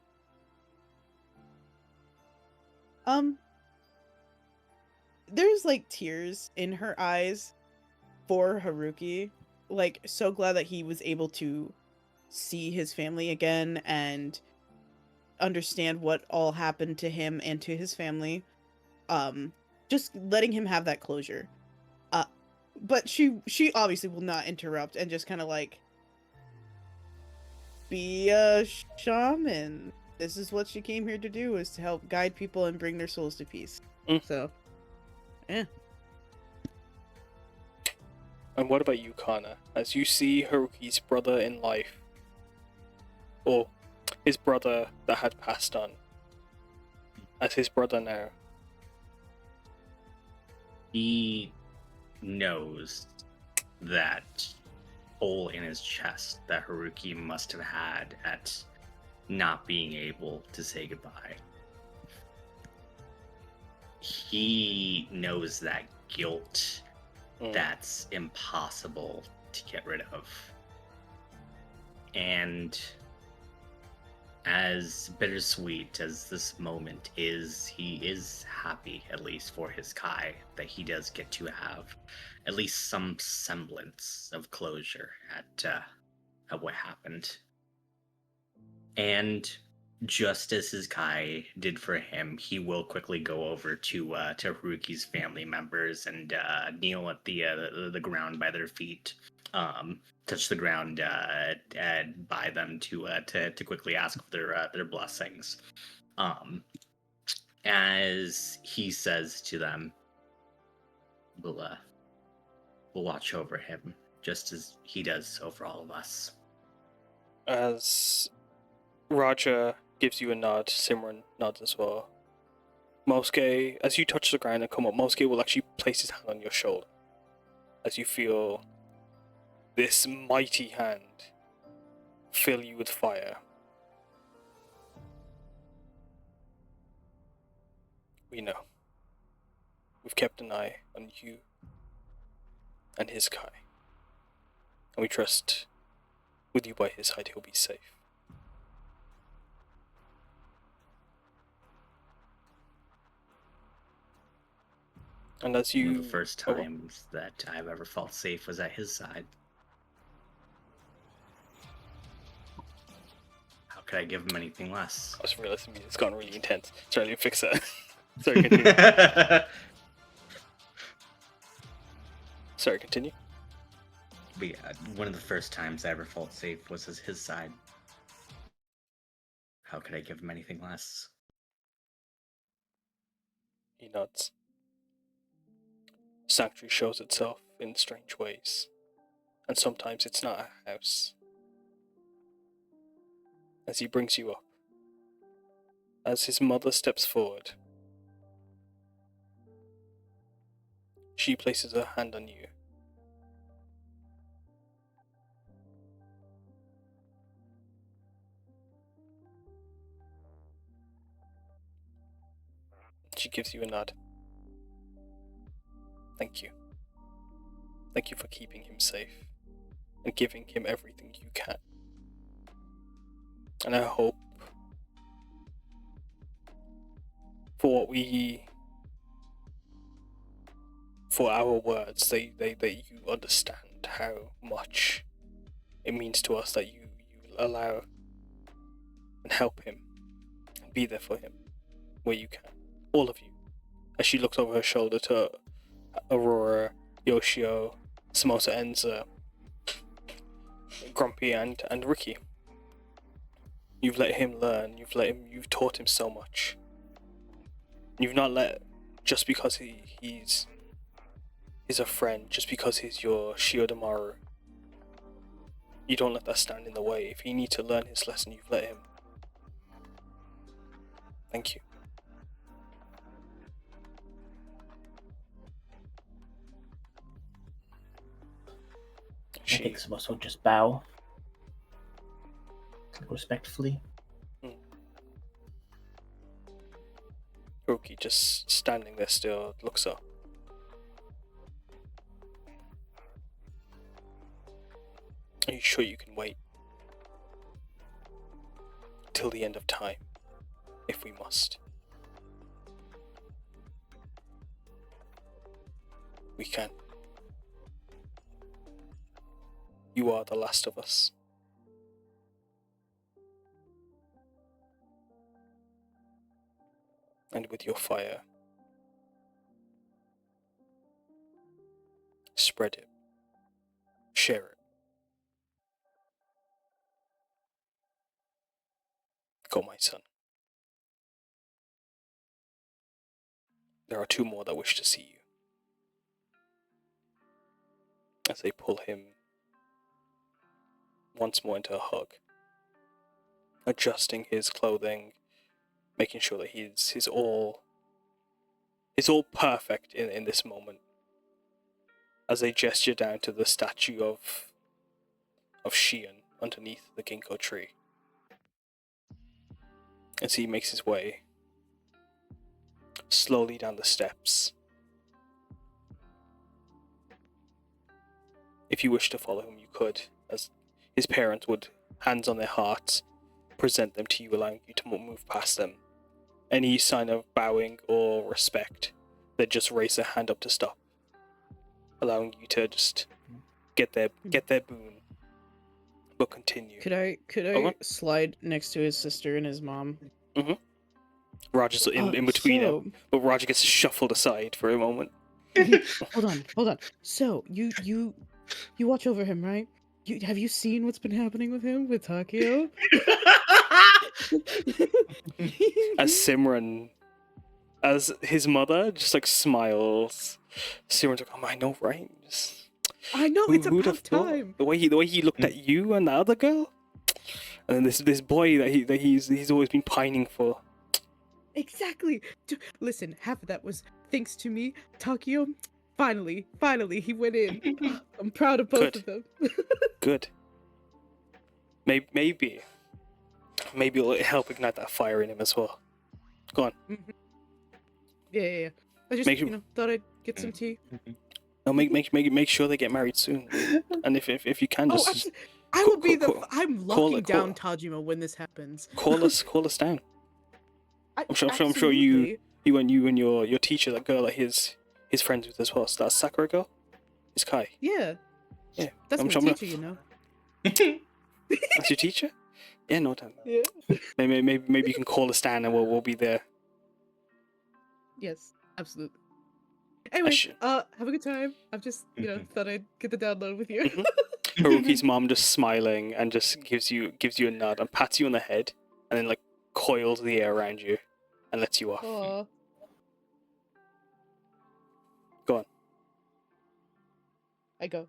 There's like tears in her eyes for Haruki. Like, so glad that he was able to see his family again and understand what all happened to him and to his family. Just letting him have that closure. But she obviously will not interrupt and just kind of like be a shaman. This is what she came here to do, is to help guide people and bring their souls to peace. So, yeah. And what about you, Karna? As you see Haruki's brother in life, or his brother that had passed on, as his brother now. He knows that hole in his chest that Haruki must have had at not being able to say goodbye. He knows that guilt that's impossible to get rid of. And as bittersweet as this moment is, he is happy, at least for his Kai, that he does get to have at least some semblance of closure at what happened. And just as his Kai did for him, he will quickly go over to Haruki's family members and kneel at the ground by their feet, touch the ground by them to quickly ask for their blessings. As he says to them, we'll watch over him just as he does over all of us. As Raja gives you a nod, Simran nods as well. Mosuke, as you touch the ground and come up, Mosuke will actually place his hand on your shoulder as you feel this mighty hand fill you with fire. We know. We've kept an eye on you and his Kai. And we trust with you by his side he'll be safe. And as you... One of the first times that I've ever felt safe was at his side. How could I give him anything less? I just realized it's gotten really intense. Sorry, let me fix that. Sorry, continue. Sorry, continue. But yeah, one of the first times I ever felt safe was at his side. How could I give him anything less? He nods. Sanctuary shows itself in strange ways, and sometimes it's not a house. As he brings you up, as his mother steps forward, she places her hand on you. She gives you a nod. Thank you. Thank you for keeping him safe and giving him everything you can. And I hope for our words, that you understand how much it means to us that you allow and help him and be there for him where you can. All of you. As she looks over her shoulder to Aurora, Yoshio, Samosa, Enza, Grumpy, and Ricky. You've let him learn. You've taught him so much. You've not let, just because he's a friend, just because he's your Shiodamaru, you don't let that stand in the way. If he needs to learn his lesson, you've let him. Thank you. I think some of us will just bow respectfully. Haruki, just standing there still, looks up. Are you sure you can wait till the end of time, if we must? We can. You are the last of us. And with your fire, spread it, share it. Go, my son. There are two more that wish to see you. As they pull him once more into a hug, adjusting his clothing, making sure that he's all perfect in this moment. As they gesture down to the statue of Shion underneath the ginkgo tree. As he makes his way slowly down the steps. If you wish to follow him, you could, as his parents would, hands on their hearts, present them to you, allowing you to move past them. Any sign of bowing or respect, they'd just raise their hand up to stop, allowing you to just get their boon. But continue. Could I Okay. slide next to his sister and his mom? Roger's in between them, but Roger gets shuffled aside for a moment. Hold on. So you watch over him, right? Have you seen what's been happening with him with Takio? As Simran, as his mother, just like smiles. Simran's like, "Oh, I know, right? I know, it's Who'd about have thought? time. The way he looked at you and the other girl, and then this boy that he's always been pining for." Exactly. Listen, half of that was thanks to me. Takio, finally, he went in. I'm proud of both of them. Good. Maybe it'll help ignite that fire in him as well. Go on. Yeah. I just, thought I'd get some tea. No, make sure they get married soon. And if you can, just actually, I will be I'm locking down Tajima when this happens. call us down. I'm sure you and your teacher, that girl that his friends with as well. So that's Sakura girl. It's Kai. Yeah. Yeah. That's my teacher, you know. That's your teacher? Yeah, no time. Yeah. Maybe you can call us down and we'll be there. Yes, absolutely. Anyway, have a good time. I've just, thought I'd get the download with you. Haruki's mom just smiling and just gives you a nod and pats you on the head and then like coils the air around you and lets you off. Aww. Go on. I go.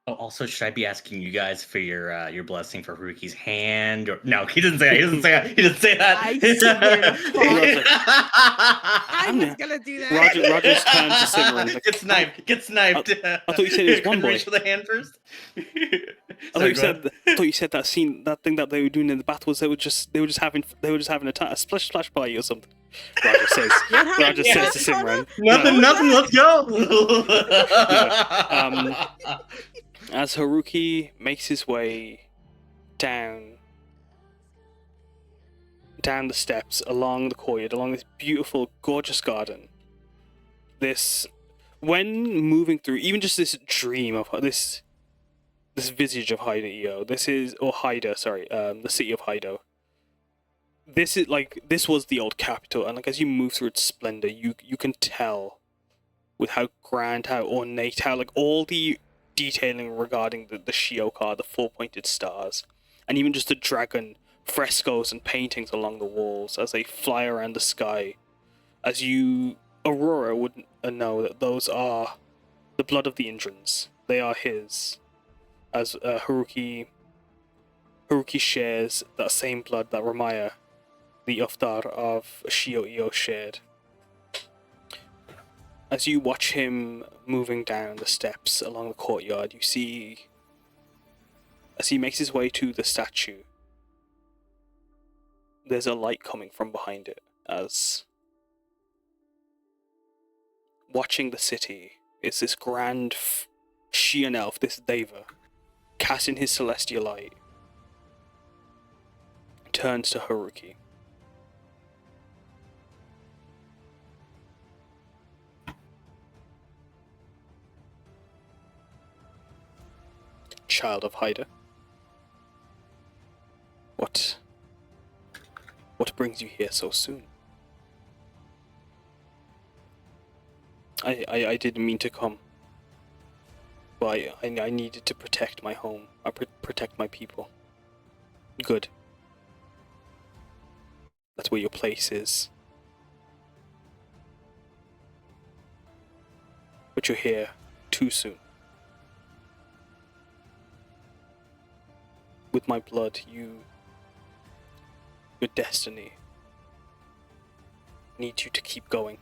Oh, also, should I be asking you guys for your blessing for Haruki's hand? Or no, he didn't say that. He didn't say that. I swear to fuck. I was gonna do that. Roger's turned to Simran. Like, Get sniped. I thought you said it was one boy. Reach for the hand first. I thought you said that thing that they were doing in the bath was they were just having a splash party or something. Roger says to Simran. Nothing. Let's go. As Haruki makes his way down the steps, along the courtyard, along this beautiful, gorgeous garden. When moving through, even just this dream of this visage of Haida, the city of Haido. This was the old capital, and like as you move through its splendor, you can tell with how grand, how ornate, how like all the detailing regarding the Shioka, the four-pointed stars, and even just the dragon frescoes and paintings along the walls as they fly around the sky. As Aurora would know that those are the blood of the Indrans. They are his. As Haruki shares that same blood that Ramaya, the Uftar of Shio-Io, shared. As you watch him moving down the steps along the courtyard, you see, as he makes his way to the statue, there's a light coming from behind it, as watching the city is this grand Shion elf, this Deva, casting his celestial light, turns to Haruki. Child of Haida. What brings you here so soon? I didn't mean to come. But I needed to protect my home. Protect my people. Good. That's where your place is. But you're here too soon. With my blood, your destiny needs you to keep going.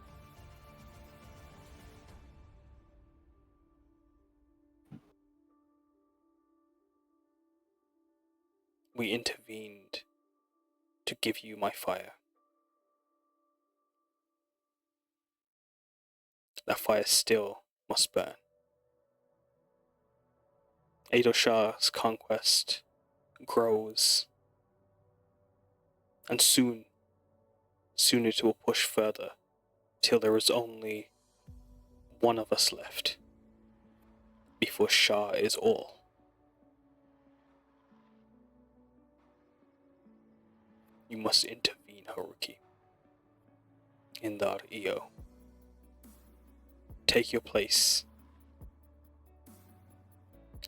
We intervened to give you my fire. That fire still must burn. Edo Shah's conquest grows, and soon it will push further, till there is only one of us left, before Shah is all. You must intervene, Haruki. Indar Io. Take your place.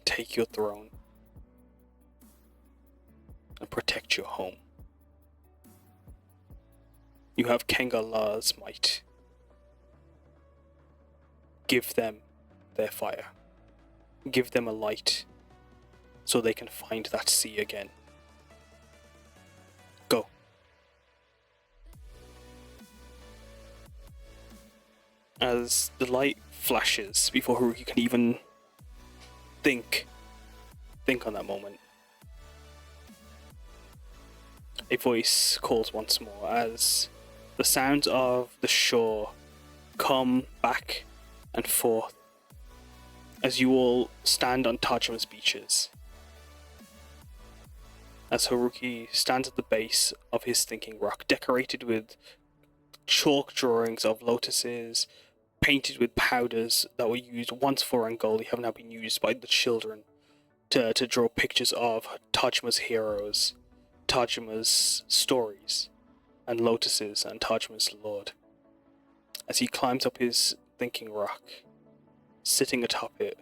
Take your throne. And protect your home. You have Kengala's might. Give them their fire. Give them a light so they can find that sea again. Go. As the light flashes before Haruki can even think on that moment, a voice calls once more as the sounds of the shore come back and forth as you all stand on Tajima's beaches. As Haruki stands at the base of his thinking rock, decorated with chalk drawings of lotuses, painted with powders that were used once for Rangoli, have now been used by the children to draw pictures of Tajima's heroes, Tajima's stories, and lotuses and Tajima's lord. As he climbs up his thinking rock, sitting atop it,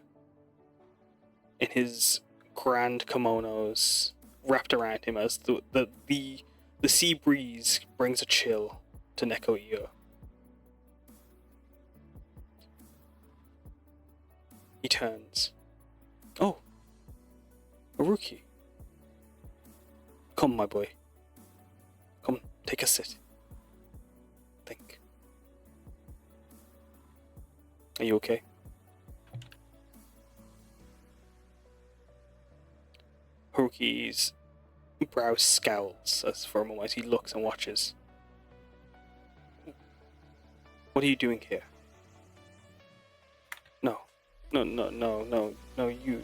in his grand kimonos wrapped around him, as the sea breeze brings a chill to Neko Io. He turns. Oh, Haruki. Come, my boy. Come, take a sit. Think. Are you okay? Haruki's brow scowls as for a moment he looks and watches. What are you doing here? No, you.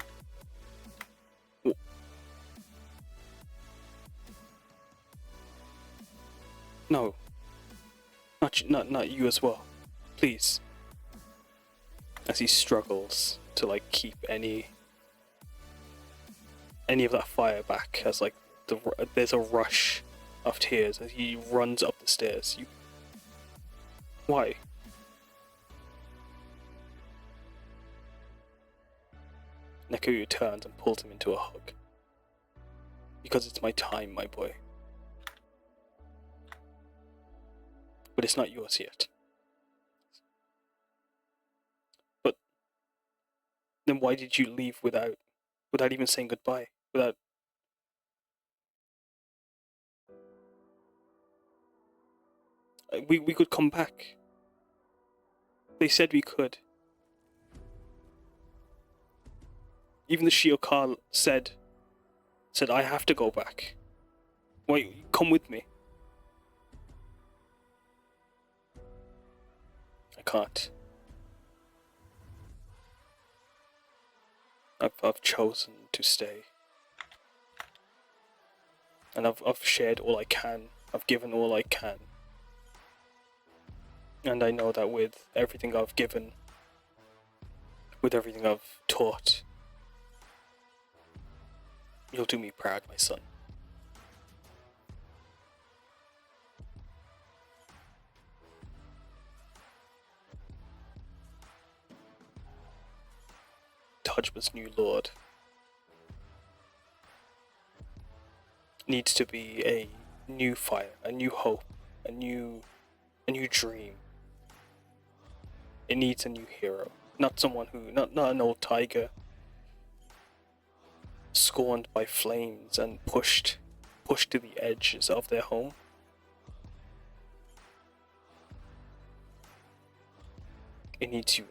No. Not you as well. Please. As he struggles to keep any of that fire back, as there's a rush of tears as he runs up the stairs. Why? Nekuyu turns and pulls him into a hug. Because it's my time, my boy. But it's not yours yet. But then why did you leave without even saying goodbye? We could come back. They said we could. Even the Shiokar said I have to go back. Wait, come with me. I can't. I've chosen to stay. And I've shared all I can. I've given all I can. And I know that with everything I've given, with everything I've taught, you'll do me proud, my son. Tajima's new lord needs to be a new fire, a new hope, a new dream. It needs a new hero, not someone who, not an old tiger, scorned by flames and pushed to the edges of their home. It needs you.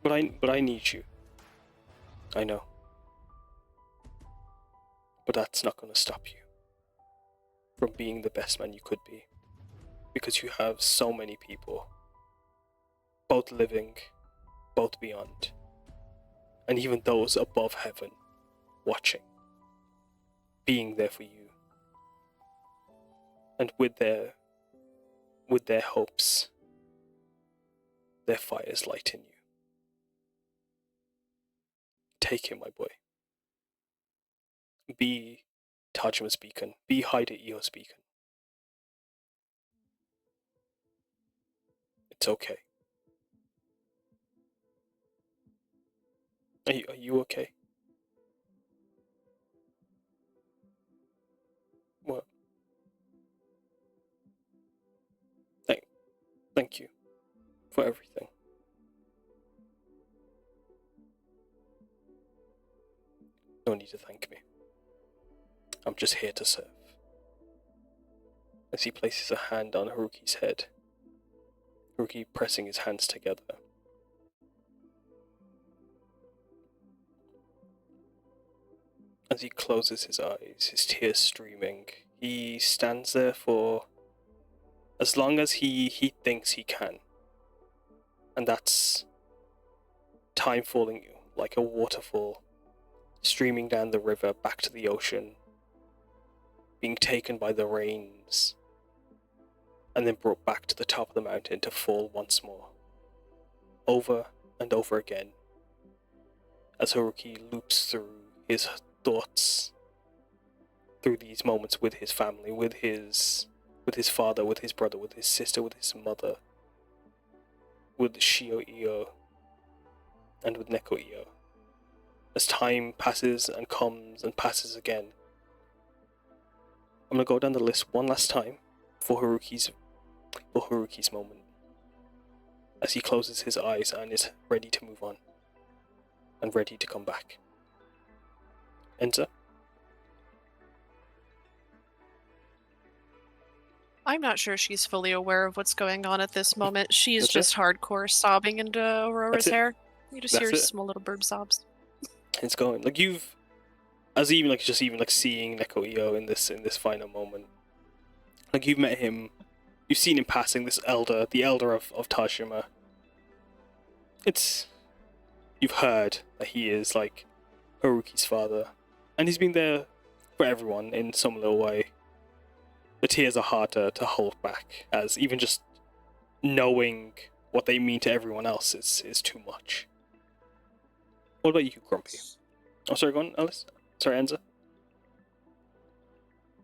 But I need you. I know. But that's not going to stop you from being the best man you could be. Because you have so many people, both living, both beyond, and even those above heaven, watching, being there for you. And with their hopes, their fires light in you. Take him, my boy. Be Tajima's beacon. Be Hide-Io's beacon. It's okay. Are you okay? What? Thank you for everything. No need to thank me. I'm just here to serve. As he places a hand on Haruki's head, Haruki pressing his hands together. As he closes his eyes, his tears streaming, he stands there for as long as he thinks he can. And that's time falling like a waterfall, streaming down the river back to the ocean, being taken by the rains, and then brought back to the top of the mountain to fall once more, over and over again, as Haruki loops through his thoughts, through these moments with his family, with his father, with his brother, with his sister, with his mother, with Shio-Io, and with Neko-Io. As time passes and comes and passes again, I'm gonna go down the list one last time for Haruki's moment, as he closes his eyes and is ready to move on and ready to come back. Enza? I'm not sure she's fully aware of what's going on at this moment. She's That's just hardcore sobbing into Aurora's hair. You just hear small little burp sobs. It's going like even seeing Neko-Io in this final moment. Like you've met him, you've seen him passing the elder of Tajima. You've heard that he is like Haruki's father, and he's been there for everyone in some little way. The tears are harder to hold back, as even just knowing what they mean to everyone else is too much. What about you, Grumpy? Oh, sorry, go on, Alice. Sorry, Enza.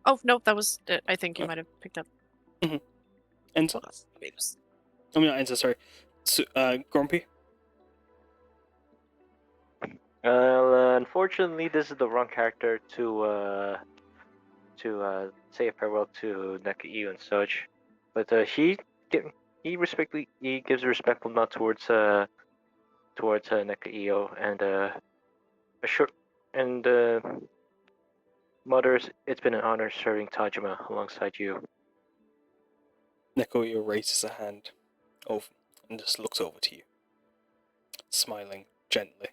Oh, no, that was it. I think you might have picked up. Mm-hmm. Enza? Not Enza, sorry. So, Grumpy? Unfortunately, this is the wrong character to say a farewell to Neko-Io and such. But he gives a respectful nod towards Neko-Io and mutters, "It's been an honor serving Tajima alongside you." Neko-Io raises a hand over and just looks over to you, smiling gently.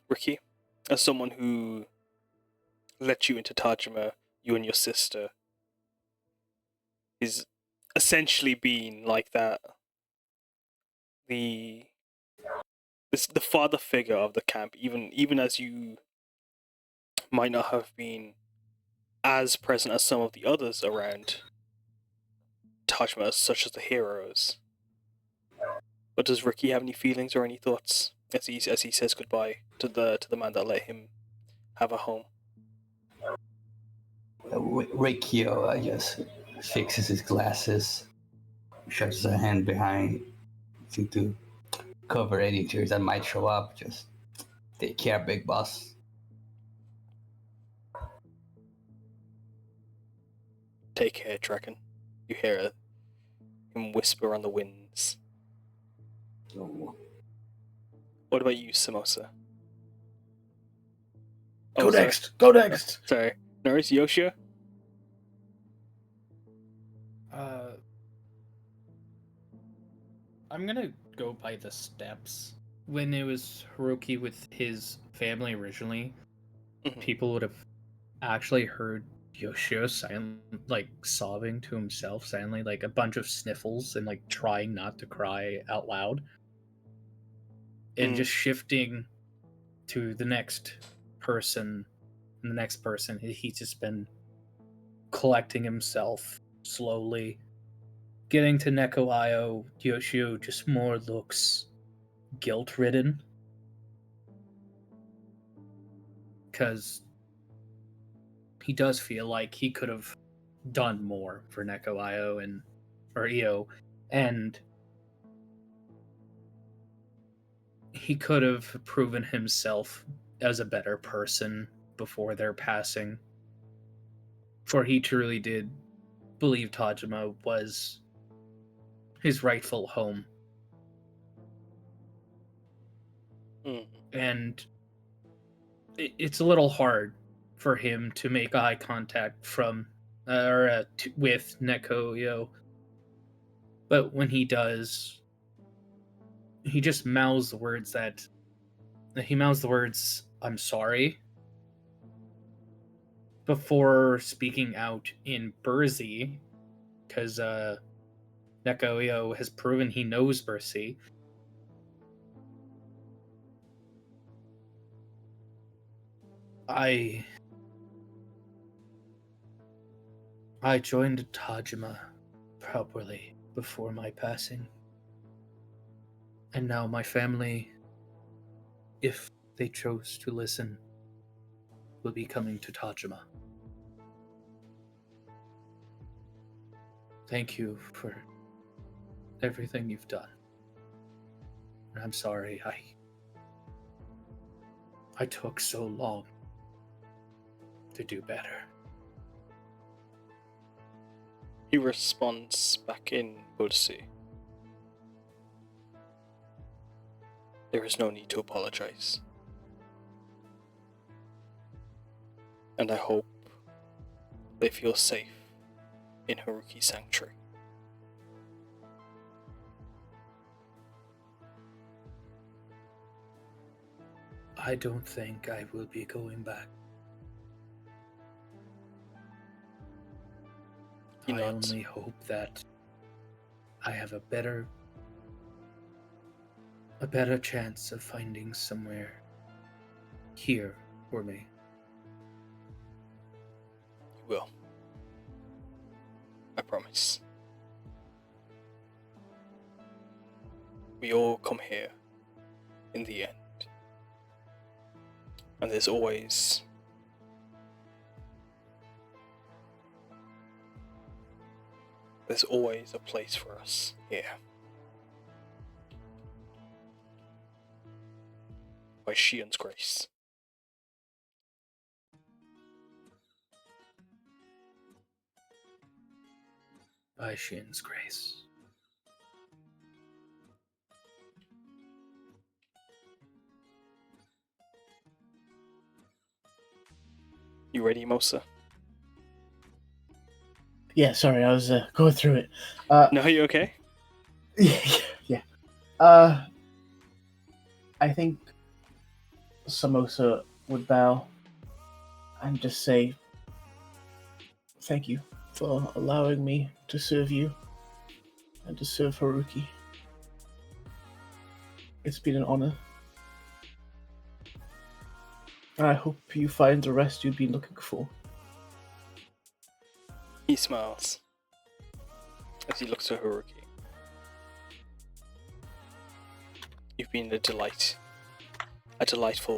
Ricky, as someone who let you into Tajima, you and your sister, is essentially being like that. The father figure of the camp, even as you might not have been as present as some of the others around Tajima, such as the heroes. But does Ricky have any feelings or any thoughts as he says goodbye to the man that let him have a home? Rikyo just fixes his glasses, shoves his hand behind to cover any tears that might show up. Just Take care, big boss. Take care, Dragon. You hear him whisper on the winds. Oh. What about you, Samosa? Go sorry. next. Go next. Sorry. Norris, Yoshio? I'm gonna go by the steps. When it was Haruki with his family originally, Mhm. people would have actually heard Yoshio sobbing to himself silently, like a bunch of sniffles and like trying not to cry out loud. And just shifting to the next person, and the next person, he's just been collecting himself slowly. Getting to Neko Ayo, Yoshio just more looks guilt-ridden. Because he does feel like he could have done more for Neko Ayo or Io, and he could have proven himself as a better person before their passing. For he truly did believe Tajima was his rightful home. And it's a little hard for him to make eye contact with Nekoyo. But when he does, he just mouths the words "I'm sorry" before speaking out in Burzy, because Nekoyo has proven he knows Burzy. I joined Tajima properly before my passing. And now my family, if they chose to listen, will be coming to Tajima. Thank you for everything you've done. And I'm sorry I took so long to do better. He responds back in Burzy. There is no need to apologize. And I hope they feel safe in Haruki Sanctuary. I don't think I will be going back. I only hope that I have a better chance of finding somewhere here for me. You will. I promise. We all come here in the end. And there's always a place for us here. By Shion's grace. By Shin's grace. You ready, Mosa? Yeah, sorry, I was going through it. No, you okay? Yeah. I think Samosa would bow and just say, thank you for allowing me to serve you and to serve Haruki. It's been an honor. And I hope you find the rest you've been looking for. He smiles as he looks at Haruki. You've been a delightful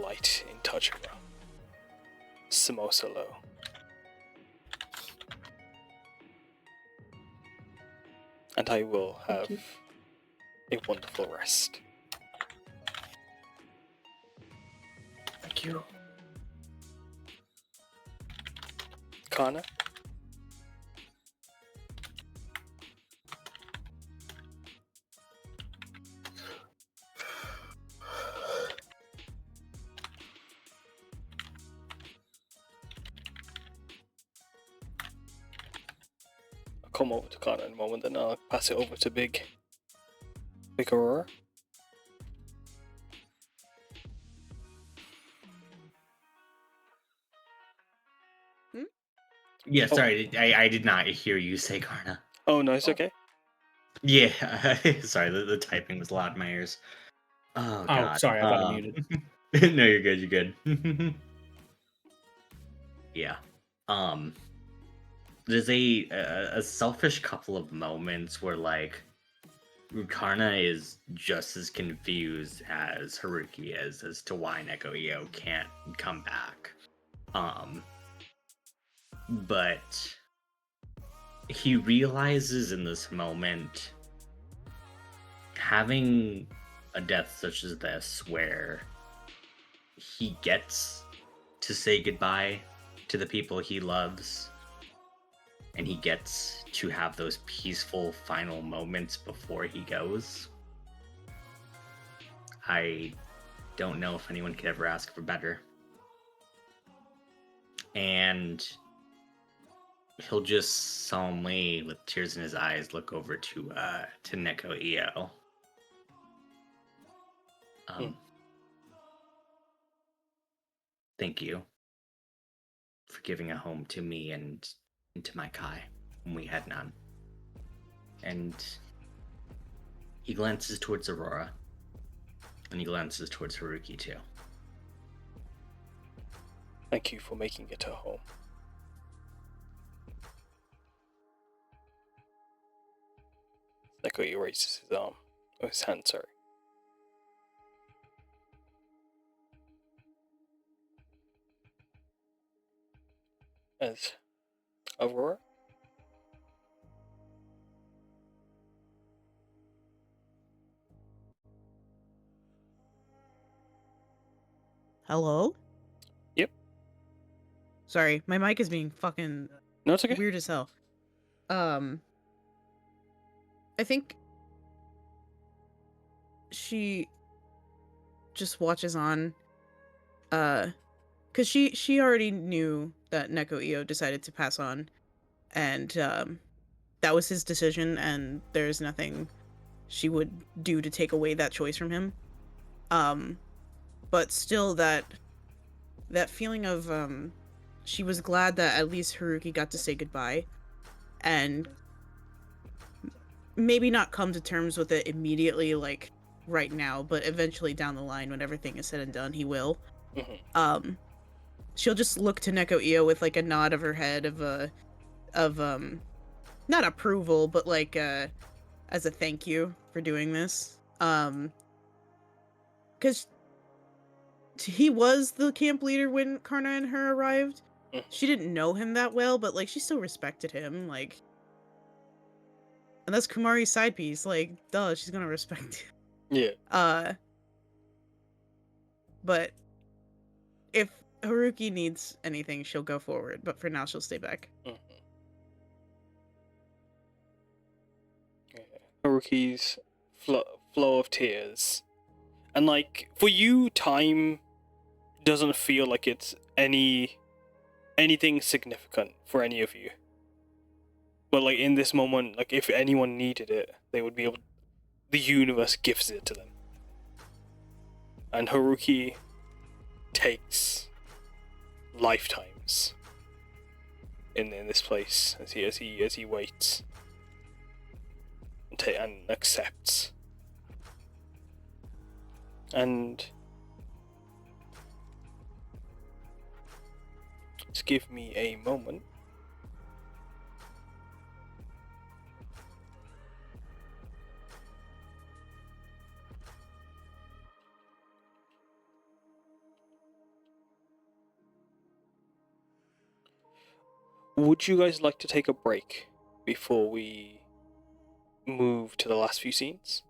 light in Tajima. Samosa Lo. And I will have a wonderful rest. you. Karna? I'll come over to Karna in a moment, then I'll pass it over to Big Aurora. Yeah, sorry, I did not hear you say Karna. Oh no, it's okay. Yeah, sorry, the typing was loud in my ears. Oh Oh, god. sorry, I got it muted. No, you're good. You're good. Yeah. There's a selfish couple of moments where like Karna is just as confused as Haruki is as to why Neko can't come back. But he realizes in this moment, having a death such as this where he gets to say goodbye to the people he loves and he gets to have those peaceful final moments before he goes. I don't know if anyone could ever ask for better. And he'll just solemnly, with tears in his eyes, look over to Neko. Thank you for giving a home to me and to my Kai when we had none. And he glances towards Aurora, and he glances towards Haruki too. Thank you for making it a home. Neko raises his arm, or his hand, sorry. As Aurora? Hello? Yep. Sorry, my mic is being fucking No, it's okay. weird as hell. I think she just watches on, because she already knew that Neko decided to pass on, and that was his decision, and there's nothing she would do to take away that choice from him. But still, that feeling of she was glad that at least Haruki got to say goodbye, and maybe not come to terms with it immediately, like right now, but eventually down the line when everything is said and done, he will. Mm-hmm. She'll just look to Neko with like a nod of her head of not approval, but like as a thank you for doing this. Because he was the camp leader when Karna and her arrived. She didn't know him that well, but like she still respected him, like. And that's Kumari's side piece, like, duh, she's gonna respect him. Yeah. But if Haruki needs anything, she'll go forward, but for now she'll stay back. Mm-hmm. Yeah. Haruki's flow of tears. And like, for you, time doesn't feel like it's anything significant for any of you. But like in this moment, like if anyone needed it, they would be able. The universe gives it to them, and Haruki takes lifetimes in this place as he waits and accepts. And just give me a moment. Would you guys like to take a break before we move to the last few scenes?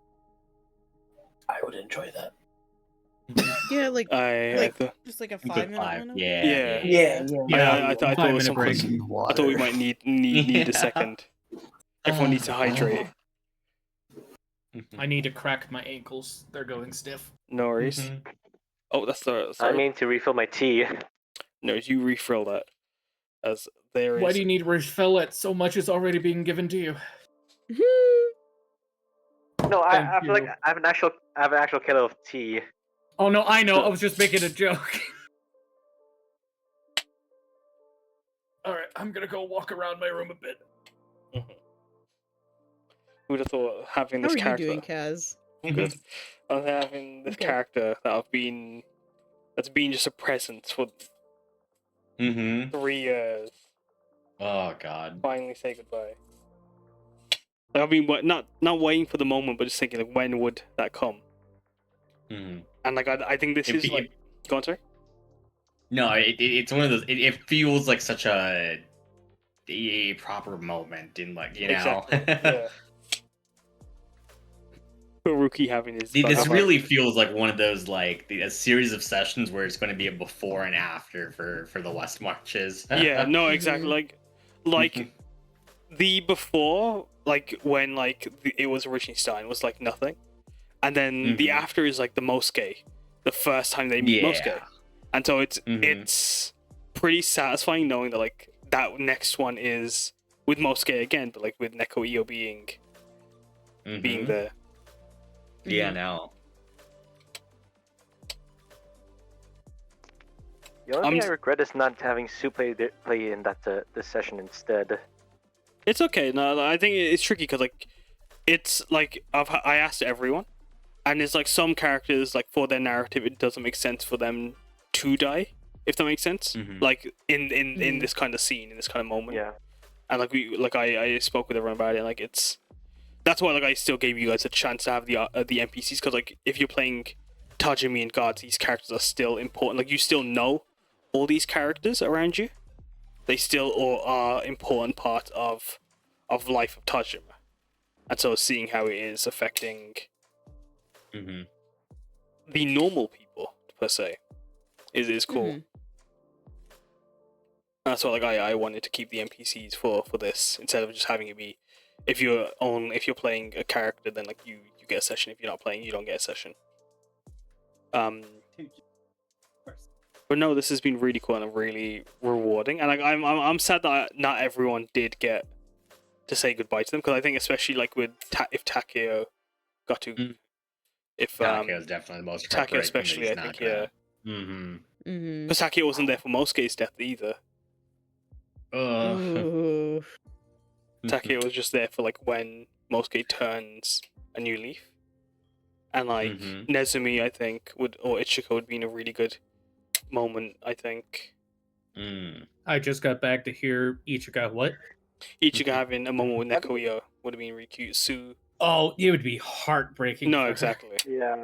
I would enjoy that. Yeah, like I thought just like a Good 5-minute five. window. Yeah. I thought it was 5-minute some break. I thought we might need a second. Everyone needs to hydrate. I need to crack my ankles. They're going stiff. No worries. Mhm. Oh, that's the. I Sorry. mean to refill my tea. No, you refill that. As there is. Why do you need to refill it? So much is already being given to you. No, Thank I feel like you. I have an actual kettle of tea. Oh no, I know. I was just making a joke. Alright, I'm gonna go walk around my room a bit. Who'd have thought having How this are you character? doing, Kaz? I'm good. Of having this Okay. character that's been just a presence for Mm-hmm. 3 years. Oh god. Finally say goodbye. Like, I've been not waiting for the moment, but just thinking like, when would that come? Mm-hmm. And like I think this is like. Go on, sorry. No, it's one of those. It feels like such a proper moment in like Exactly. Yeah. Haruki having his. This really feels like one of those like a series of sessions where it's going to be a before and after for the West Marches. Yeah. No. Exactly. Like the before, like when like it was originally starting was like nothing, and then the after is like the Mosuke, the first time they meet Mosuke, and so it's pretty satisfying knowing that like that next one is with Mosuke again, but like with Neko Io being there. Yeah, no. The only thing I regret is not having Sue play in that this session instead. It's okay. No, I think it's tricky because like it's like I asked everyone, and it's like some characters like for their narrative it doesn't make sense for them to die, if that makes sense. Like in this kind of scene, in this kind of moment. Yeah. And like I spoke with everyone about it. And, like that's why like I still gave you guys a chance to have the NPCs, because like if you're playing Tajimi and Gods, these characters are still important. Like you still know all these characters around you. They still all are important part of life of Tajima. And so seeing how it is affecting the normal people per se is cool. That's why like I wanted to keep the NPCs for this instead of just having it be if you're playing a character, then like you get a session. If you're not playing, you don't get a session. But no, this has been really cool and really rewarding, and like I'm sad that not everyone did get to say goodbye to them, because I think especially like with if Takeo got to, if Takeo's definitely the most Takeo especially, I think because Takeo wasn't there for Mosuke's death either. Takeo was just there for like when Mosuke turns a new leaf, and like Nezumi, I think or Ichiko would be in a really good moment, I think. I just got back to hear Ichika. What? Ichika having a moment with Nekoyo would have been really cute. Sue. Oh, it would be heartbreaking. No, for exactly. Yeah.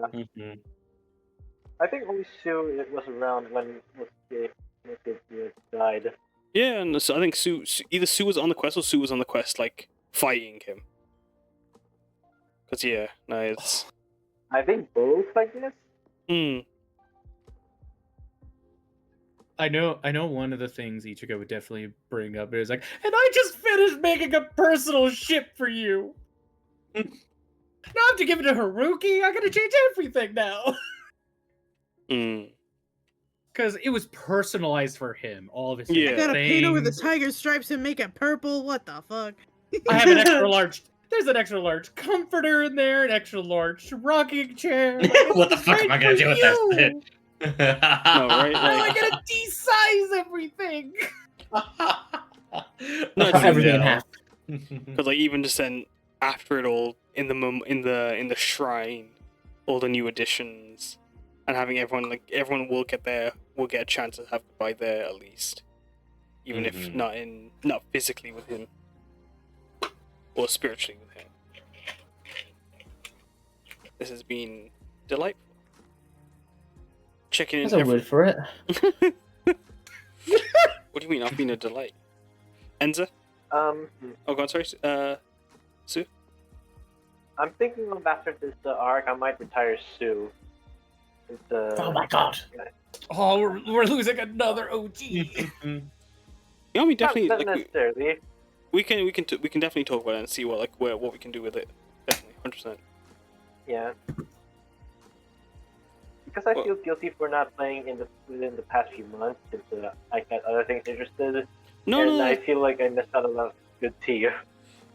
I think only Sue was around when Mosuke died. Yeah, and so I think either Sue was on the quest or Sue was on the quest like fighting him. Cause yeah, no, it's. I think both, I guess. I know one of the things Ichigo would definitely bring up is like, and I just finished making a personal ship for you. Now I have to give it to Haruki. I gotta change everything now. Because it was personalized for him. All of his I gotta paint over the things. tiger stripes and make it purple. What the fuck? I have an extra large. There's an extra large comforter in there, an extra large rocking chair. What the fuck am I gonna do with that? No, right? I gotta de-size everything. No, everything in half. Because like even just then, after it all, in the shrine, all the new additions, and having everyone will get a chance to have goodbye there at least, even if not physically with him, or spiritually with him. This has been delightful. Checking in. There's a word for it. What do you mean? I've been a delight. Enza? Oh, go on, sorry. Sue? I'm thinking of after this arc, I might retire Sue. Oh my god. Oh, we're losing another OG. Yeah, we definitely not like necessarily. we can definitely talk about it and see what we can do with it. Definitely, 100%. Yeah. Because I Well- feel guilty for not playing within the past few months since I got other things interested, No, and no, I feel like I missed out on a lot of good tea.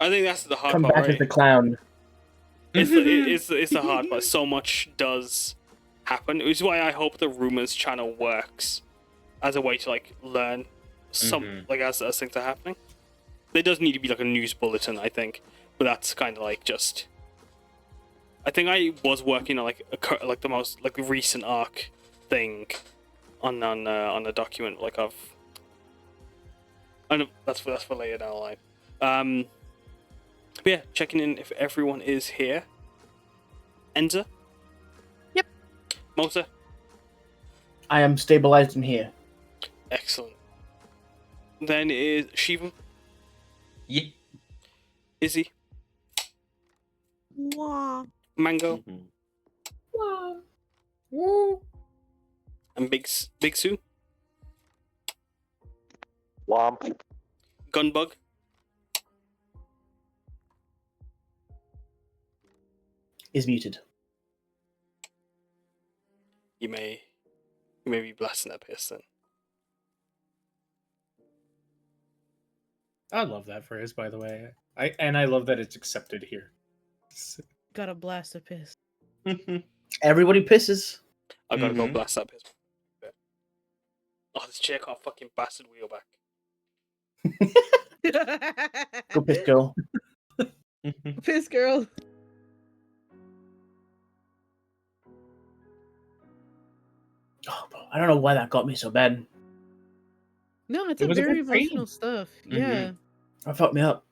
I think that's the hard Come part, back right? as the clown. It's the hard part. So much does happen, which is why I hope the rumors channel works as a way to like learn some like as things are happening. There does need to be like a news bulletin, I think, but that's kind of like just. I think I was working on like the most like the recent arc thing on a document like of. I know that's for later down the line. But yeah, checking in if everyone is here. Enza? Yep. Mosa? I am stabilized in here. Excellent. Then is Shiva? Yeah. Izzy? Wah. Mango? Woo. And Big Sue? Womp. Gunbug? Is muted. You may be blasting that piss then. I love that phrase, by the way. I love that it's accepted here. Got a blast of piss. Everybody pisses. I gotta go blast that piss. Oh, this chair can't fucking bastard wheel back. Go piss, girl. Piss girl. Oh, bro, I don't know why that got me so bad. No, it's It a was a very good scene. emotional stuff. Yeah. That fucked me up.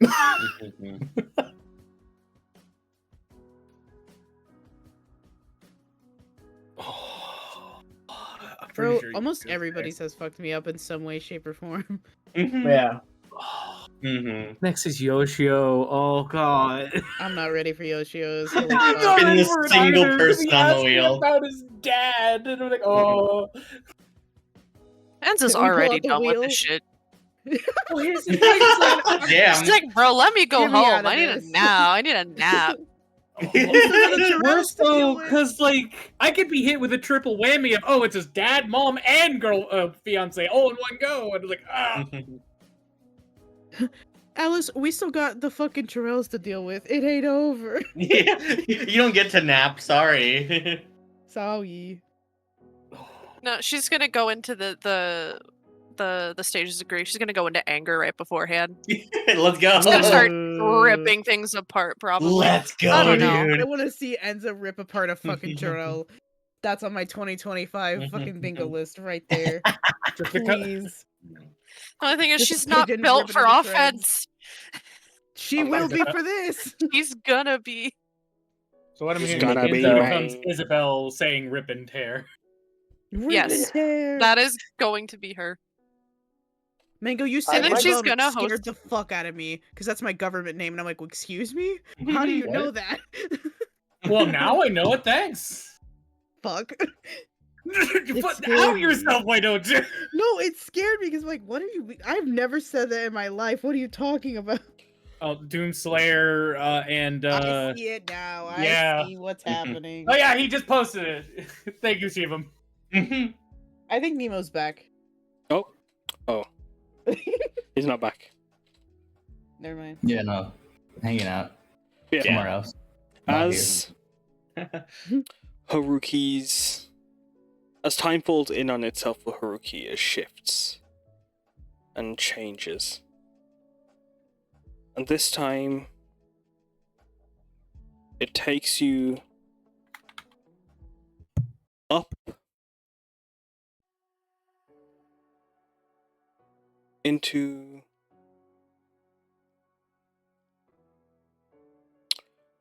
Oh, I'm Bro, pretty sure you almost could say. everybody says fucked me up in some way, shape, or form. Yeah. Next is Yoshio. Oh god. I'm not ready for Yoshios. I'm Holy not fuck. Been the for it single either, 'cause person he on the asked me wheel. about his dad, and I'm like, oh. Enza's Can we pull already out the done with wheel? this shit. Well, here's the thing. It's like, Damn. She's like, bro, let me go Get me out home. of I need a this." nap. I need a nap. it's worse to deal though, with. because like I could be hit with a triple whammy of it's his dad, mom, and girl, fiance all in one go, and like Alice, we still got the fucking Churels to deal with. It ain't over. Yeah, you don't get to nap. Sorry. Sorry. No, she's gonna go into the stages of grief. She's gonna go into anger right beforehand. Let's go. She's gonna start ripping things apart, probably. Let's go, I don't know. dude. I want to see Enza rip apart a fucking Churel. That's on my 2025 fucking bingo list right there. Please. The only thing is, Just she's not pigeon built ripping for into shreds. offense. She Oh, will that's be for this. She's gonna be. So what I'm It's hearing gotta is be Enza mine. becomes Isabel saying "rip and tear." Yes. Rip and tear. That is going to be her. Mango, you And said then my she's mom gonna scared host- the fuck out of me because that's my government name, and I'm like, well, excuse me? How do you What? know that? Well, now I know it. Thanks. Fuck. You put scared out me. yourself, why don't you? No, it scared me because like, what are you? I've never said that in my life. What are you talking about? Oh, Doomslayer and I see it now. yeah. I see what's happening. Oh yeah, he just posted it. Thank you, Shivam. I think Nemo's back. Oh, he's not back. Never mind. Yeah, no. Hanging out. Yeah. Somewhere else. Not As Haruki's as time folds in on itself for Haruki, it shifts and changes. And this time it takes you up into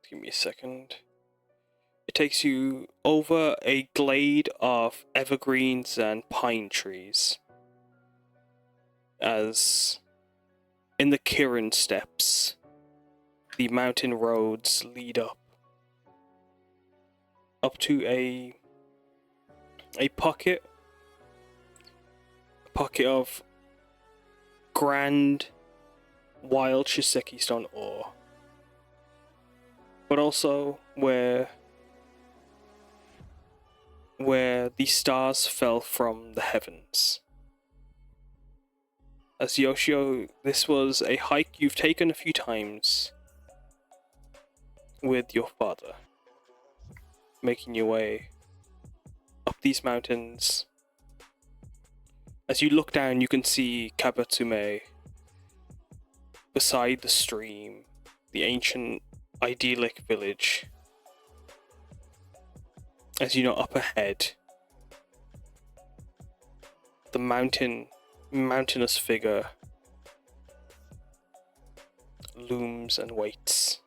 give me a second. It takes you over a glade of evergreens and pine trees. As in the Kirin steppes, the mountain roads lead up to a a pocket of grand, wild Shiseki stone ore, but also where the stars fell from the heavens. As Yoshio, this was a hike you've taken a few times with your father, making your way up these mountains. As you look down, you can see Kabatsume beside the stream, the ancient, idyllic village. As you know, up ahead, the mountainous figure looms and waits.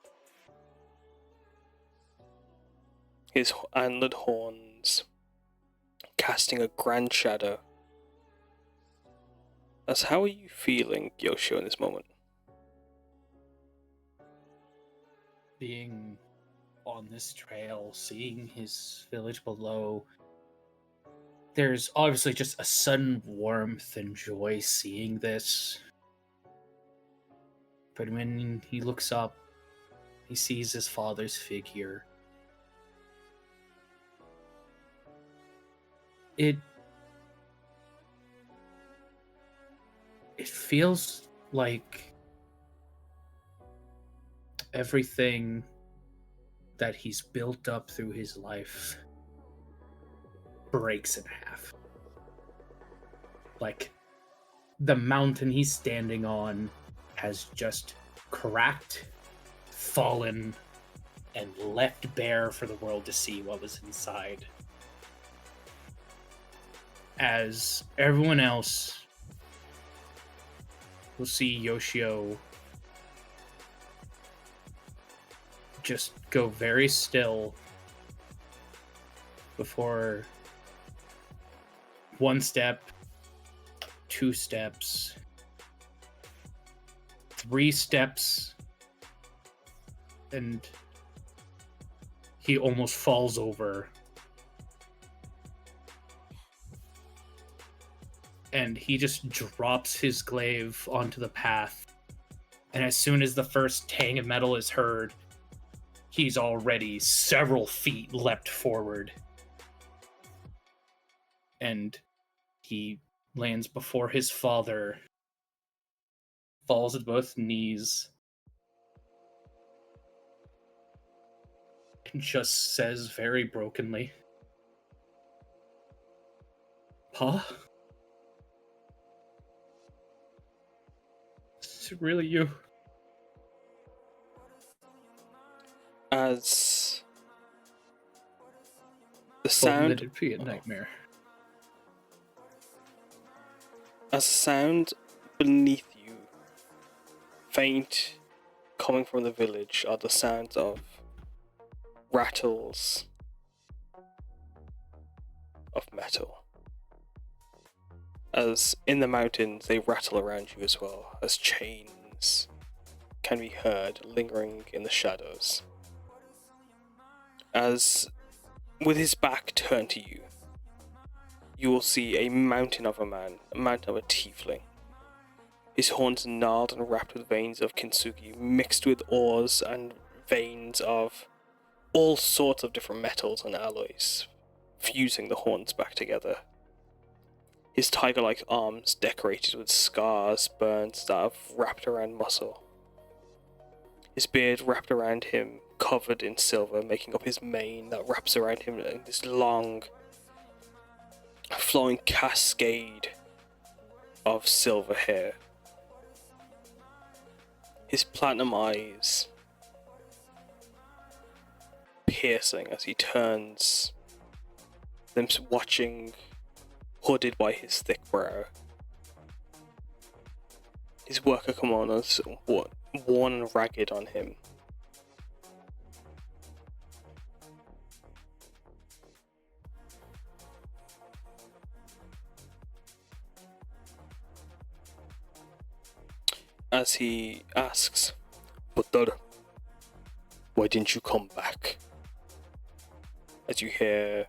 His antlered horns casting a grand shadow. As how are you feeling, Yoshio, in this moment? Being on this trail, seeing his village below, there's obviously just a sudden warmth and joy seeing this. But when he looks up, he sees his father's figure. It feels like everything that he's built up through his life breaks in half. Like, the mountain he's standing on has just cracked, fallen, and left bare for the world to see what was inside. As everyone else will see Yoshio just go very still before one step, 2 steps, 3 steps, and he almost falls over. And he just drops his glaive onto the path. And as soon as the first tang of metal is heard, he's already several feet leapt forward. And he lands before his father, falls at both knees, and just says very brokenly, "Pa? Is it really you?" As the Told him sound that it'd be a nightmare. As a sound beneath you, faint, coming from the village, are the sounds of rattles of metal. As in the mountains, they rattle around you as well, as chains can be heard lingering in the shadows. As with his back turned to you, you will see a mountain of a man, a mountain of a tiefling. His horns gnarled and wrapped with veins of kintsugi, mixed with ores and veins of all sorts of different metals and alloys, fusing the horns back together. His tiger-like arms decorated with scars, burns that have wrapped around muscle. His beard wrapped around him, covered in silver, making up his mane that wraps around him in this long, flowing cascade of silver hair. His platinum eyes piercing as he turns, them watching, hooded by his thick brow. His worker kimono's worn and ragged on him. As he asks, "But Dada, why didn't you come back?" As you hear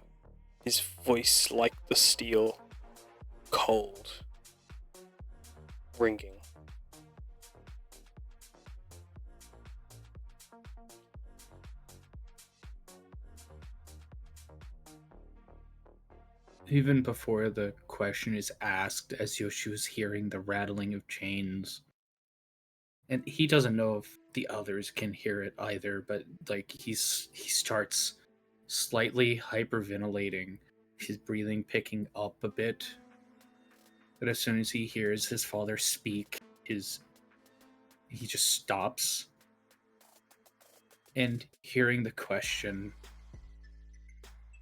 his voice like the steel, cold, ringing. Even before the question is asked, as Yoshio is hearing the rattling of chains, and he doesn't know if the others can hear it either, but like he starts slightly hyperventilating, his breathing picking up a bit. But as soon as he hears his father speak, he just stops. And hearing the question,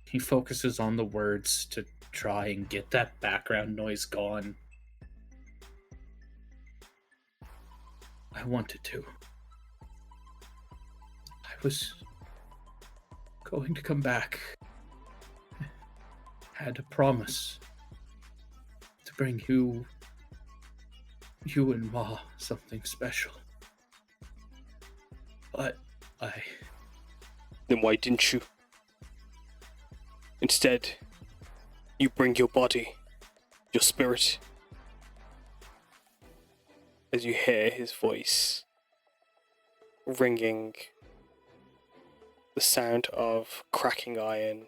he focuses on the words to try and get that background noise gone. I wanted to. I was going to come back. I had a promise to bring you and Ma something special. But Then why didn't you? Instead, you bring your body, your spirit. As you hear his voice ringing, the sound of cracking iron.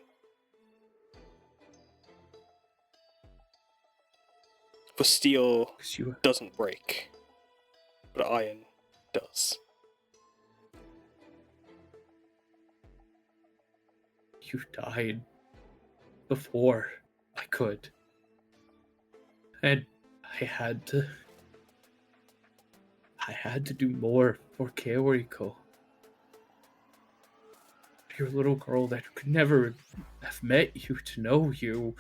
For steel doesn't break, but iron does. You died before I could. And I had to do more for Keoriko. Your little girl that could never have met you to know you.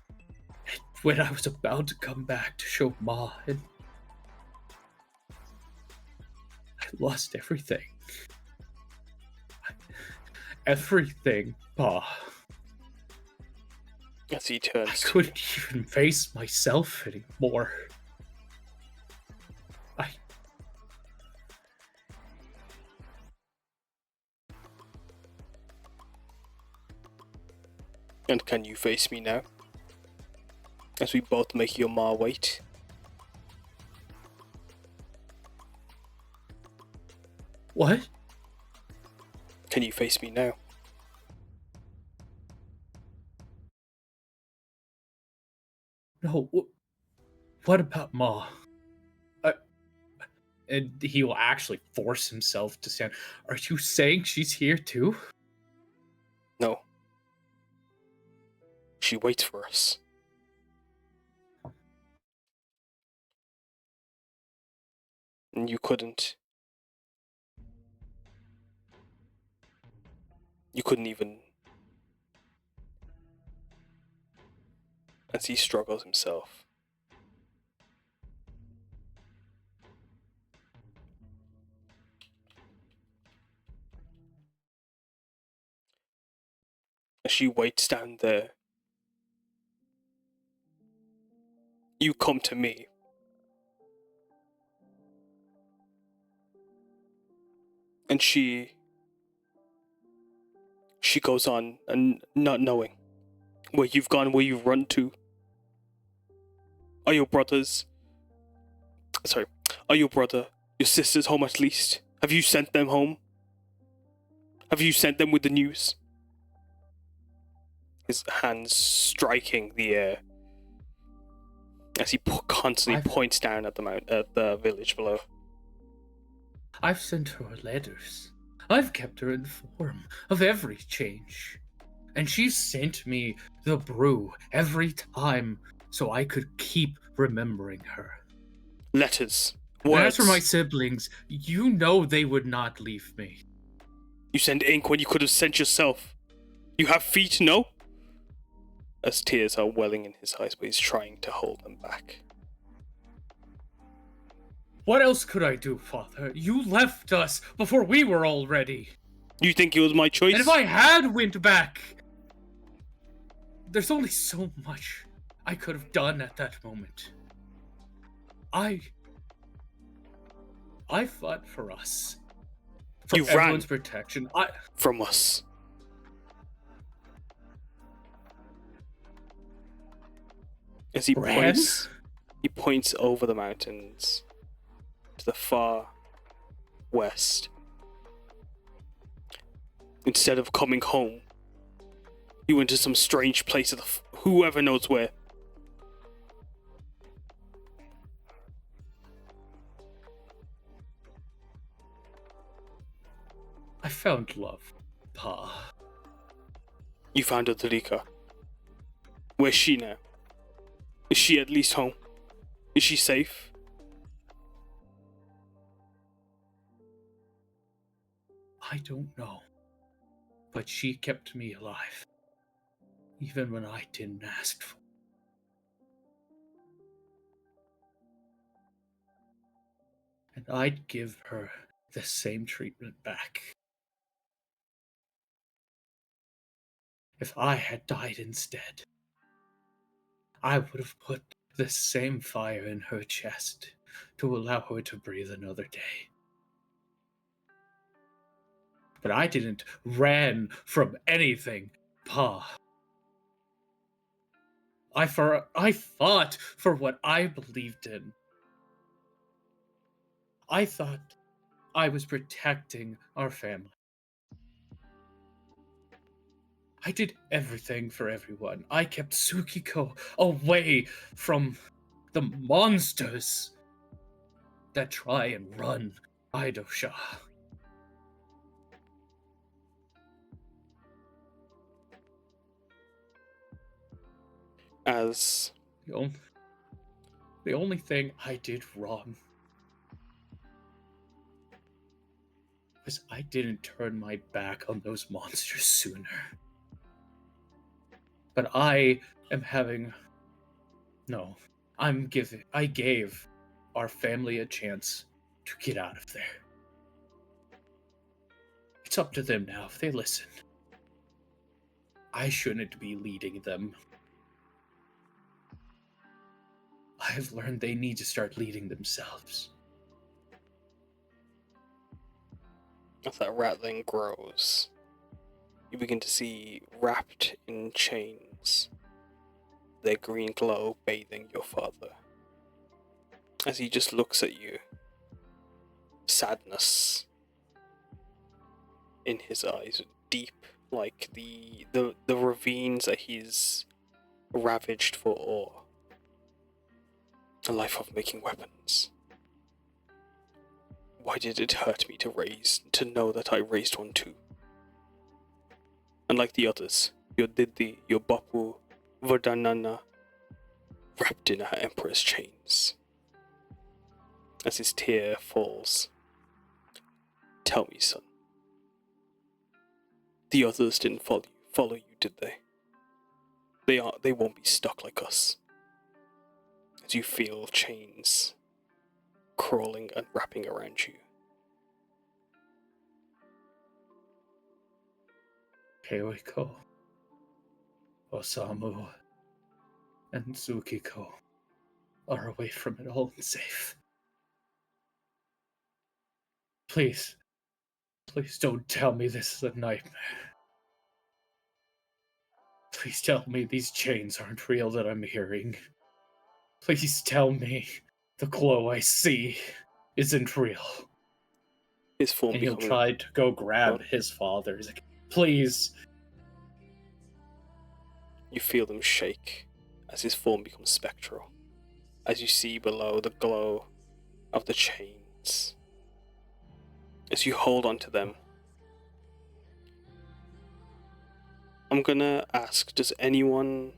And when I was about to come back to show Ma, and I lost everything. Everything, Pa. As he turns, I couldn't even face myself anymore. And can you face me now? As we both make your Ma wait. What? Can you face me now? No. What about Ma? And he will actually force himself to stand. Are you saying she's here too? No. She waits for us. And you couldn't. You couldn't even. As he struggles himself. As she waits down there. You come to me. And she goes on, and not knowing where you've gone, where you've run to. Are your brother, your sisters home at least? Have you sent them home? Have you sent them with the news? His hands striking the air as he constantly points down at the village below. I've sent her letters. I've kept her informed of every change. And she sent me the brew every time so I could keep remembering her. Letters. And Words. as for my siblings, you know they would not leave me. You send ink when you could have sent yourself. You have feet, no? As tears are welling in his eyes, but he's trying to hold them back. What else could I do, Father? You left us before we were all ready. You think it was my choice? And if I had went back, there's only so much I could have done at that moment. I fought for us. For You everyone's ran protection. from us. As he Ran? points over the mountains to the far west. Instead of coming home, he went to some strange place of whoever knows where. I found love, Pa. You found Odrika. Where's she now? Is she at least home? Is she safe? I don't know. But she kept me alive. Even when I didn't ask for it. And I'd give her the same treatment back. If I had died instead, I would have put the same fire in her chest to allow her to breathe another day. But I didn't ran from anything, Pa. I fought for what I believed in. I thought I was protecting our family. I did everything for everyone. I kept Tsukiko away from the monsters that try and run Idosha. As The only thing I did wrong was I didn't turn my back on those monsters sooner. But I gave our family a chance to get out of there. It's up to them now if they listen. I shouldn't be leading them. I've learned they need to start leading themselves. as that rattling grows, you begin to see wrapped in chains their green glow bathing your father. As he just looks at you, sadness in his eyes, deep like the ravines that he's ravaged for ore. A life of making weapons. Why did it hurt me to know that I raised one too? Unlike the others, your Didi, your Bapu, Vardhanana, wrapped in her emperor's chains. As his tear falls, tell me, son. The others didn't follow you, did they? They won't be stuck like us. As you feel chains crawling and wrapping around you. Keiko, Osamu, and Tsukiko are away from it all and safe. Please don't tell me this is a nightmare. Please tell me these chains aren't real that I'm hearing. Please tell me the glow I see isn't real. His form And he'll becoming... try to go grab his father. He's like, please. You feel them shake as his form becomes spectral. As you see below the glow of the chains. As you hold onto them. I'm gonna ask, does anyone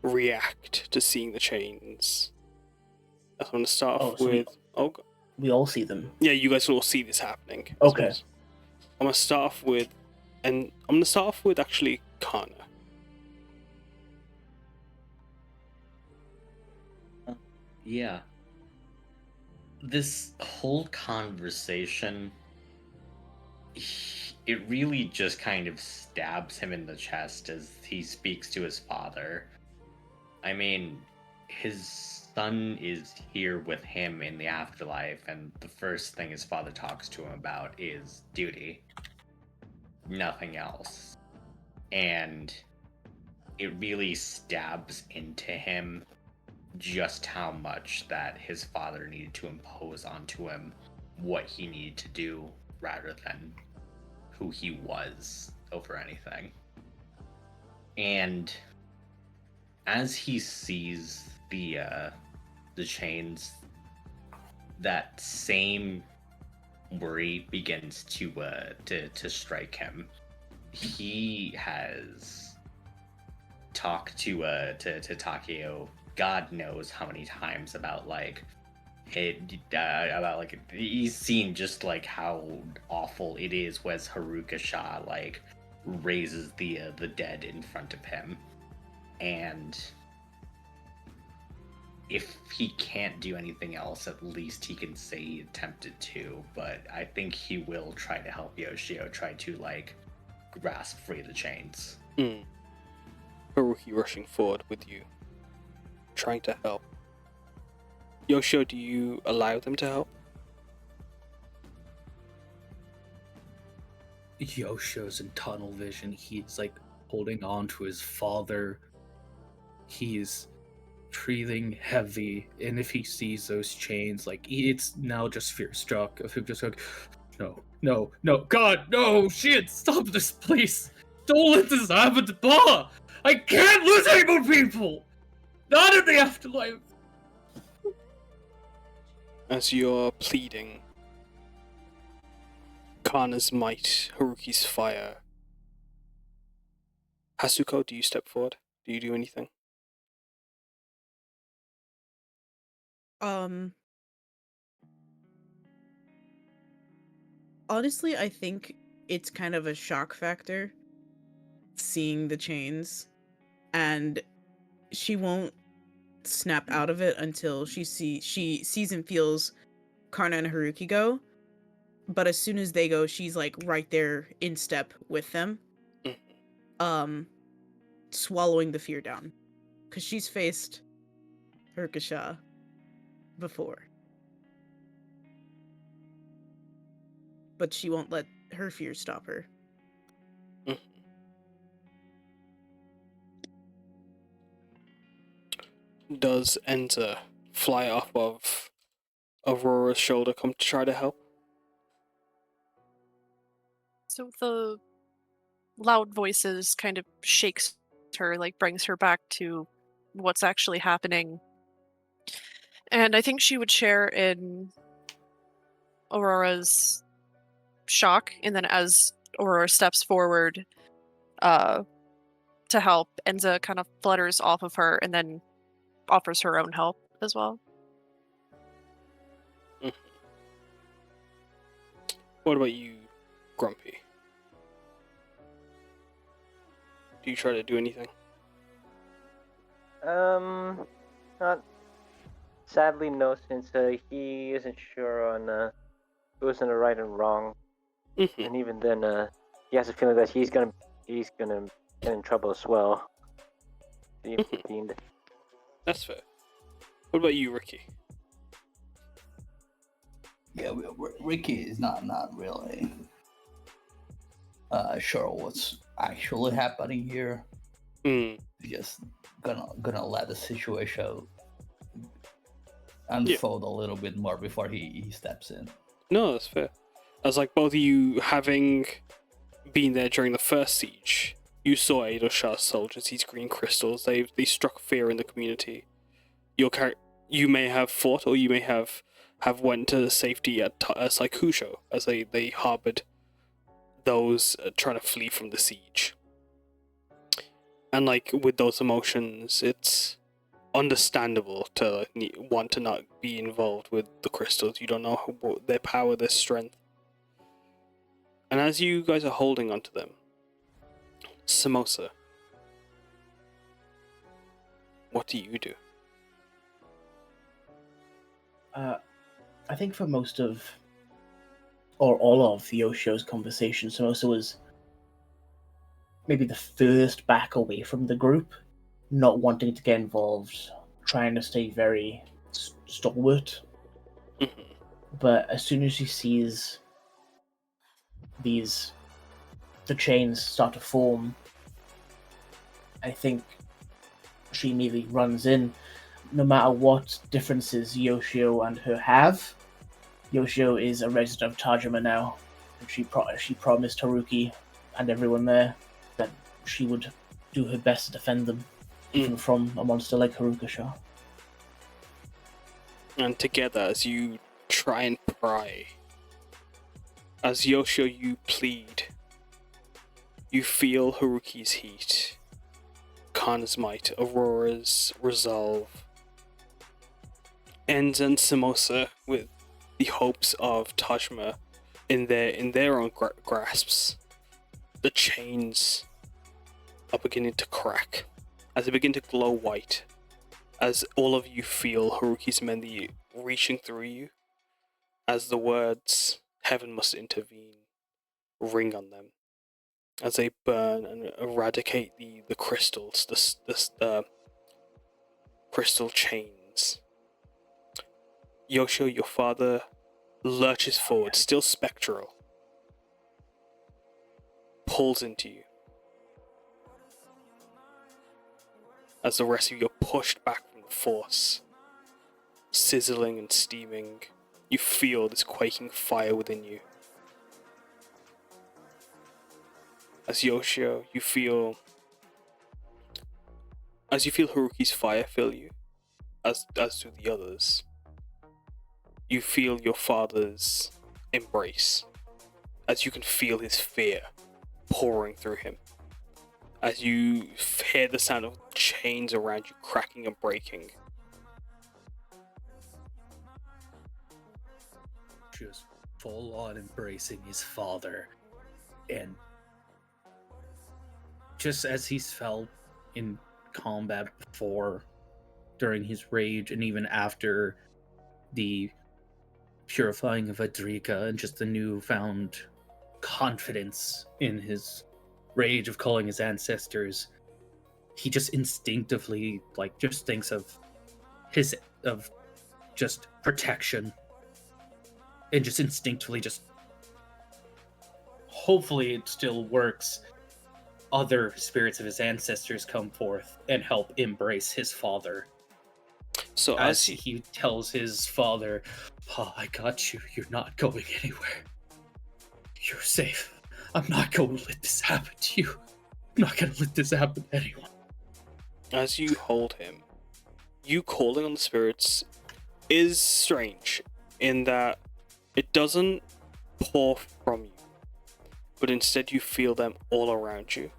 react to seeing the chains? I'm gonna start off with... We all see them. Yeah, you guys will all see this happening. Okay. I'm gonna start off with... And I'm gonna start off with actually Karna. Yeah. This whole conversation, it really just kind of stabs him in the chest as he speaks to his father. I mean, his son is here with him in the afterlife, and the first thing his father talks to him about is duty. Nothing else. And it really stabs into him just how much that his father needed to impose onto him what he needed to do rather than who he was over anything. And as he sees the chains, that same worry begins to strike him. He has talked to Takeo God knows how many times about like he's seen just like how awful it is when Haruka like raises the dead in front of him, and if he can't do anything else, at least he can say he attempted to. But I think he will try to help Yoshio try to like grasp free the chains. Haruki rushing forward with you, trying to help. Yoshio, do you allow them to help? Yoshio's in tunnel vision. He's like holding on to his father. He's breathing heavy, and if he sees those chains, like it's now just fear struck of him just like, no, God, no, shit, stop this, please. Don't let this happen to Pa. I can't lose any more people. Not in the afterlife. As you're pleading, Karna's might, Haruki's fire. Hasuko, do you step forward? Do you do anything? Honestly, I think it's kind of a shock factor seeing the chains, and she won't snap out of it until she sees and feels Karna and Haruki go. But as soon as they go, she's like right there in step with them, swallowing the fear down, because she's faced Haruka before, but she won't let her fear stop her. Does Enza fly off of Aurora's shoulder, come to try to help? So the loud voices kind of shakes her, like brings her back to what's actually happening. And I think she would share in Aurora's shock, and then as Aurora steps forward to help, Enza kind of flutters off of her and then offers her own help as well. What about you, Grumpy? Do you try to do anything? Not sadly no, since he isn't sure on who's in the right and wrong, and even then he has a feeling that he's gonna get in trouble as well. That's fair. What about you, Ricky? Yeah, Ricky is not really sure what's actually happening here. Just gonna let the situation unfold a little bit more before he steps in. No, that's fair. As like both of you having been there during the first siege, you saw Edo Shah's soldiers, these green crystals, they struck fear in the community. You may have fought, or you may have went to safety at Saikusho, as they harbored those trying to flee from the siege. And like with those emotions, it's understandable to want to not be involved with the crystals. You don't know their power, their strength. And as you guys are holding onto them, Samosa, what do you do? I think for most of, or all of Yoshio's conversation, Samosa was maybe the furthest back away from the group, not wanting to get involved, trying to stay very stalwart. But as soon as she sees the chains start to form, I think she immediately runs in. no matter what differences Yoshio and her have, Yoshio is a resident of Tajima now. And she promised Haruki and everyone there that she would do her best to defend them, even from a monster like Haruka. And together, as you try and pry, as Yoshio, you plead, you feel Haruki's heat, Karna's might, Aurora's resolve, Enza and Samosa with the hopes of Tajima in their own grasps. The chains are beginning to crack as they begin to glow white, as all of you feel Haruki's mendi reaching through you, as the words "heaven must intervene" ring on them, as they burn and eradicate the crystals, the crystal chains. Yoshio, your father, lurches forward, still spectral, pulls into you. As the rest of you are pushed back from the force, sizzling and steaming, you feel this quaking fire within you. As Yoshio, you feel Haruki's fire fill you, as do the others. You feel your father's embrace, as you can feel his fear pouring through him. As you hear the sound of chains around you cracking and breaking. Just full on embracing his father. And just as he's felt in combat before, during his rage, and even after the purifying of Adrika, and just the newfound confidence in his rage of calling his ancestors, he just instinctively just thinks of just protection, and just instinctively hopefully it still works, other spirits of his ancestors come forth and help embrace his father. So as he tells his father, "Pa, I got you. You're not going anywhere. You're safe. I'm not going to let this happen to you. I'm not going to let this happen to anyone." As you hold him, you calling on the spirits is strange in that it doesn't pour from you, but instead you feel them all around you.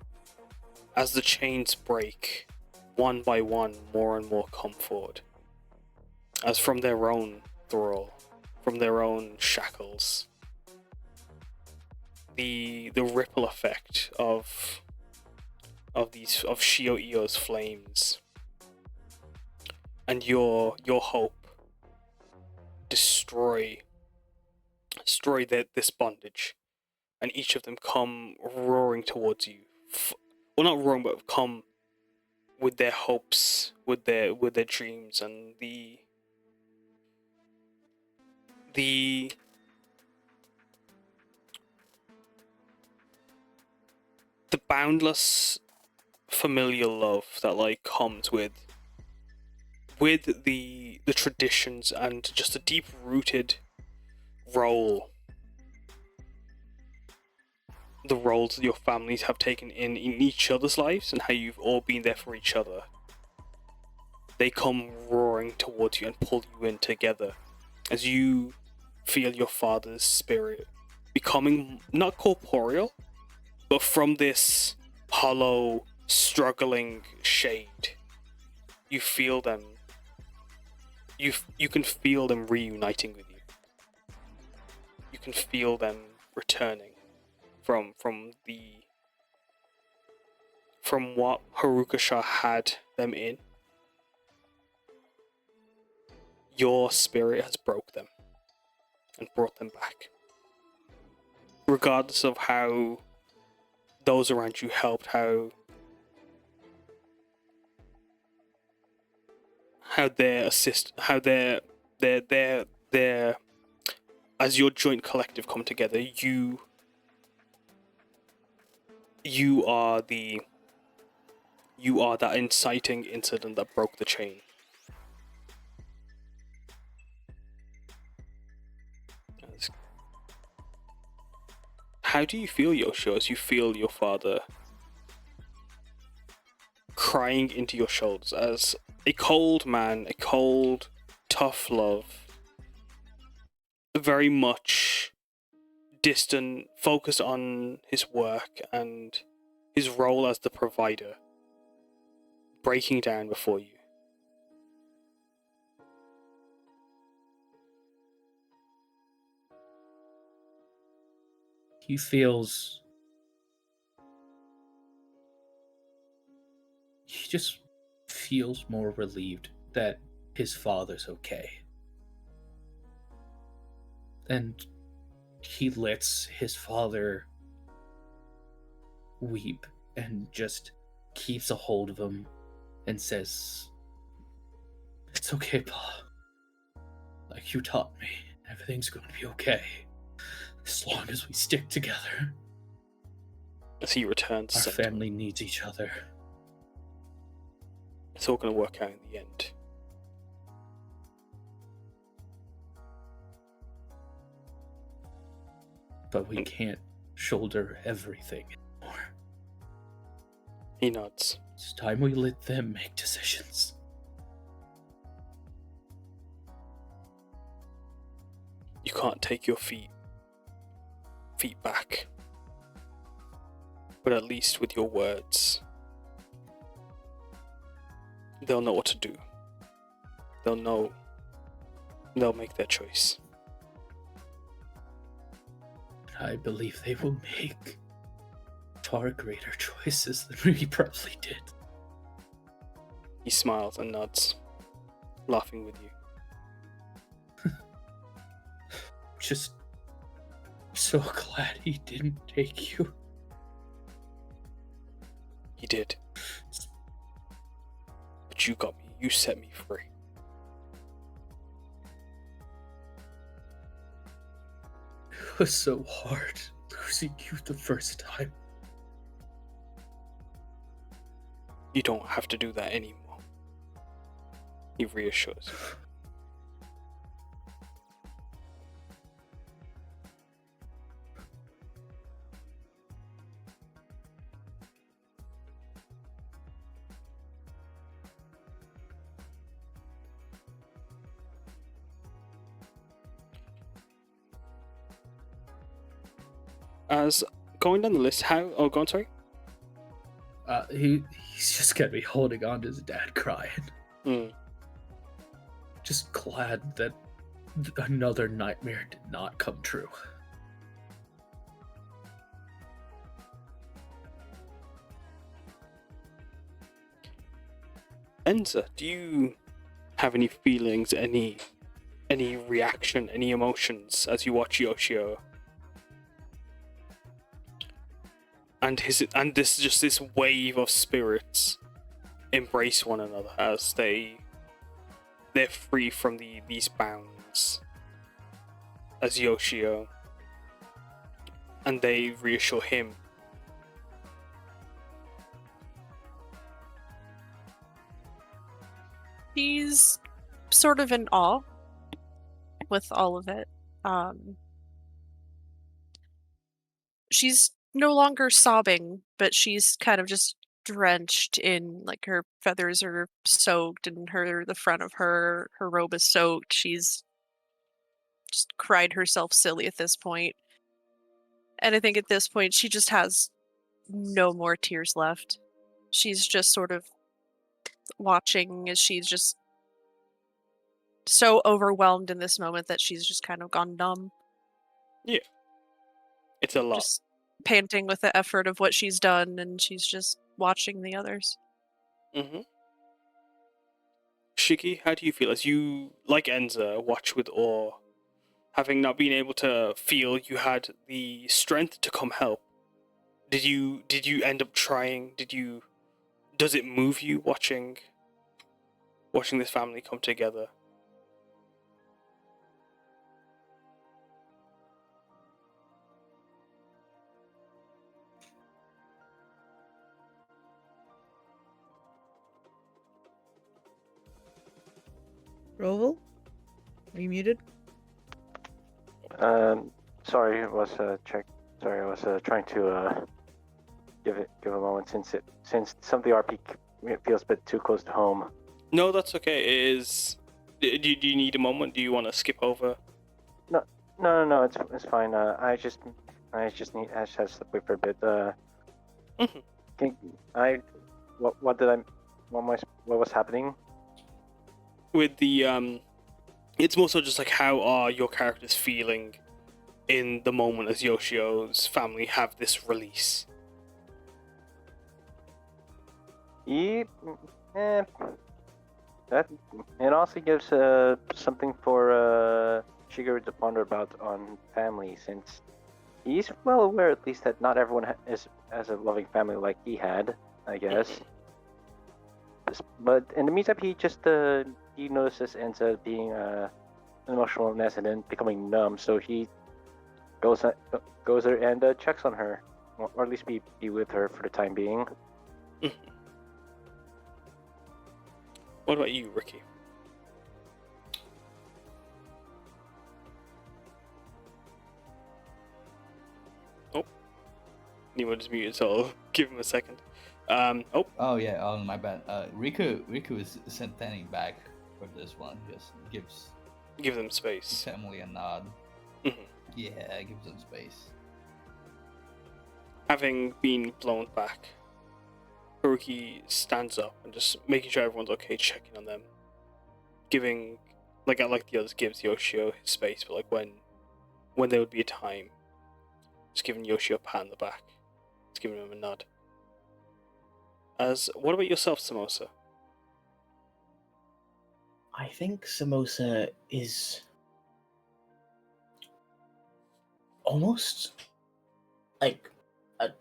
As the chains break, one by one, more and more come forward. As from their own thrall, from their own shackles, the ripple effect of Shio-Io's flames and your hope destroy this bondage, and each of them come roaring towards you. Well, not roaring, but come with their hopes, with their dreams, and the boundless familial love that comes with the traditions, and just a deep rooted the roles that your families have taken in each other's lives, and how you've all been there for each other. They come roaring towards you and pull you in together, as you feel your father's spirit becoming not corporeal, but from this hollow, struggling shade. You feel them. You can feel them reuniting with you. You can feel them returning from what Haruka had them in. Your spirit has broke them and brought them back. Regardless of how those around you helped, how their as your joint collective come together, you are that inciting incident that broke the chain. How do you feel, Yoshio, as you feel your father crying into your shoulders as a cold man, a cold, tough love, very much distant, focused on his work and his role as the provider, breaking down before you? He feels... He just feels more relieved that his father's okay. And he lets his father weep and just keeps a hold of him and says, "It's okay, Pa. Like you taught me, everything's going to be okay. As long as we stick together. As he returns, Our family needs each other." It's all going to work out in the end. But we can't shoulder everything anymore. He nods. It's time we let them make decisions. You can't take your feet back. But at least with your words, they'll know what to do. They'll know. They'll make their choice. I believe they will make far greater choices than we probably did. He smiles and nods, laughing with you. Just so glad he didn't take you. He did. But you got me. You set me free. It was so hard losing you the first time. You don't have to do that anymore. He reassures you. As going down the list, how? Oh, go on, sorry. He's just gonna be holding on to his dad, crying. Hmm. Just glad that another nightmare did not come true. Enza, do you have any feelings, any reaction, any emotions as you watch Yoshio? And this wave of spirits embrace one another as they're free from these bounds as Yoshio, and they reassure him. He's sort of in awe with all of it. She's no longer sobbing, but she's kind of just drenched in, like, her feathers are soaked and the front of her robe is soaked. She's just cried herself silly at this point. And I think at this point she just has no more tears left. She's just sort of watching as she's just so overwhelmed in this moment that she's just kind of gone numb. Yeah. It's a lot. Just panting with the effort of what she's done, and she's just watching the others. Mm-hmm. Shiki, how do you feel as you, like Enza, watch with awe? Having not been able to feel you had the strength to come help. Did you end up trying? Does it move you watching this family come together? Roval? Are you muted? Sorry, it was check. Sorry, I was trying to give a moment since some of the RP feels a bit too close to home. No, that's okay. It is. Do you need a moment? Do you want to skip over? No, it's fine. I just have to step away for a bit. Mhm. What was happening? With the it's more so just like how are your characters feeling in the moment as Yoshio's family have this release. Yeah, that it also gives something for Shigeru to ponder about on family, since he's well aware at least that not everyone has a loving family like he had, I guess. But in the meantime, he notices Enza being emotional and and becoming numb, so he goes there and checks on her, or at least be with her for the time being. What about you, Ricky? Oh, Nemo just muted, so I'll give him a second. Oh yeah, my bad. Riku is standing back for this one. Just give them space. family a nod. Mhm. Yeah, gives them space. Having been blown back, Haruki stands up and just making sure everyone's okay, checking on them, giving, like the others, gives Yoshio his space, but like when there would be a time, just giving Yoshio a pat on the back, just giving him a nod. What about yourself, Samosa? I think Samosa is almost like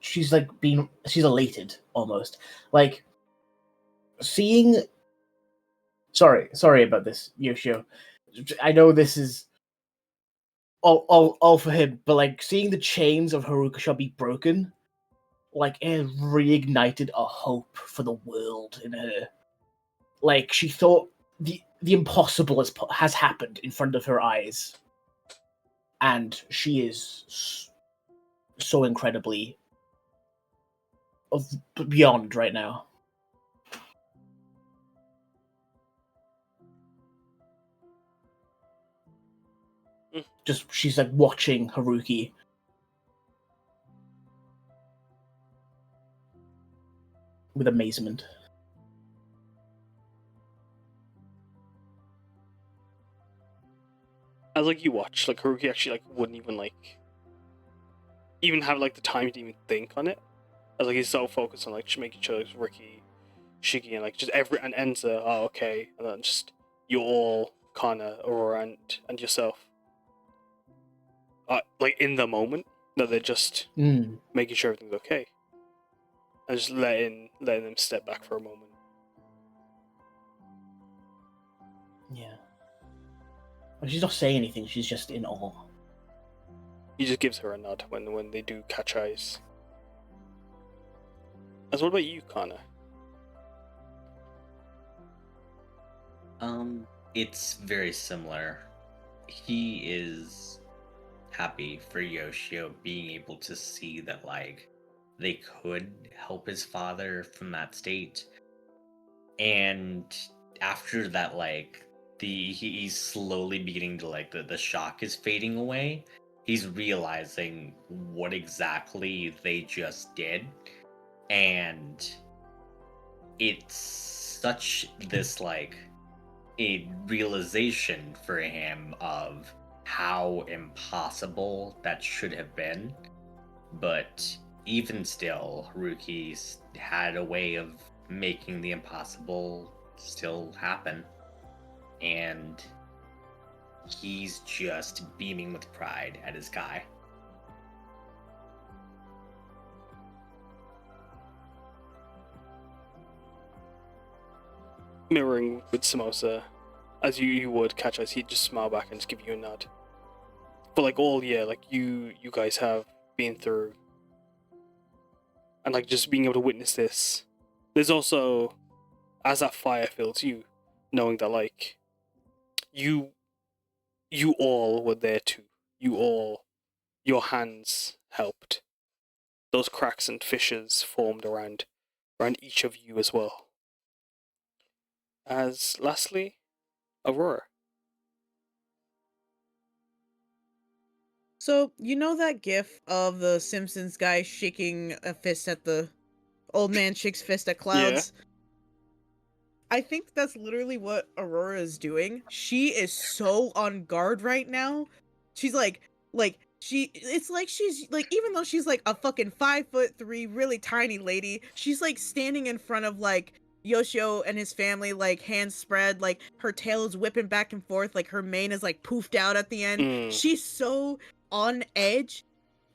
she's elated almost, like seeing. Sorry about this, Yoshio. I know this is all for him, but like seeing the chains of Haruka be broken, like it reignited a hope for the world in her. Like she thought the impossible has happened in front of her eyes, and she is so incredibly beyond right now. Just she's like watching Haruki. With amazement. As like you watch, like Haruki actually like wouldn't even have like the time to even think on it. As like he's so focused on like making sure it's Ricky, Shiggy, and like just and Enza are okay, and then just you all, Karna, Aurora, and yourself. Like in the moment that they're just making sure everything's okay, and just letting them step back for a moment. Yeah. Well, she's not saying anything. She's just in awe. He just gives her a nod when they do catch eyes. What about you, Karna? It's very similar. He is happy for Yoshio being able to see that like they could help his father from that state. And after that, like he's slowly beginning to like the shock is fading away. He's realizing what exactly they just did, and it's such this like a realization for him of how impossible that should have been. But even still, Haruki's had a way of making the impossible still happen. And he's just beaming with pride at his guy. Mirroring with Samosa, as you would catch eyes, he'd just smile back and just give you a nod. But like all year, like you guys have been through, and like just being able to witness this. There's also, as that fire fills you, knowing that like you all were there too. You your hands helped. Those cracks and fissures formed around each of you as well. As lastly, Aurora. So, you know that gif of the Simpsons guy shaking a fist at the old man shakes fist at clouds? Yeah. I think that's literally what Aurora is doing. She is so on guard right now. She's it's like she's like, even though she's like a fucking 5'3" really tiny lady, she's like standing in front of like Yoshio and his family, like hands spread, like her tail is whipping back and forth, like her mane is like poofed out at the end. She's so on edge.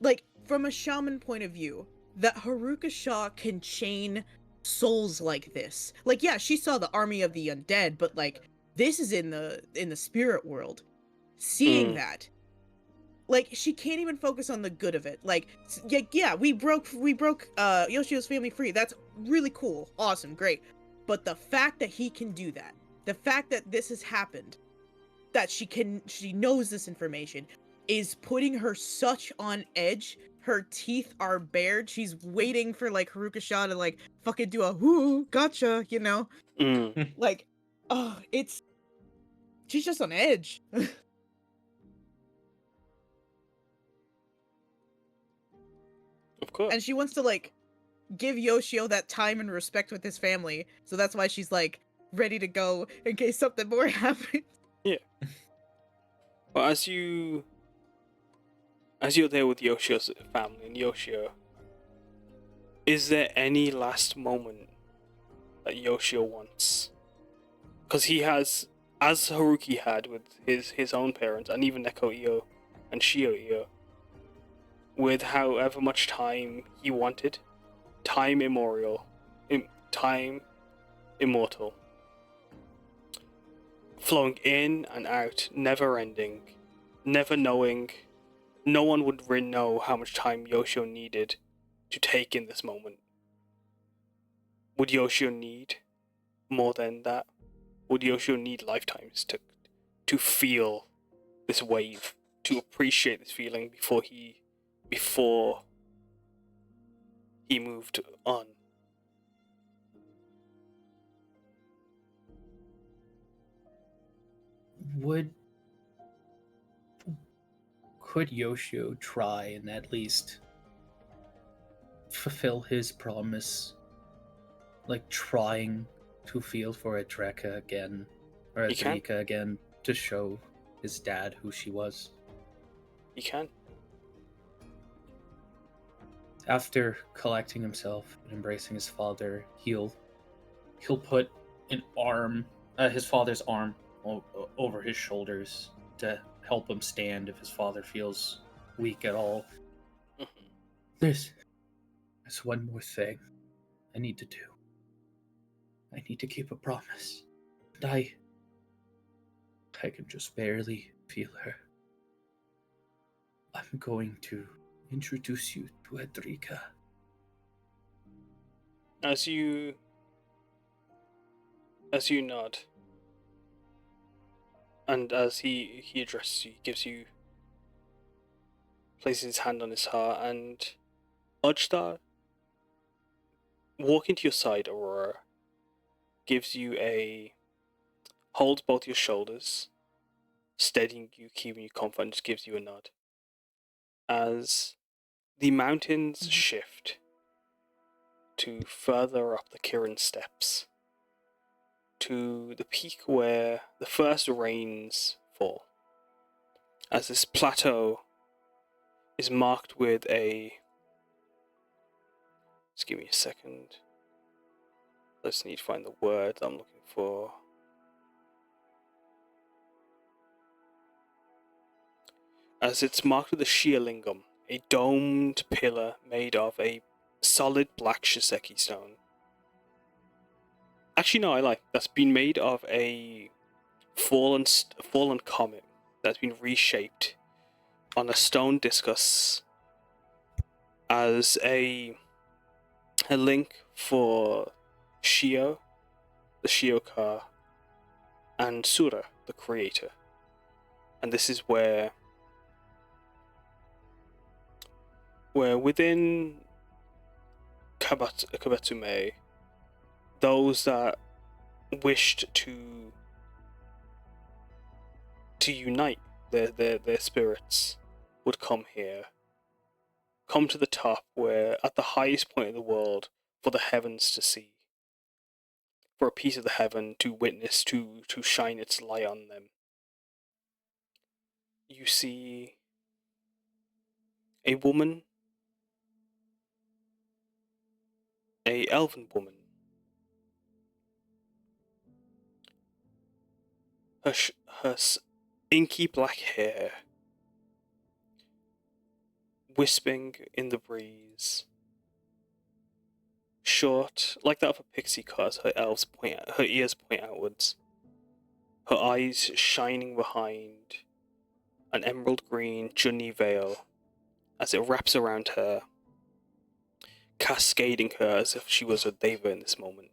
Like, from a shaman point of view, that Haruka can chain souls like this. Like, yeah, she saw the army of the undead, but like, this is in the spirit world. Seeing that, like, she can't even focus on the good of it. Like, yeah, we broke Yoshio's family free. That's really cool, awesome, great. But the fact that he can do that, the fact that this has happened, that she knows this information, is putting her such on edge. Her teeth are bared. She's waiting for like Haruka to like fucking do a whoo gotcha, you know? Like, oh, she's just on edge. Of course. And she wants to like give Yoshio that time and respect with his family. So that's why she's like ready to go in case something more happens. Yeah. Well, as you're there with Yoshio's family and Yoshio, is there any last moment that Yoshio wants? Because he has, as Haruki had with his own parents, and even Neko-Io and Shio-Io, with however much time he wanted, time immortal, flowing in and out, never ending, never knowing. No one would really know how much time Yoshio needed to take in this moment. Would Yoshio need more than that? Would Yoshio need lifetimes to feel this wave, to appreciate this feeling before he moved on? Could Yoshio try and at least fulfill his promise, like trying to feel for Adreka again, or Adrika again, to show his dad who she was? He can. After collecting himself and embracing his father, he'll put his father's arm over his shoulders to help him stand if his father feels weak at all. There's one more thing I need to do. I need to keep a promise. And I can just barely feel her. I'm going to introduce you to Adrika. As you nod, and as he addresses you, places his hand on his heart, and Ujdar, walking to your side, Aurora, holds both your shoulders, steadying you, keeping you confident, just gives you a nod. As the mountains shift to further up the Kirin steppes, to the peak where the first rains fall, as this plateau is marked with just give me a second. I just need to find the word I'm looking for. As it's marked with a Shialingam, a domed pillar made of a solid black Shiseki stone. Actually, no, I like. That's been made of a fallen comet that's been reshaped on a stone discus as a link for Shio, the Shioka, and Sura, the creator. And this is where where within Kabatsume, those that wished to unite their spirits would come here, come to the top, where at the highest point of the world, for the heavens to see, for a piece of the heaven to witness, to shine its light on them. You see a woman, a elven woman. Her inky black hair wisping in the breeze, short like that of a pixie cut. Her ears point outwards. Her eyes shining behind an emerald green Junni veil as it wraps around her, cascading her as if she was a deva in this moment.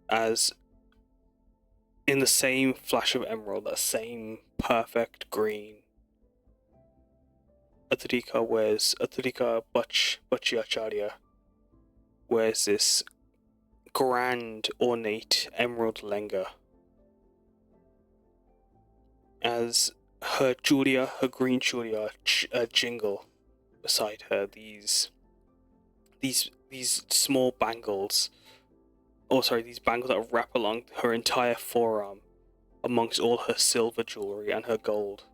As in the same flash of emerald, that same perfect green, Atrika Bhattacharya wears this grand, ornate emerald lenga. As her green chulia jingle beside her, these small bangles, these bangles that wrap along her entire forearm amongst all her silver jewelry and her gold.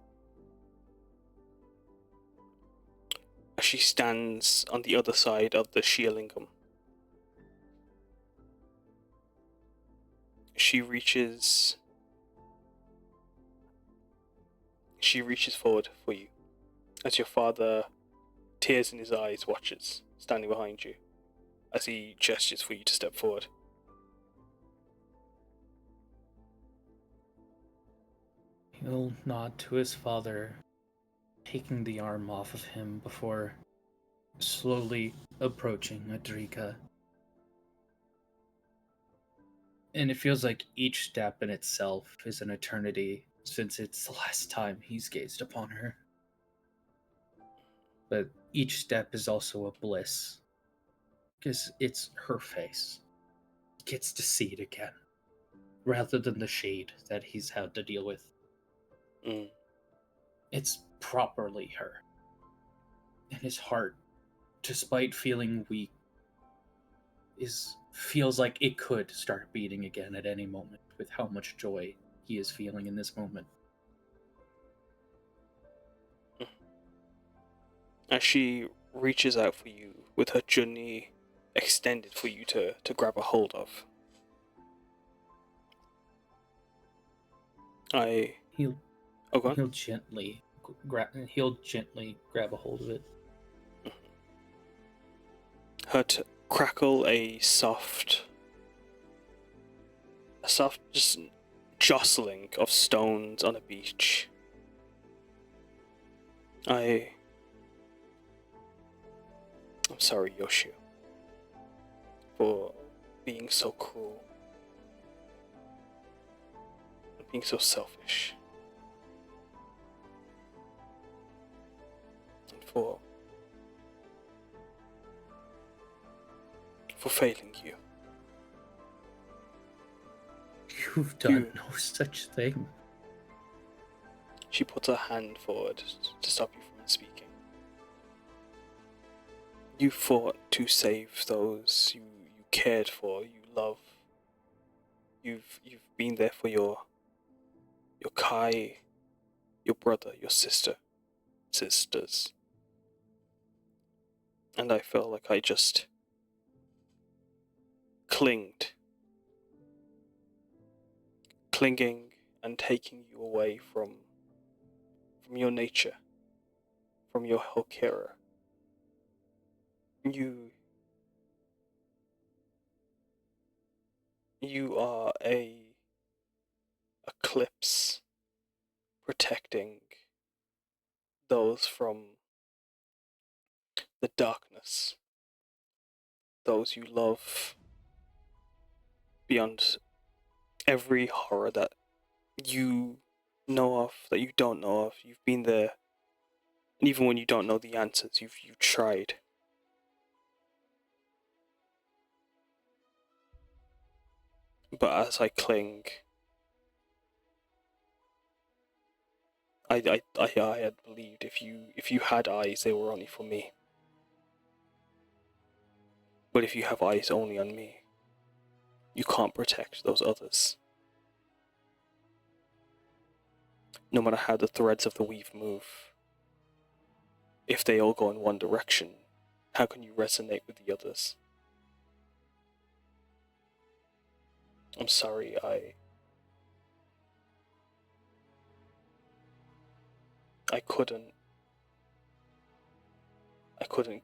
As she stands on the other side of the Shilingam, she reaches forward for you, as your father, tears in his eyes, watches, standing behind you, as he gestures for you to step forward. He'll nod to his father, taking the arm off of him before slowly approaching Adrika. And it feels like each step in itself is an eternity, since it's the last time he's gazed upon her. But each step is also a bliss, because it's her face. He gets to see it again, rather than the shade that he's had to deal with. It's properly her. And his heart, despite feeling weak, feels like it could start beating again at any moment with how much joy he is feeling in this moment. As she reaches out for you with her junni extended for you to grab a hold of, He'll gently grab a hold of it. Her crackle a soft just jostling of stones on a beach. I'm sorry, Yoshio, for being so cruel, being so selfish, and for failing you. You've done no such thing. She puts her hand forward to stop you from speaking. You fought to save those you cared for, you love. You've been there for your Kai, your brother, your sisters. And I felt like I just clinging and taking you away from your nature, from your Hokera. You are a eclipse protecting those from the darkness, those you love beyond every horror that you know of, that you don't know of. You've been there And even when you don't know the answers, you've tried. But as I cling, I had believed if you had eyes, they were only for me. But if you have eyes only on me, you can't protect those others. No matter how the threads of the weave move, if they all go in one direction, how can you resonate with the others? I'm sorry, I couldn't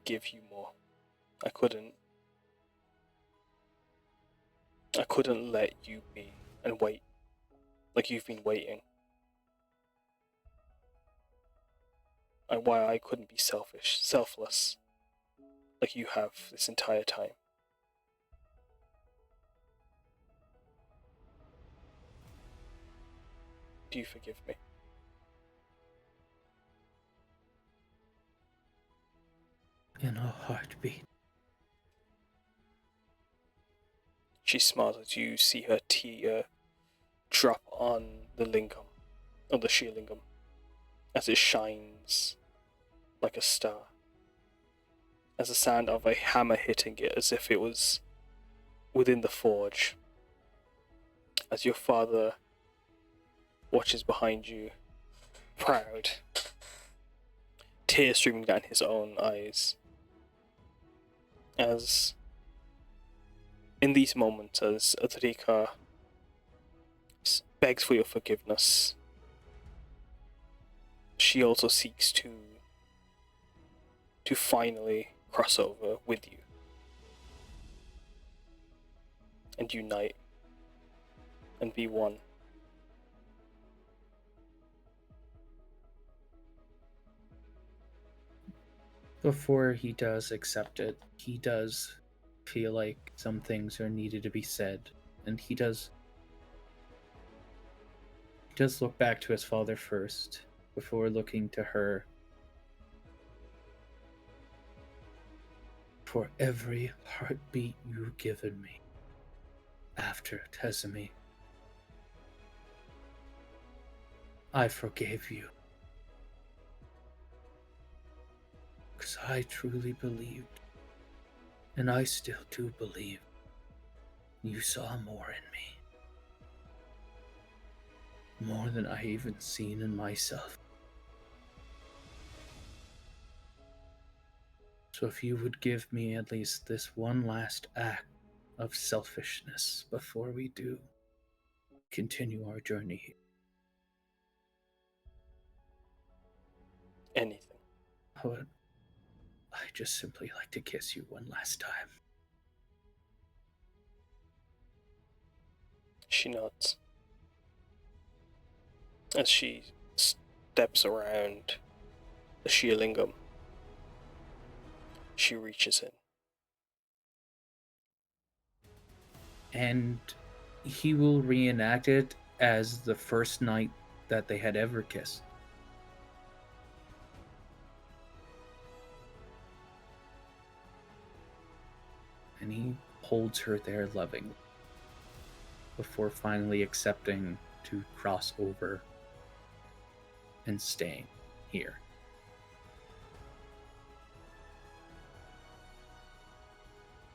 give you more. I couldn't let you be and wait like you've been waiting. Why I couldn't be selfless, like you have this entire time. Do you forgive me? In a heartbeat. She smiles as you see her tear drop on the lingam, on the sheer lingam, as it shines like a star. As the sound of a hammer hitting it, as if it was within the forge. As your father watches behind you, proud, tears streaming down his own eyes. As in these moments, as Rika begs for your forgiveness, she also seeks to finally cross over with you and unite and be one. Before he does accept it, he does feel like some things are needed to be said, and he does look back to his father first before looking to her. For every heartbeat you've given me after Tezumi, I forgave you. Because I truly believed, and I still do believe, you saw more in me. More than I even seen in myself. So if you would give me at least this one last act of selfishness before we do continue our journey here. Anything. I just simply like to kiss you one last time. She nods. As she steps around the sheer lingam, she reaches in. And he will reenact it as the first night that they had ever kissed. And he holds her there lovingly before finally accepting to cross over and staying here.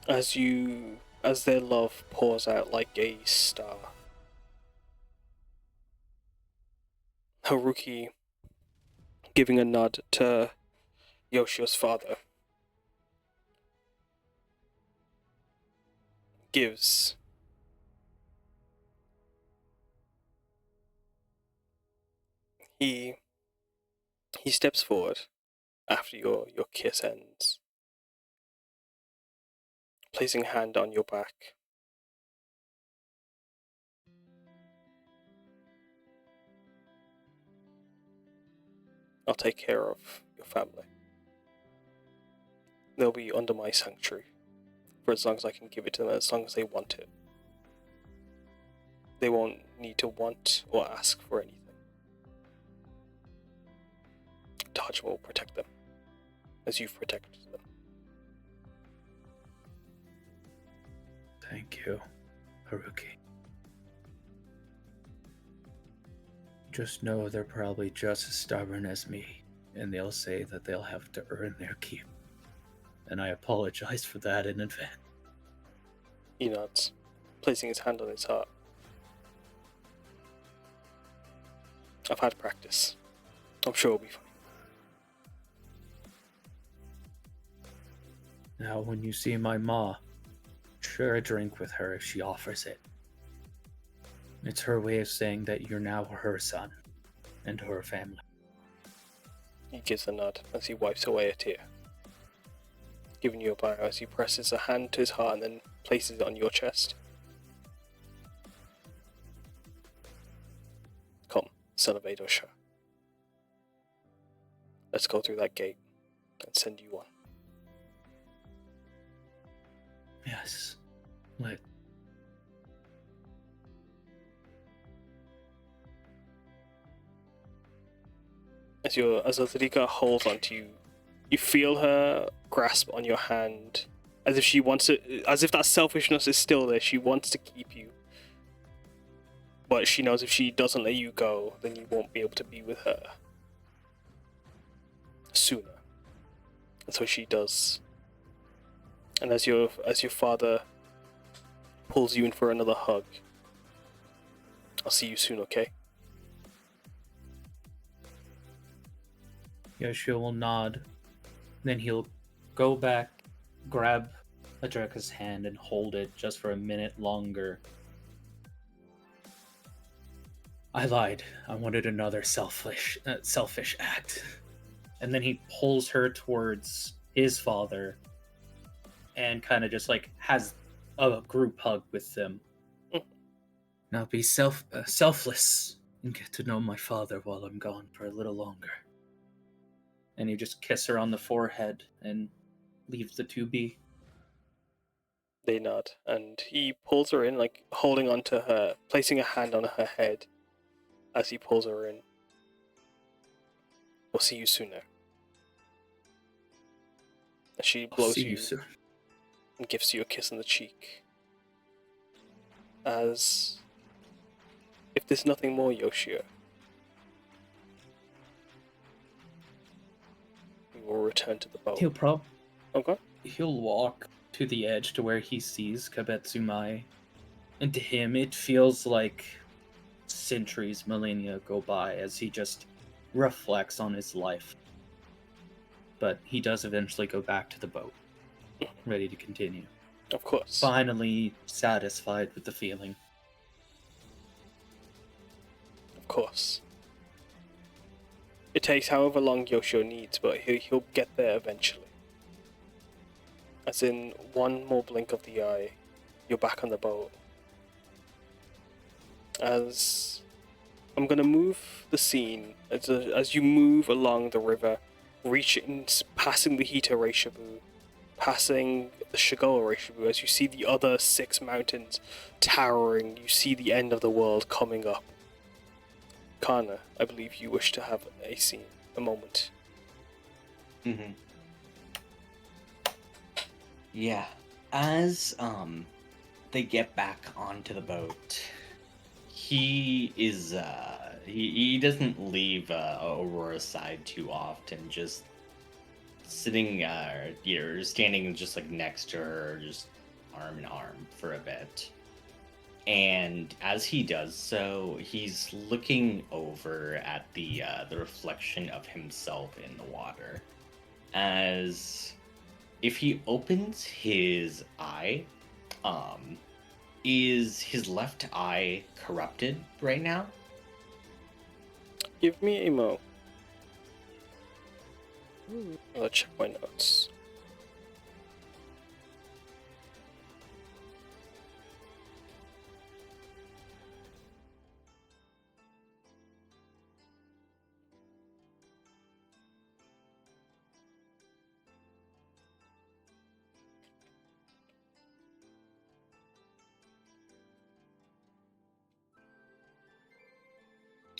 As their love pours out like a star, Haruki, giving a nod to Yoshio's father, gives he steps forward after your kiss ends, placing a hand on your back. I'll take care of your family. They'll be under my sanctuary for as long as I can give it to them, as long as they want it. They won't need to want or ask for anything. Taj will protect them, as you've protected them. Thank you, Haruki. Just know they're probably just as stubborn as me, and they'll say that they'll have to earn their keep. And I apologize for that in advance. He nods, placing his hand on his heart. I've had practice. I'm sure it'll be fine. Now, when you see my ma, share a drink with her if she offers it. It's her way of saying that you're now her son, and her family. He gives a nod as he wipes away a tear, giving you a bow as he presses a hand to his heart and then places it on your chest. Come, son of Eidosha. Let's go through that gate and send you on. Yes, As Azalika holds onto you, you feel her grasp on your hand, as if she wants to, as if that selfishness is still there. She wants to keep you, but she knows if she doesn't let you go, then you won't be able to be with her sooner. And so she does. And as your father pulls you in for another hug, I'll see you soon, okay? Yoshio will nod. Then he'll go back, grab Adreka's hand, and hold it just for a minute longer. I lied. I wanted another selfish act. And then he pulls her towards his father and kind of just like has a group hug with them. Now be selfless and get to know my father while I'm gone for a little longer. And you just kiss her on the forehead and leave the two be. They nod, and he pulls her in, like holding onto her, placing a hand on her head as he pulls her in. We'll see you sooner. And she blows you soon. and gives you a kiss on the cheek. As if there's nothing more, Yoshio, we will return to the boat. He'll walk to the edge to where he sees Kabetsumai, and to him it feels like centuries, millennia go by as he just reflects on his life. But he does eventually go back to the boat, ready to continue. Of course. Finally satisfied with the feeling. Of course. It takes however long Yoshio needs, but he'll get there eventually. As in, one more blink of the eye, you're back on the boat. As I'm gonna move the scene, as you move along the river, passing the Hita Reishibu, passing the Shigeru Reishibu, as you see the other 6 mountains towering, you see the end of the world coming up. Karna, I believe you wish to have a moment. Mm-hmm. Yeah. As they get back onto the boat, he is he doesn't leave Aurora's side too often, just sitting standing just like next to her, just arm in arm for a bit. And as he does so, he's looking over at the reflection of himself in the water. As if he opens his eye, is his left eye corrupted right now? Give me a mo. Ooh. I'll check my notes.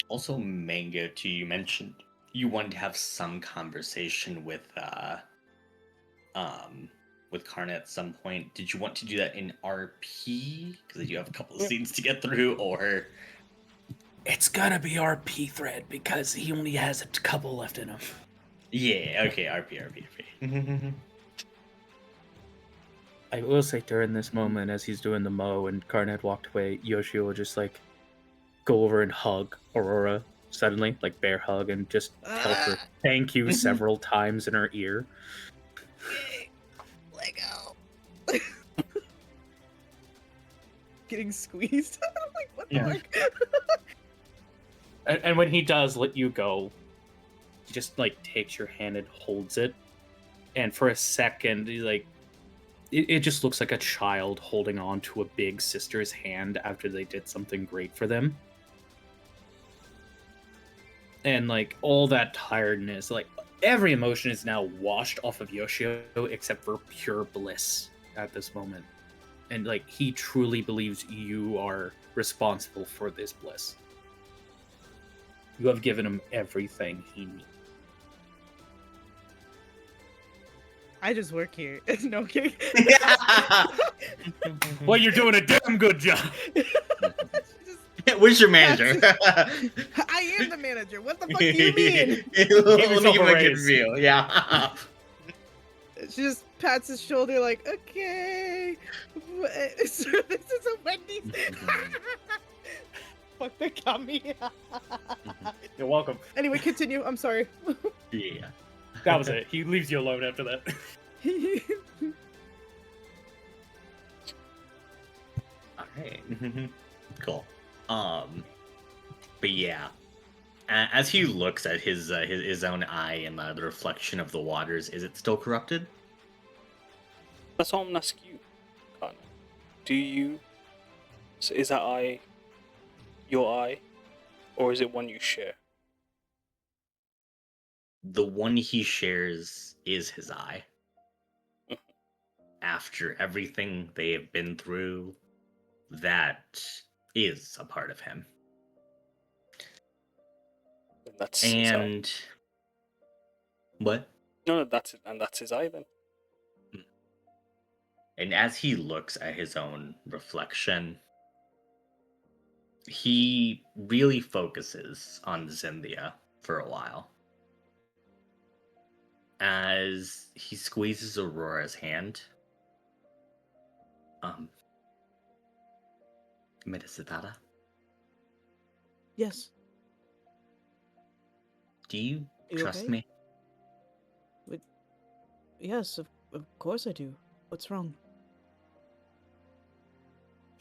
Also, Mango, too, you mentioned you wanted to have some conversation with Karna at some point. Did you want to do that in RP? Because you have a couple of scenes to get through, or It's gonna be RP thread because he only has a couple left in him. yeah, okay, RP. I will say during this moment, as he's doing the mow and Karna had walked away, Yoshio will just like go over and hug Aurora suddenly, like bear hug, and just tell her thank you several times in her ear. Let go. Getting squeezed. I'm like, what the fuck? And when he does let you go, he just like takes your hand and holds it, and for a second, he, like it just looks like a child holding on to a big sister's hand after they did something great for them. And like all that tiredness, like every emotion is now washed off of Yoshio except for pure bliss at this moment. And like he truly believes you are responsible for this bliss. You have given him everything he needs. I just work here. No kidding. Well, you're doing a damn good job. Where's your manager? I am the manager. What the fuck do you mean? Let me give him a good review. Yeah. She just pats his shoulder like, okay. This is a Wendy's. Fuck, they got me. You're welcome. Anyway, continue. I'm sorry. Yeah. That was it. He leaves you alone after that. Alright. Cool. But yeah. As he looks at his own eye and the reflection of the waters, is it still corrupted? That's all I'm gonna ask you, Karna. Do you... So is that eye your eye? Or is it one you share? The one he shares is his eye. After everything they have been through, that is a part of him. That's and his eye. What? No, that's it, and that's his eye then. And as he looks at his own reflection, he really focuses on Zinthia for a while. As he squeezes Aurora's hand, Medicitata, Yes. do you You trust okay? me? Yes, of course I do. What's wrong?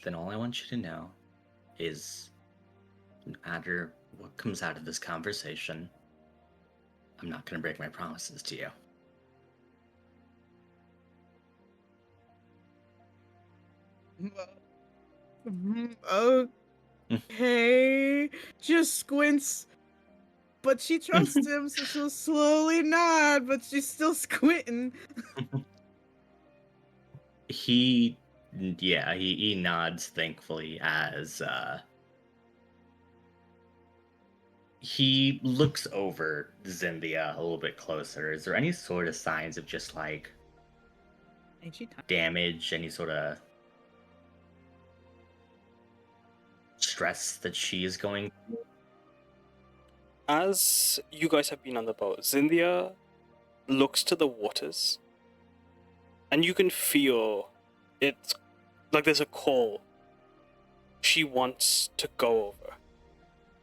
Then all I want you to know is no matter what comes out of this conversation, I'm not going to break my promises to you. Okay. Just squints. But she trusts him, so she'll slowly nod, but she's still squinting. He nods thankfully as he looks over Zinthia a little bit closer. Is there any sort of signs of just like Ain't she tired? damage, any sort of stress that she is going through? As you guys have been on the boat, Zinthia looks to the waters, and you can feel it's like there's a call. She wants to go over.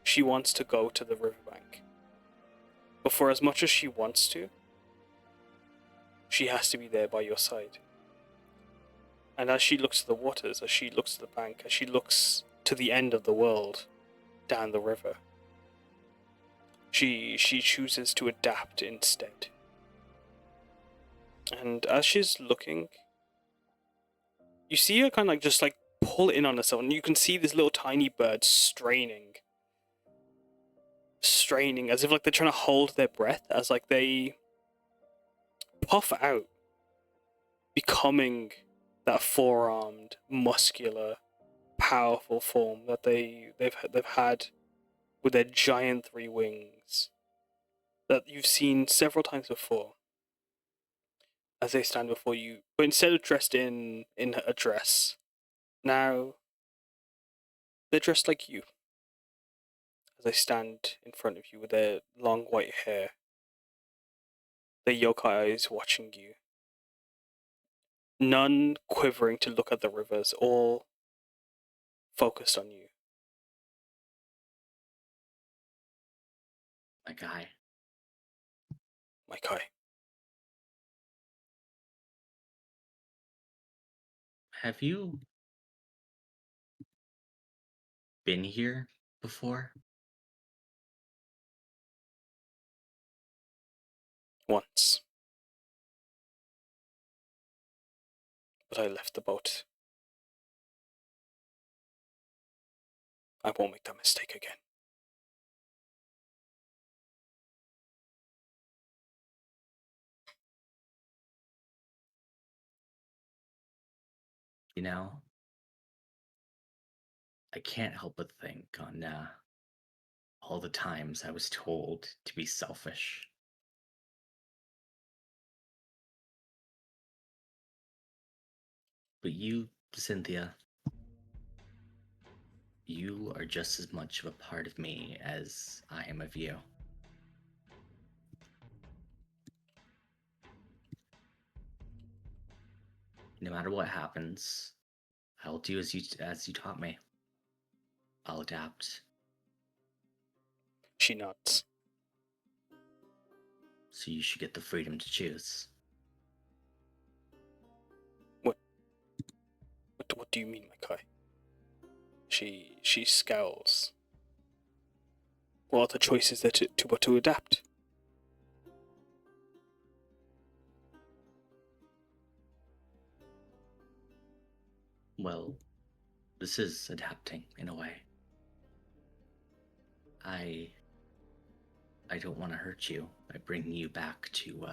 She wants to go to the riverbank. But for as much as she wants to, she has to be there by your side. And as she looks to the waters, as she looks to the bank, as she looks to the end of the world down the river, she chooses to adapt instead. And as she's looking, you see her kind of like just like pull in on herself, and you can see this little tiny bird straining as if like they're trying to hold their breath as like they puff out, becoming that four-armed, muscular, powerful form that they've had with their giant three wings that you've seen several times before as they stand before you, but instead of dressed in a dress, now they're dressed like you as they stand in front of you with their long white hair, their yokai eyes watching you. None quivering to look at the rivers, all focused on you. My guy. My Kai. Have you been here before? Once. But I left the boat. I won't make that mistake again. You know, I can't help but think on all the times I was told to be selfish. But you, Cynthia, you are just as much of a part of me as I am of you. No matter what happens, I'll do as you taught me. I'll adapt. She nods. So you should get the freedom to choose. What do you mean, my Kai? She scowls. What are the choices there to adapt? Well, this is adapting in a way. I don't want to hurt you by bringing you back to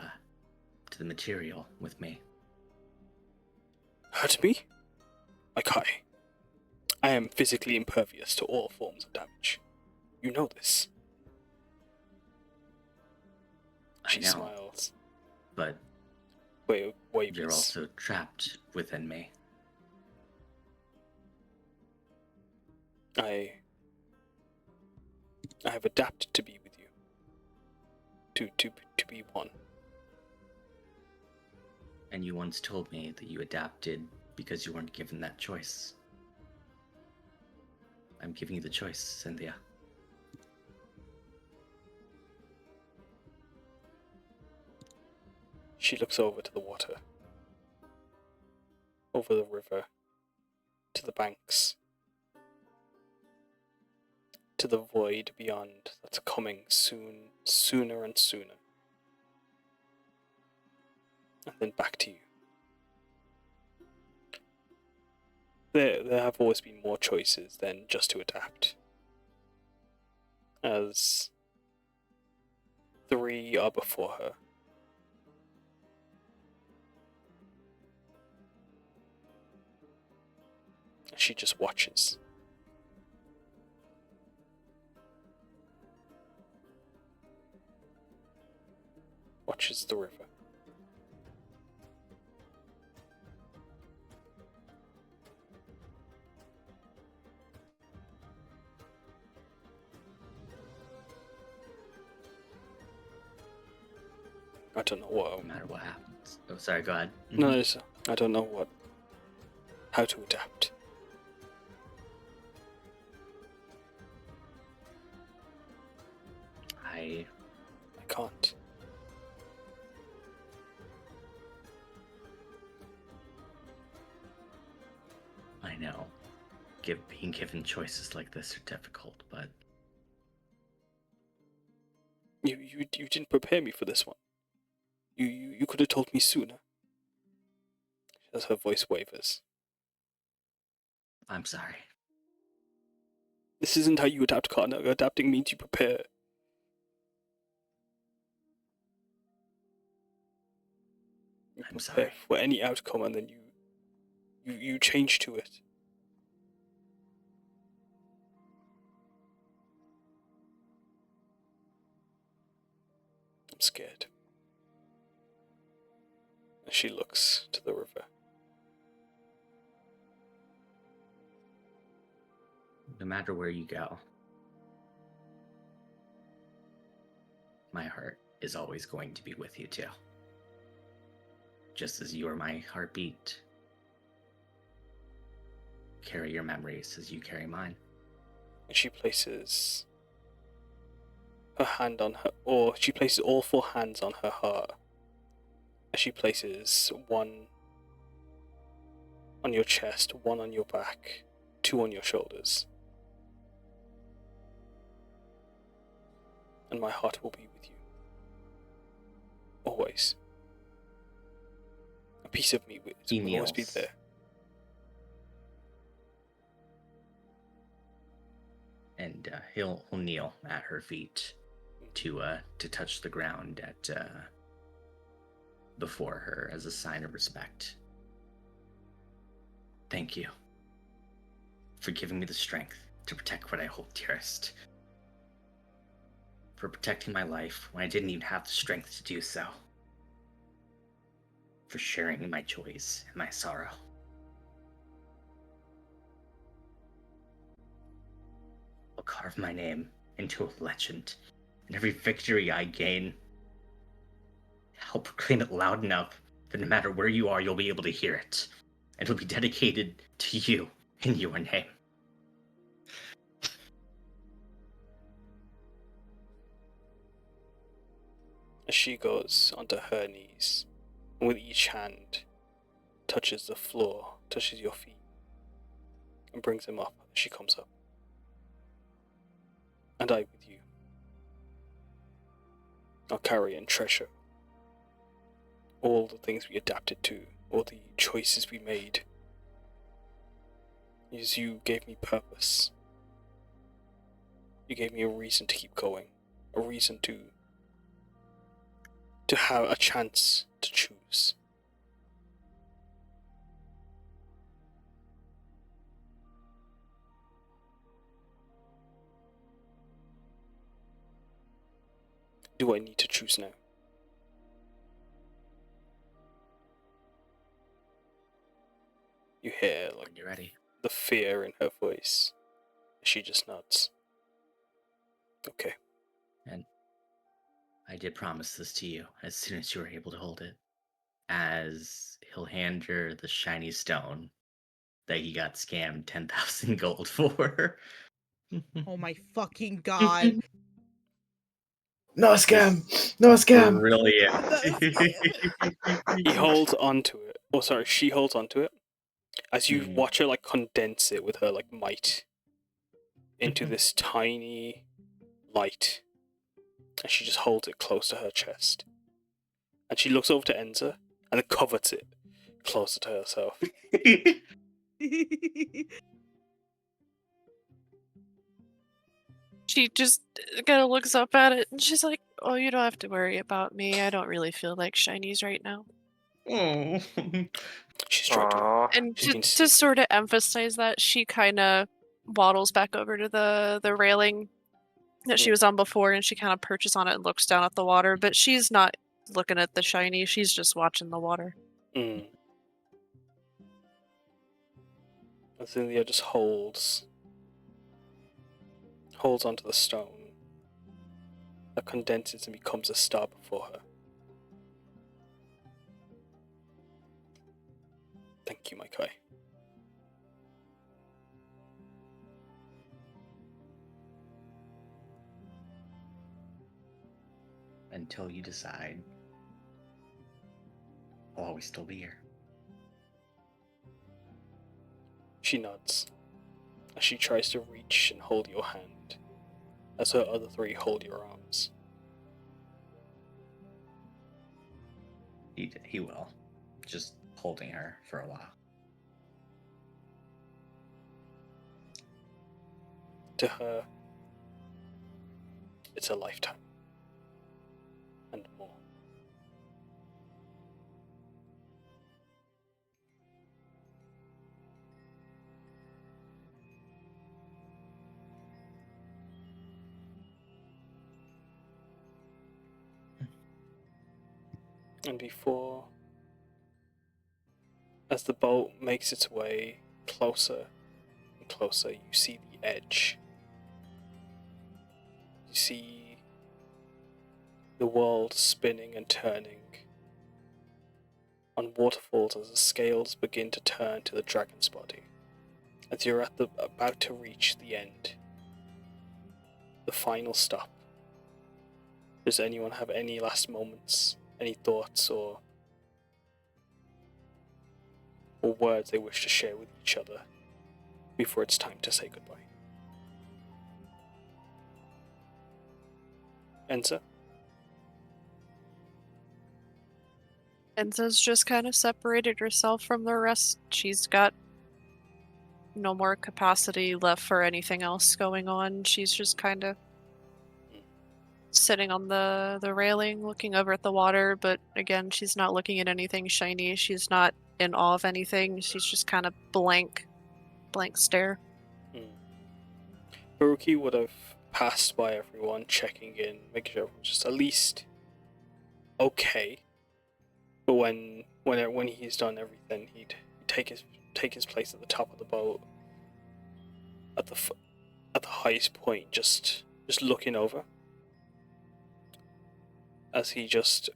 the material with me. Hurt me? My Kai. I am physically impervious to all forms of damage. You know this. She I know, smiles. but Wait, you're also trapped within me. I have adapted to be with you. To be one. And you once told me that you adapted because you weren't given that choice. I'm giving you the choice, Cynthia. She looks over to the water. Over the river. To the banks. To the void beyond that's coming soon, sooner and sooner. And then back to you. There have always been more choices than just to adapt. As 3 are before her. She just watches. Watches the river. I don't know what. No matter what happens. Oh, sorry, go ahead. No, I don't know how to adapt. I can't. I know. Being given choices like this are difficult, but You didn't prepare me for this one. You could have told me sooner. As her voice wavers. I'm sorry. This isn't how you adapt, Karna. Adapting means you prepare. You I'm prepare sorry. for any outcome, and then you change to it. scared. As she looks to the river. No matter where you go, my heart is always going to be with you too. Just as you are my heartbeat. Carry your memories as you carry mine. And she places her hand on her, or she places all 4 hands on her heart. As she places one on your chest, one on your back, 2 on your shoulders. And my heart will be with you. Always. A piece of me will always be there. And he'll kneel at her feet to touch the ground before her as a sign of respect. Thank you for giving me the strength to protect what I hold dearest. For protecting my life when I didn't even have the strength to do so. For sharing my joys and my sorrow. I'll carve my name into a legend, and every victory I gain, I'll proclaim it loud enough that no matter where you are, you'll be able to hear it. And it'll be dedicated to you in your name. As she goes onto her knees, and with each hand touches the floor, touches your feet, and brings them up as she comes up. And I with you. I'll carry and treasure all the things we adapted to, all the choices we made. As you gave me purpose. You gave me a reason to keep going, a reason to have a chance to choose. Do I need to choose now? You hear, like, When you're ready. the fear in her voice. She just nods. Okay. And I did promise this to you as soon as you were able to hold it. As he'll hand her the shiny stone that he got scammed 10,000 gold for. Oh my fucking god. Not a scam! Not a scam! Brilliant. He holds onto it. Oh, sorry, she holds onto it. As you watch her, like, condense it with her, like, might into this tiny light. And she just holds it close to her chest. And she looks over to Enza and then covets it closer to herself. She just kind of looks up at it and she's like, "Oh, you don't have to worry about me. I don't really feel like shinies right now." Oh. She's trying to. Aww. And She can to see. sort of emphasize that, she kind of waddles back over to the railing that she was on before, and she kind of perches on it and looks down at the water. But she's not looking at the shiny; she's just watching the water. And Cynthia just holds onto the stone that condenses and becomes a star before her. Thank you, my Kai. Until you decide, I'll always still be here. She nods as she tries to reach and hold your hand as her other 3 hold your arms. He will. Just holding her for a while. To her, it's a lifetime. And more. And before, as the boat makes its way closer and closer, you see the edge. You see the world spinning and turning on waterfalls as the scales begin to turn to the dragon's body. As you're about to reach the end, the final stop. Does anyone have any last moments, any thoughts or words they wish to share with each other before it's time to say goodbye? Enza? Enza's just kind of separated herself from the rest. She's got no more capacity left for anything else going on. She's just kind of sitting on the railing, looking over at the water, but again, she's not looking at anything shiny. She's not in awe of anything. She's just kind of blank stare. Haruki would have passed by everyone, checking in, making sure everyone's just at least okay. But when he's done everything, he'd take his place at the top of the boat, at the highest point, just looking over. As he just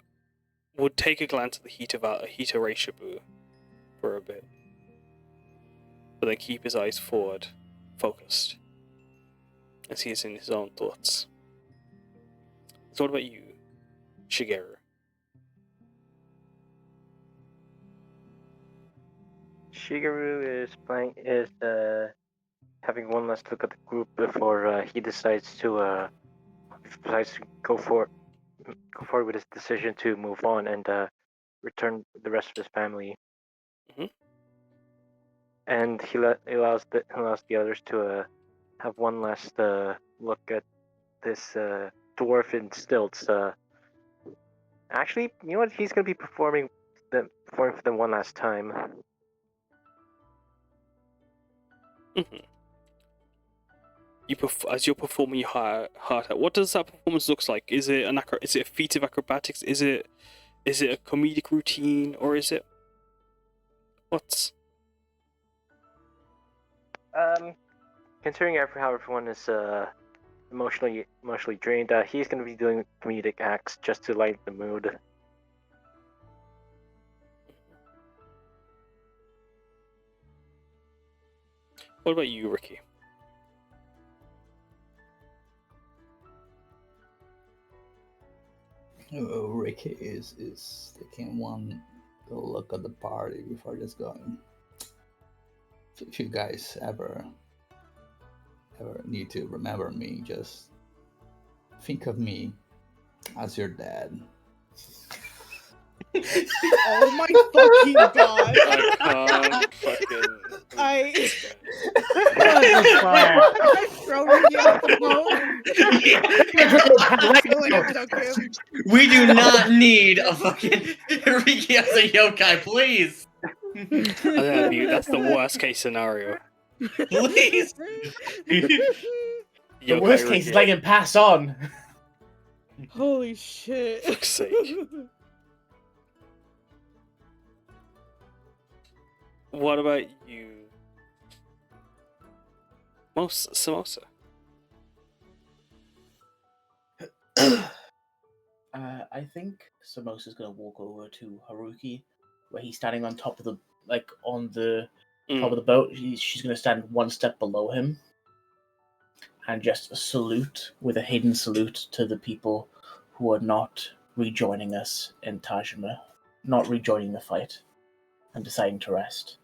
would take a glance at the Hita Reishibu for a bit, but then keep his eyes forward, focused, as he is in his own thoughts. So what about you, Shigeru? Shigeru is having one last look at the group before he decides to go forward with his decision to move on and return the rest of his family. Mhm. And he allows the others to have one last look at this dwarf in stilts. Actually, you know what? He's gonna be performing for them one last time. Mm-hmm. As you're performing your heart out, what does that performance look like? Is it a feat of acrobatics? Is it a comedic routine, or is it what's? Considering how everyone is emotionally drained, he's going to be doing comedic acts just to lighten the mood. What about you, Ricky? Ricky is taking one look at the party before just going. If you guys ever need to remember me, just think of me as your dad. Oh my fucking god! I can't fucking. I'm throwing you off the boat. We do not need a fucking Ricky as a yokai, please. That's the worst case scenario. Please. The worst case is letting him pass on. Holy shit. For fuck's sake. What about you, Samosa? I think Samosa's gonna walk over to Haruki, where he's standing on top of the top of the boat. She's gonna stand one step below him, and just salute with a hidden salute to the people who are not rejoining us in Tajima, not rejoining the fight, and deciding to rest.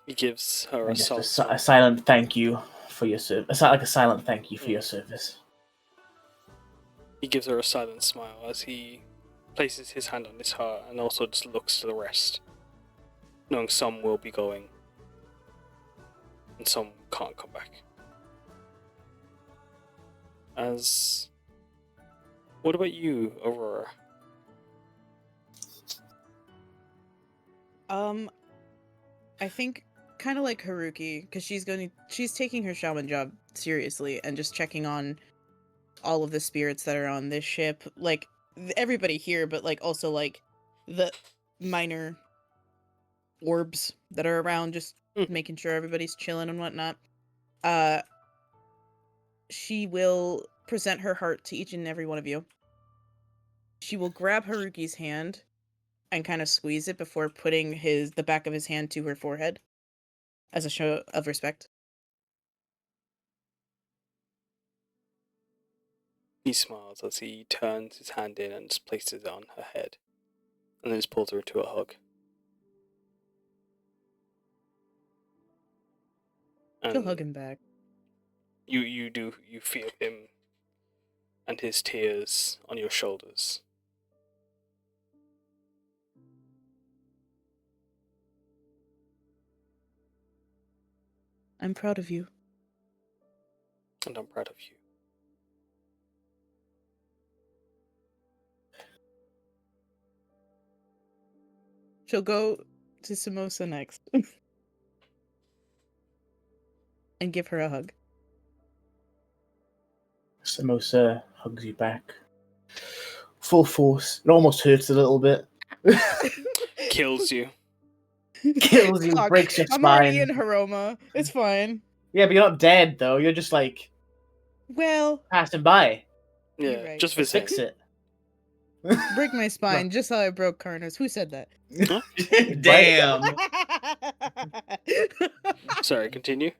He gives her a silent thank you for your service. Like a silent thank you for your service. He gives her a silent smile as he places his hand on his heart and also just looks to the rest, knowing some will be going and some can't come back. What about you, Aurora? I think kind of like Haruki, because she's taking her shaman job seriously and just checking on all of the spirits that are on this ship. Like, everybody here, but like also like the minor orbs that are around, just making sure everybody's chilling and whatnot. She will present her heart to each and every one of you. She will grab Haruki's hand and kind of squeeze it before putting the back of his hand to her forehead as a show of respect. He smiles as he turns his hand in and just places it on her head, and then just pulls her into a hug. She'll hug him back. You feel him and his tears on your shoulders. I'm proud of you. And I'm proud of you. She'll go to Samosa next. And give her a hug. Samosa hugs you back. Full force. It almost hurts a little bit. Kills you. Kills you, Fuck, breaks your I'm spine. already in Haroma. It's fine. Yeah, but you're not dead, though. You're just, like, Well, passing by. Yeah, right. just Just visit. fix it. break my spine, just how I broke Karna's. Who said that? Damn. Sorry, continue.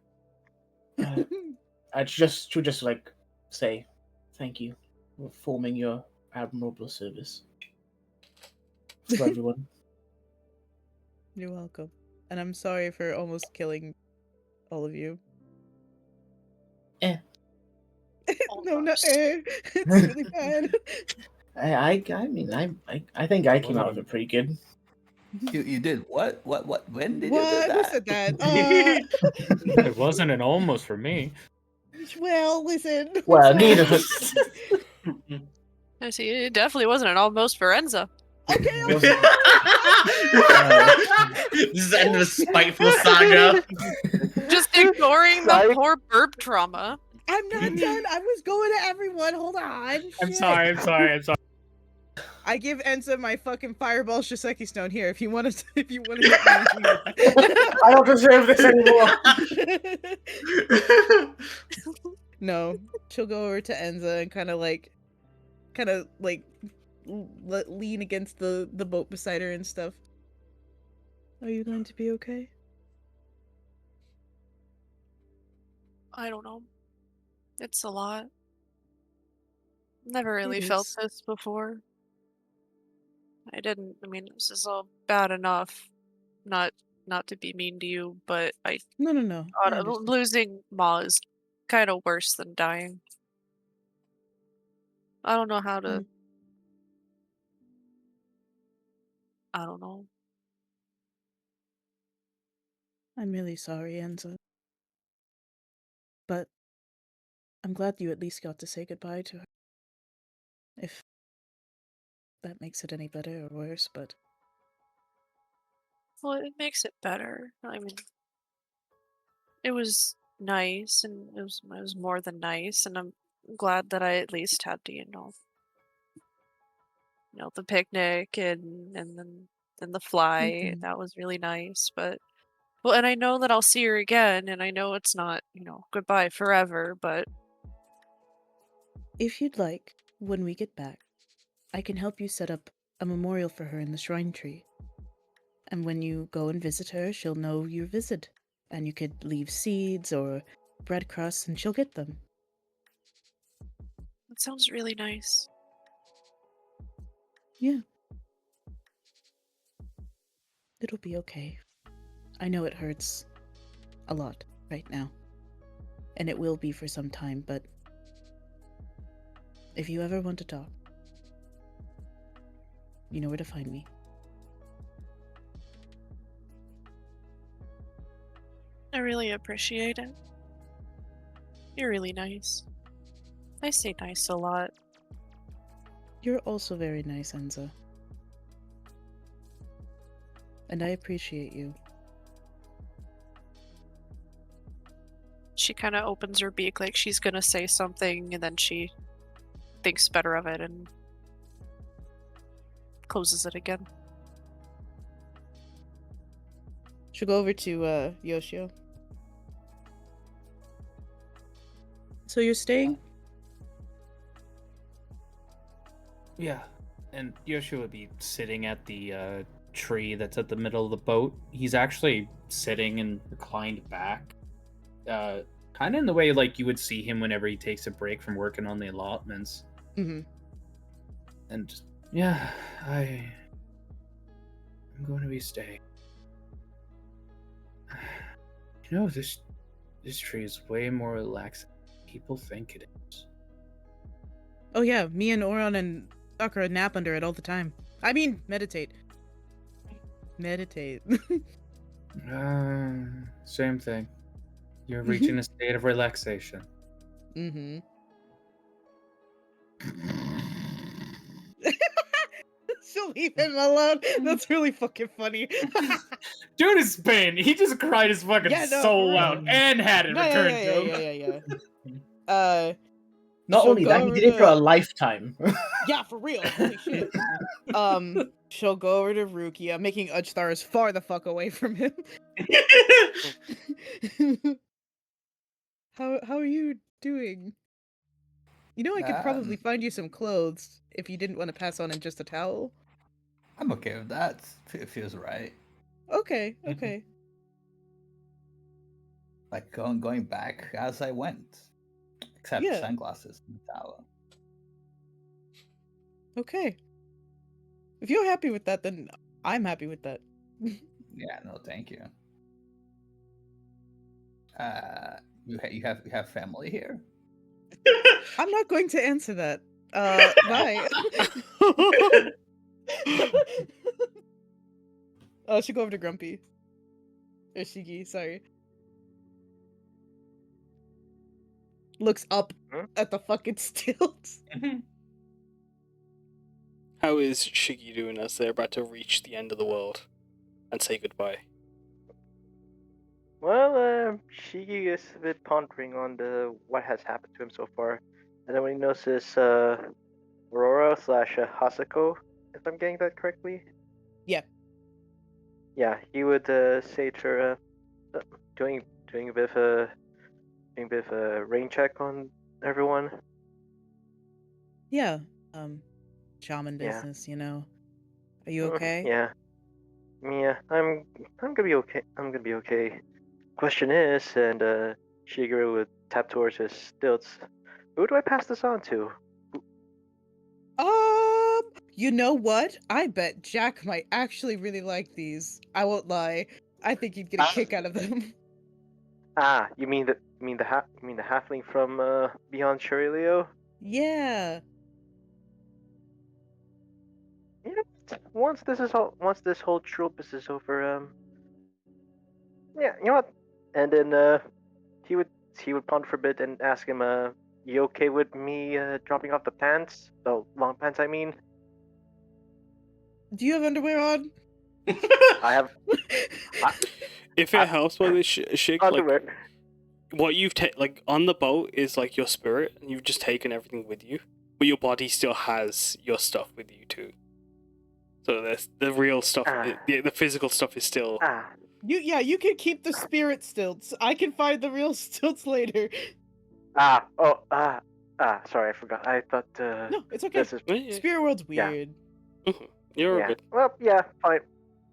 She'll just, like, say, thank you for performing your admirable service. To everyone. You're welcome. And I'm sorry for almost killing all of you. Eh. No, not it's really bad. I mean, I think I came out of it pretty good. You did what? When did you do What? Who that? said that? It wasn't an almost for me. Well, listen. Well, I'm neither sorry. of us. I see. It definitely wasn't an almost for Enza. Okay. Wasn't- This is the end of the spiteful saga. Just ignoring the poor burp trauma. I'm not done. I was going to everyone. Hold on. I'm Shit. sorry. I give Enza my fucking fireball Shiseki stone here. If you want to, hit me. I don't deserve this anymore. No, she'll go over to Enza and kind of like lean against the boat beside her and stuff. Are you going to be okay? I don't know. It's a lot. Never really It felt is. this before. I mean, this is all bad enough. Not to be mean to you, but No. I understand. losing Ma is kind of worse than dying. I don't know how to. I don't know. I'm really sorry, Enza. But I'm glad you at least got to say goodbye to her. If that makes it any better or worse, but Well, it makes it better. I mean, it was nice, and it was more than nice, and I'm glad that I at least had to, the picnic and then the fly. Mhm. That was really nice, but well, and I know that I'll see her again, and I know it's not, goodbye forever, but if you'd like, when we get back, I can help you set up a memorial for her in the shrine tree. And when you go and visit her, she'll know you visit. And you could leave seeds or bread crusts and she'll get them. that sounds really nice. Yeah. It'll be okay. I know it hurts a lot right now. And it will be for some time, but if you ever want to talk, you know where to find me. I really appreciate it. You're really nice. I say nice a lot. You're also very nice, Enza. And I appreciate you. She kind of opens her beak like she's gonna say something, and then she thinks better of it and closes it again. She'll go over to Yoshio. So you're staying? Yeah, and Yoshio would be sitting at the tree that's at the middle of the boat. He's actually sitting and reclined back, kind of in the way like you would see him whenever he takes a break from working on the allotments. Mm-hmm. And yeah, I'm going to be staying. You know, this tree is way more relaxing than people think it is. Oh yeah, me and Oron and Sakura nap under it all the time. I mean, meditate. Meditate. Same thing. You're reaching a state of relaxation. Mm-hmm. She'll leave him alone. That's really fucking funny. Dude is pain. He just cried his fucking Yeah, no, soul for real. out and had it returned to him. Yeah. Not She'll only go that, he over did it for to- a lifetime. Yeah, for real. Holy shit. She'll go over to Rukia, making Uchthar as far the fuck away from him. How are you doing? You know I could probably find you some clothes if you didn't want to pass on in just a towel. I'm okay with that. It feels right. Okay. Like going back as I went. Except Yeah. sunglasses and the towel. Okay. If you're happy with that, then I'm happy with that. Yeah, no, thank you. You have family here? I'm not going to answer that. Bye. Oh, I should go over to Grumpy. Or Shigi, sorry. Looks up at the fucking stilts. How is Shigi doing as they're about to reach the end of the world and say goodbye? Well, Shigi is a bit pondering on what has happened to him so far, and then when he notices Aurora / Hasako, if I'm getting that correctly. Yeah. Yeah, he would say to her, doing a bit of a rain check on everyone. Yeah. Shaman Yeah. business, you know. Are you okay? Yeah. I'm gonna be okay. I'm gonna be okay. Question is, and Shigeru would tap towards his stilts. Who do I pass this on to? You know what? I bet Jack might actually really like these. I won't lie. I think he'd get a kick out of them. Ah, you mean the halfling from Beyond Churel? Yeah. You know, once this whole trope is over, yeah, you know what? And then he would ponder for a bit and ask him, you okay with me dropping off the pants? The long pants, I mean. Do you have underwear on? I have. If it helps with this Shig, Underwear. like what you've like on the boat is like your spirit, and you've just taken everything with you, but your body still has your stuff with you too. So the real stuff, the physical stuff is still. You can keep the spirit stilts. I can find the real stilts later. Sorry, I forgot. I thought. No, it's okay. Spirit world's weird. Yeah. You're yeah. good. Well, yeah, fine.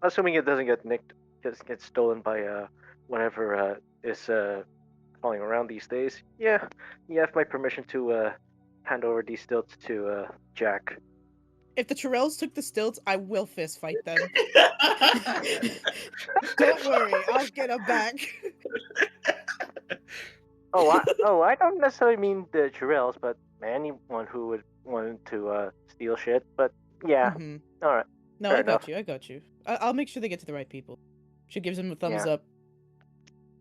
Assuming it doesn't get nicked, just get stolen by whatever is falling around these days. Yeah, you have my permission to hand over these stilts to Jack. If the Churels took the stilts, I will fist fight them. Don't worry, I'll get them back. I don't necessarily mean the Churels, but anyone who would want to steal shit. But yeah, all right. No, Fair I enough. got you. I'll make sure they get to the right people. She gives him a thumbs up.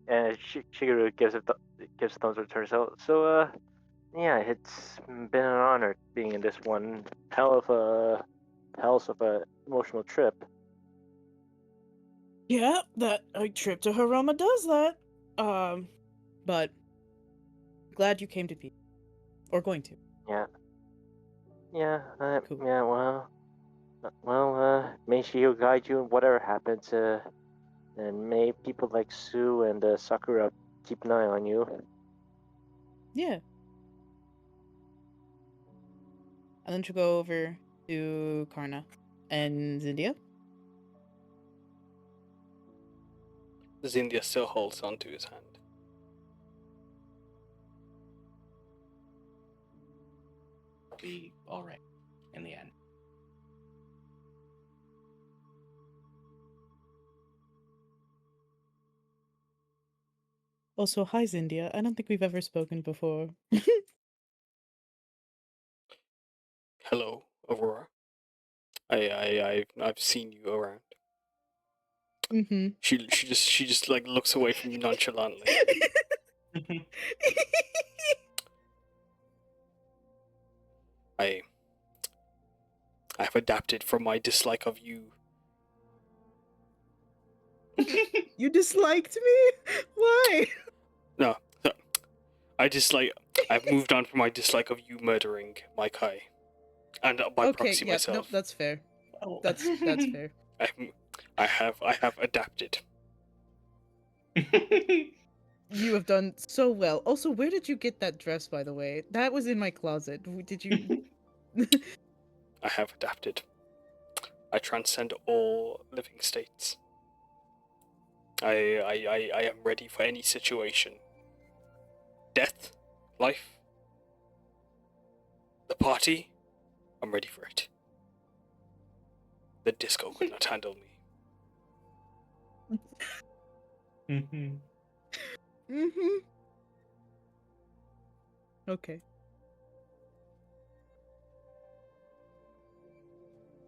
And Shigeru gives a thumbs up to herself. So yeah, it's been an honor being in this one hell of a emotional trip. Yeah, that trip to Harama does that. But glad you came to peace. Or going to. Yeah. Yeah. Cool. Yeah. Well, Well, may she guide you in whatever happens, and may people like Sue and Sakura keep an eye on you. Yeah. And then she'll go over to Karna and Zindia. Zindia still holds onto his hand. Be all right in the end. Also, hi Zindia. I don't think we've ever spoken before. Hello, Aurora. I've seen you around. Mm-hmm. She just like looks away from you nonchalantly. I've adapted from my dislike of you. You disliked me? Why? No, I've moved on from my dislike of you murdering my Kai, and by Okay, proxy yeah, myself. nope, that's fair. Oh. That's fair. I have adapted. You have done so well. Also, where did you get that dress, by the way? That was in my closet. Did you? I have adapted. I transcend all living states. I am ready for any situation. Death, life, the party, I'm ready for it. The disco could not handle me. Mm-hmm. Okay.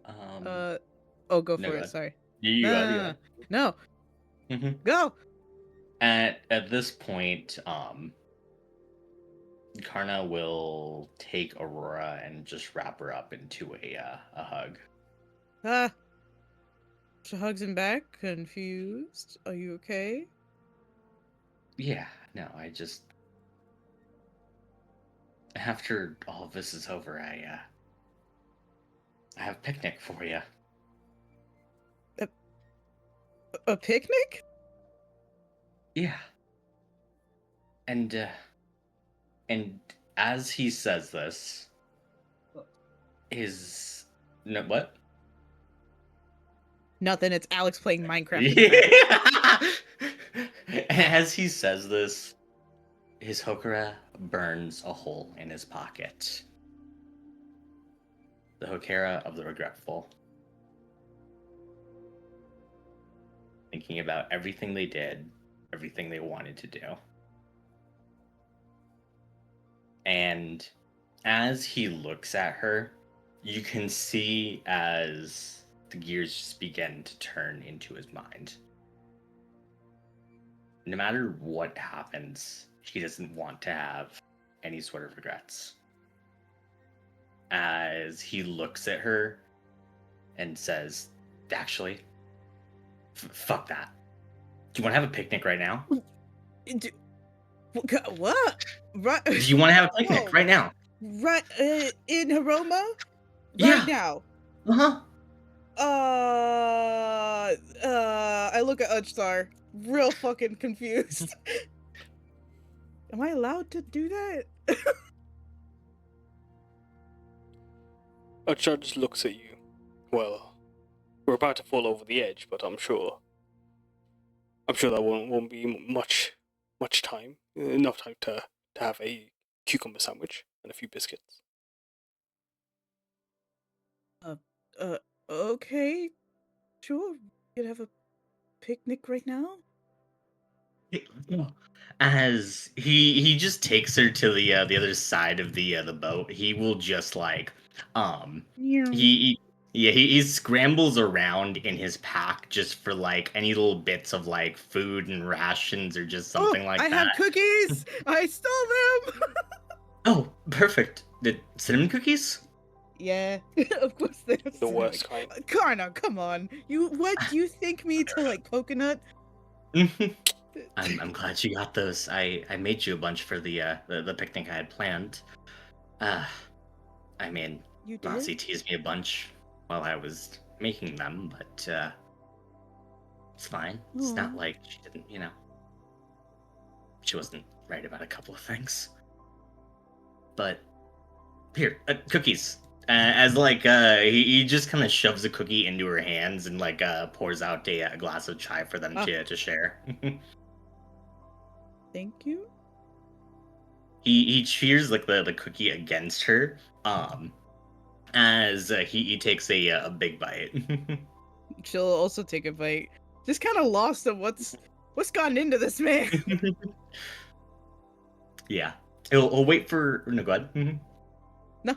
Oh, go no, for go it. ahead. Sorry. You got it. No. Mhm. Go. At this point, Karna will take Aurora and just wrap her up into a hug. She hugs him back, confused. Are you okay? Yeah, no, after all of this is over, I have a picnic for you. A picnic? Yeah. And as he says this, what? Nothing. It's Alex playing Minecraft. In the back. As he says this, his hokora burns a hole in his pocket. The hokora of the regretful. Thinking about everything they did, everything they wanted to do. And as he looks at her, you can see as the gears just begin to turn into his mind. No matter what happens, he doesn't want to have any sort of regrets. As he looks at her and says, actually, fuck that. Do you want to have a picnic right now? What? Right? Do you want to have a picnic right now? Right in Hiroma? Yeah. Right now. Uh-huh. I look at Uchstar, real fucking confused. Am I allowed to do that? Uchar just looks at you. Well, we're about to fall over the edge, but I'm sure that won't be much time. Enough time to have a cucumber sandwich and a few biscuits. Okay. Sure. We could have a picnic right now. As he just takes her to the other side of the boat, he will just like he scrambles around in his pack just for like any little bits of like food and rations or just something like I that. have cookies. I stole them. Oh, perfect. The cinnamon cookies? Yeah, of course they're The worst kind. Karna, come on. What do you think me to like coconut? I'm glad you got those. I made you a bunch for the picnic I had planned. I mean, You did? Nazi teased me a bunch while I was making them, but it's fine. It's not Aw. like she didn't, she wasn't right about a couple of things. But here, cookies. As like he just kind of shoves a cookie into her hands and like pours out a glass of chai for them to share. Thank you. he cheers like the cookie against her. As he takes a big bite. She'll also take a bite. Just kind of lost of what's gotten into this man. Yeah, he'll wait for no. Go ahead. Mhm. No.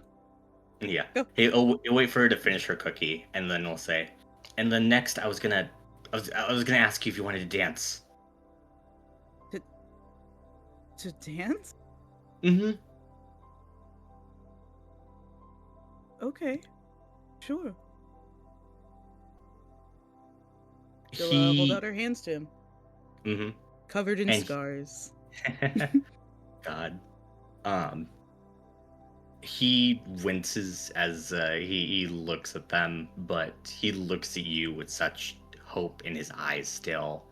Yeah, Go. he'll wait for her to finish her cookie, and then we'll say, and then next I was gonna ask you if you wanted to dance. To dance? Mm-hmm. Okay. Sure. She'll hold out her hands to him. Mm-hmm. Covered in And scars. God. He winces as he looks at them, but he looks at you with such hope in his eyes still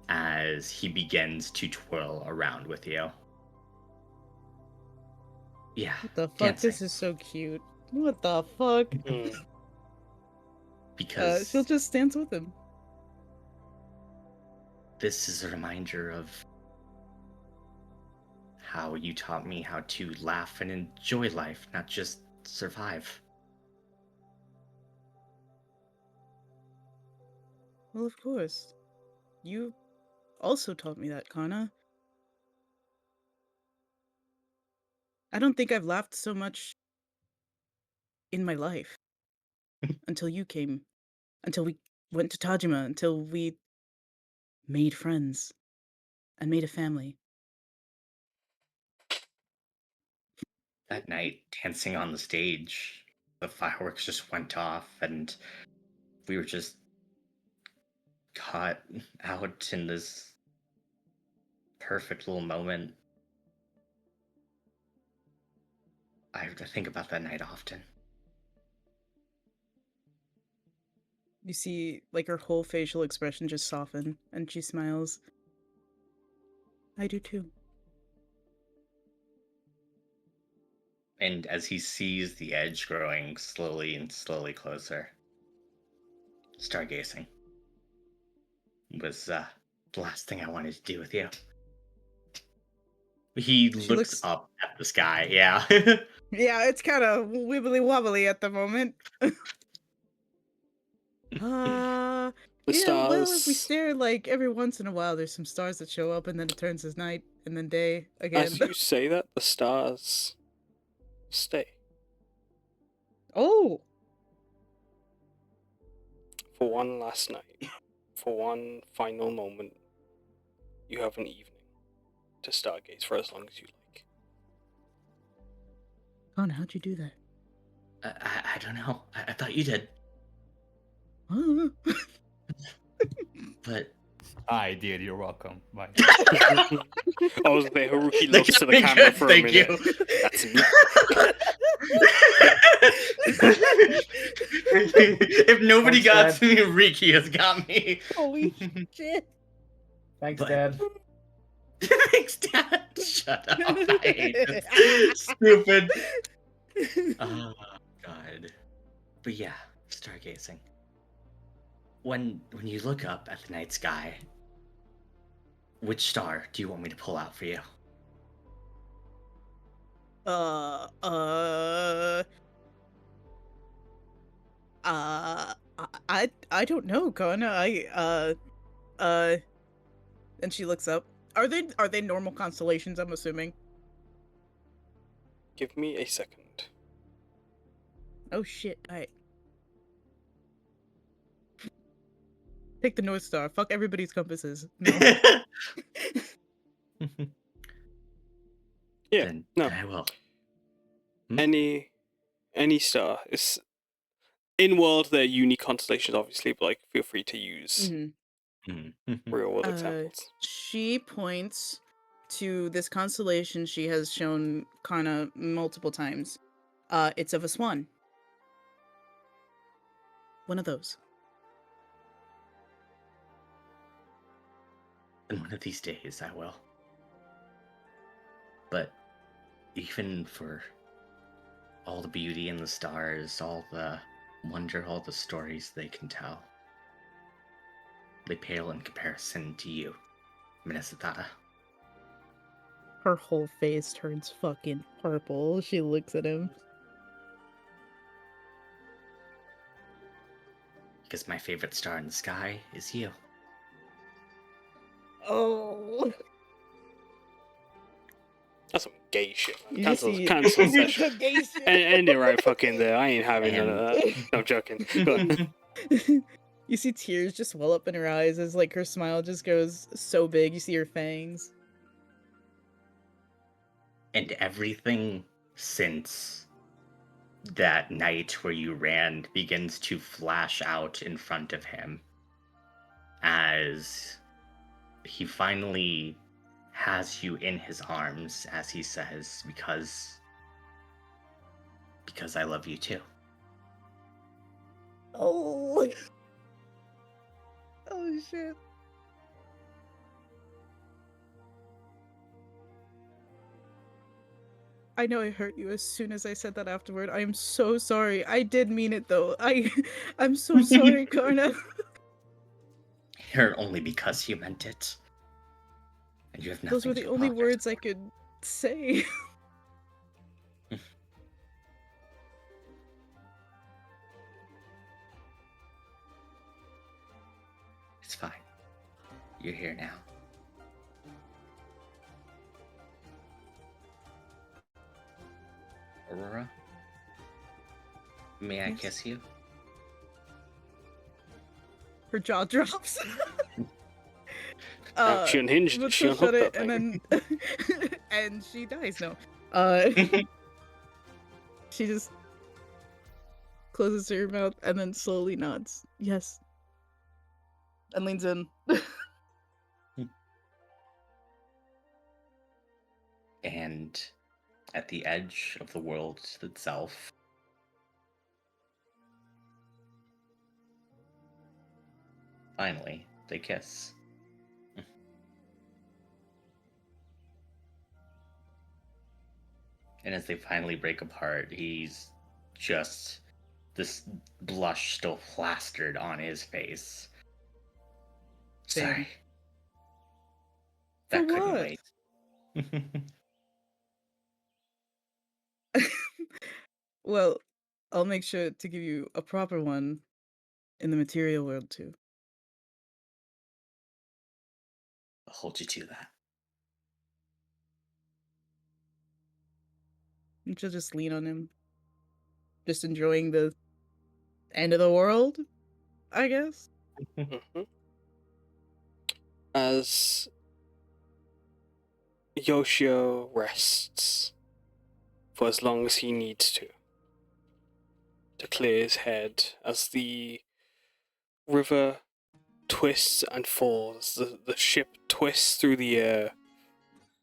as he begins to twirl around with you. Yeah. What the fuck? Dancing. This is so cute. What the fuck? Because She'll just dance with him. this is a reminder of how you taught me how to laugh and enjoy life, not just survive. Well, of course. You also taught me that, Karna. I don't think I've laughed so much in my life until you came. Until we went to Tajima. Until we made friends and made a family. That night, dancing on the stage, the fireworks just went off, and we were just caught out in this perfect little moment. I think about that night often. You see, like, her whole facial expression just soften, and she smiles. I do too. And as he sees the edge growing slowly and slowly closer, stargazing was the last thing I wanted to do with you. He looks up at the sky, yeah. Yeah, it's kind of wibbly wobbly at the moment. The Yeah, well, if we stars. stare, like, every once in a while, there's some stars that show up, and then it turns as night, and then day again. As you say that, the stars stay Oh! for one last night, for one final moment. You have an evening to stargaze for as long as you like. Karna, how'd you do that? I don't know. I thought you did. But I did. You're welcome. Bye. I was there. Haruki looks to the camera for a Thank minute. you. That's me. If nobody Thanks, got me, Riki has got me. Holy shit! Thanks, But- Dad. Thanks, Dad. Shut up. I hate this. Stupid. Oh, God. But yeah, stargazing. When you look up at the night sky, which star do you want me to pull out for you? I don't know, Karna. And she looks up. Are they normal constellations? I'm assuming. Give me a second. Oh shit! Alright. Pick the North Star. Fuck everybody's compasses. No. Yeah, Then no. I will. Any star is in world. They're unique constellations, obviously, but like feel free to use real world examples. She points to this constellation she has shown Karna multiple times. It's of a swan. One of those. And one of these days I will. But even for all the beauty in the stars, all the wonder, all the stories they can tell, they pale in comparison to you, Minnesota. Her whole face turns fucking purple. She looks at him. Because my favorite star in the sky is you. Oh. That's some gay shit. You Cancel see- session. Gay shit. End it right fucking there. I ain't having none of that. No, I'm joking. Go on. You see tears just well up in her eyes as like her smile just goes so big. You see her fangs. And everything since that night where you ran begins to flash out in front of him as he finally has you in his arms, as he says, because I love you too. Oh. Oh shit. I know I hurt you as soon as I said that afterward. I am so sorry. I did mean it though. I'm so sorry, Karna. Hurt only because you meant it. And you have nothing Those were the to only apologize words I for. could say. It's fine. You're here now. Aurora? May I Yes? kiss you? Her jaw drops. She unhinged. but She she'll unhooked shut that it, thing. and then and she dies. No, she just closes her mouth and then slowly nods. Yes, and leans in. And at the edge of the world itself, finally, they kiss. And as they finally break apart, he's just this blush still plastered on his face. Same. Sorry. For That couldn't what? wait. Well, I'll make sure to give you a proper one in the material world too. I'll hold you to that. And she'll just lean on him, just enjoying the end of the world, I guess. Mhm. As Yoshio rests for as long as he needs to clear his head, as the river twists and falls, the ship twists through the air,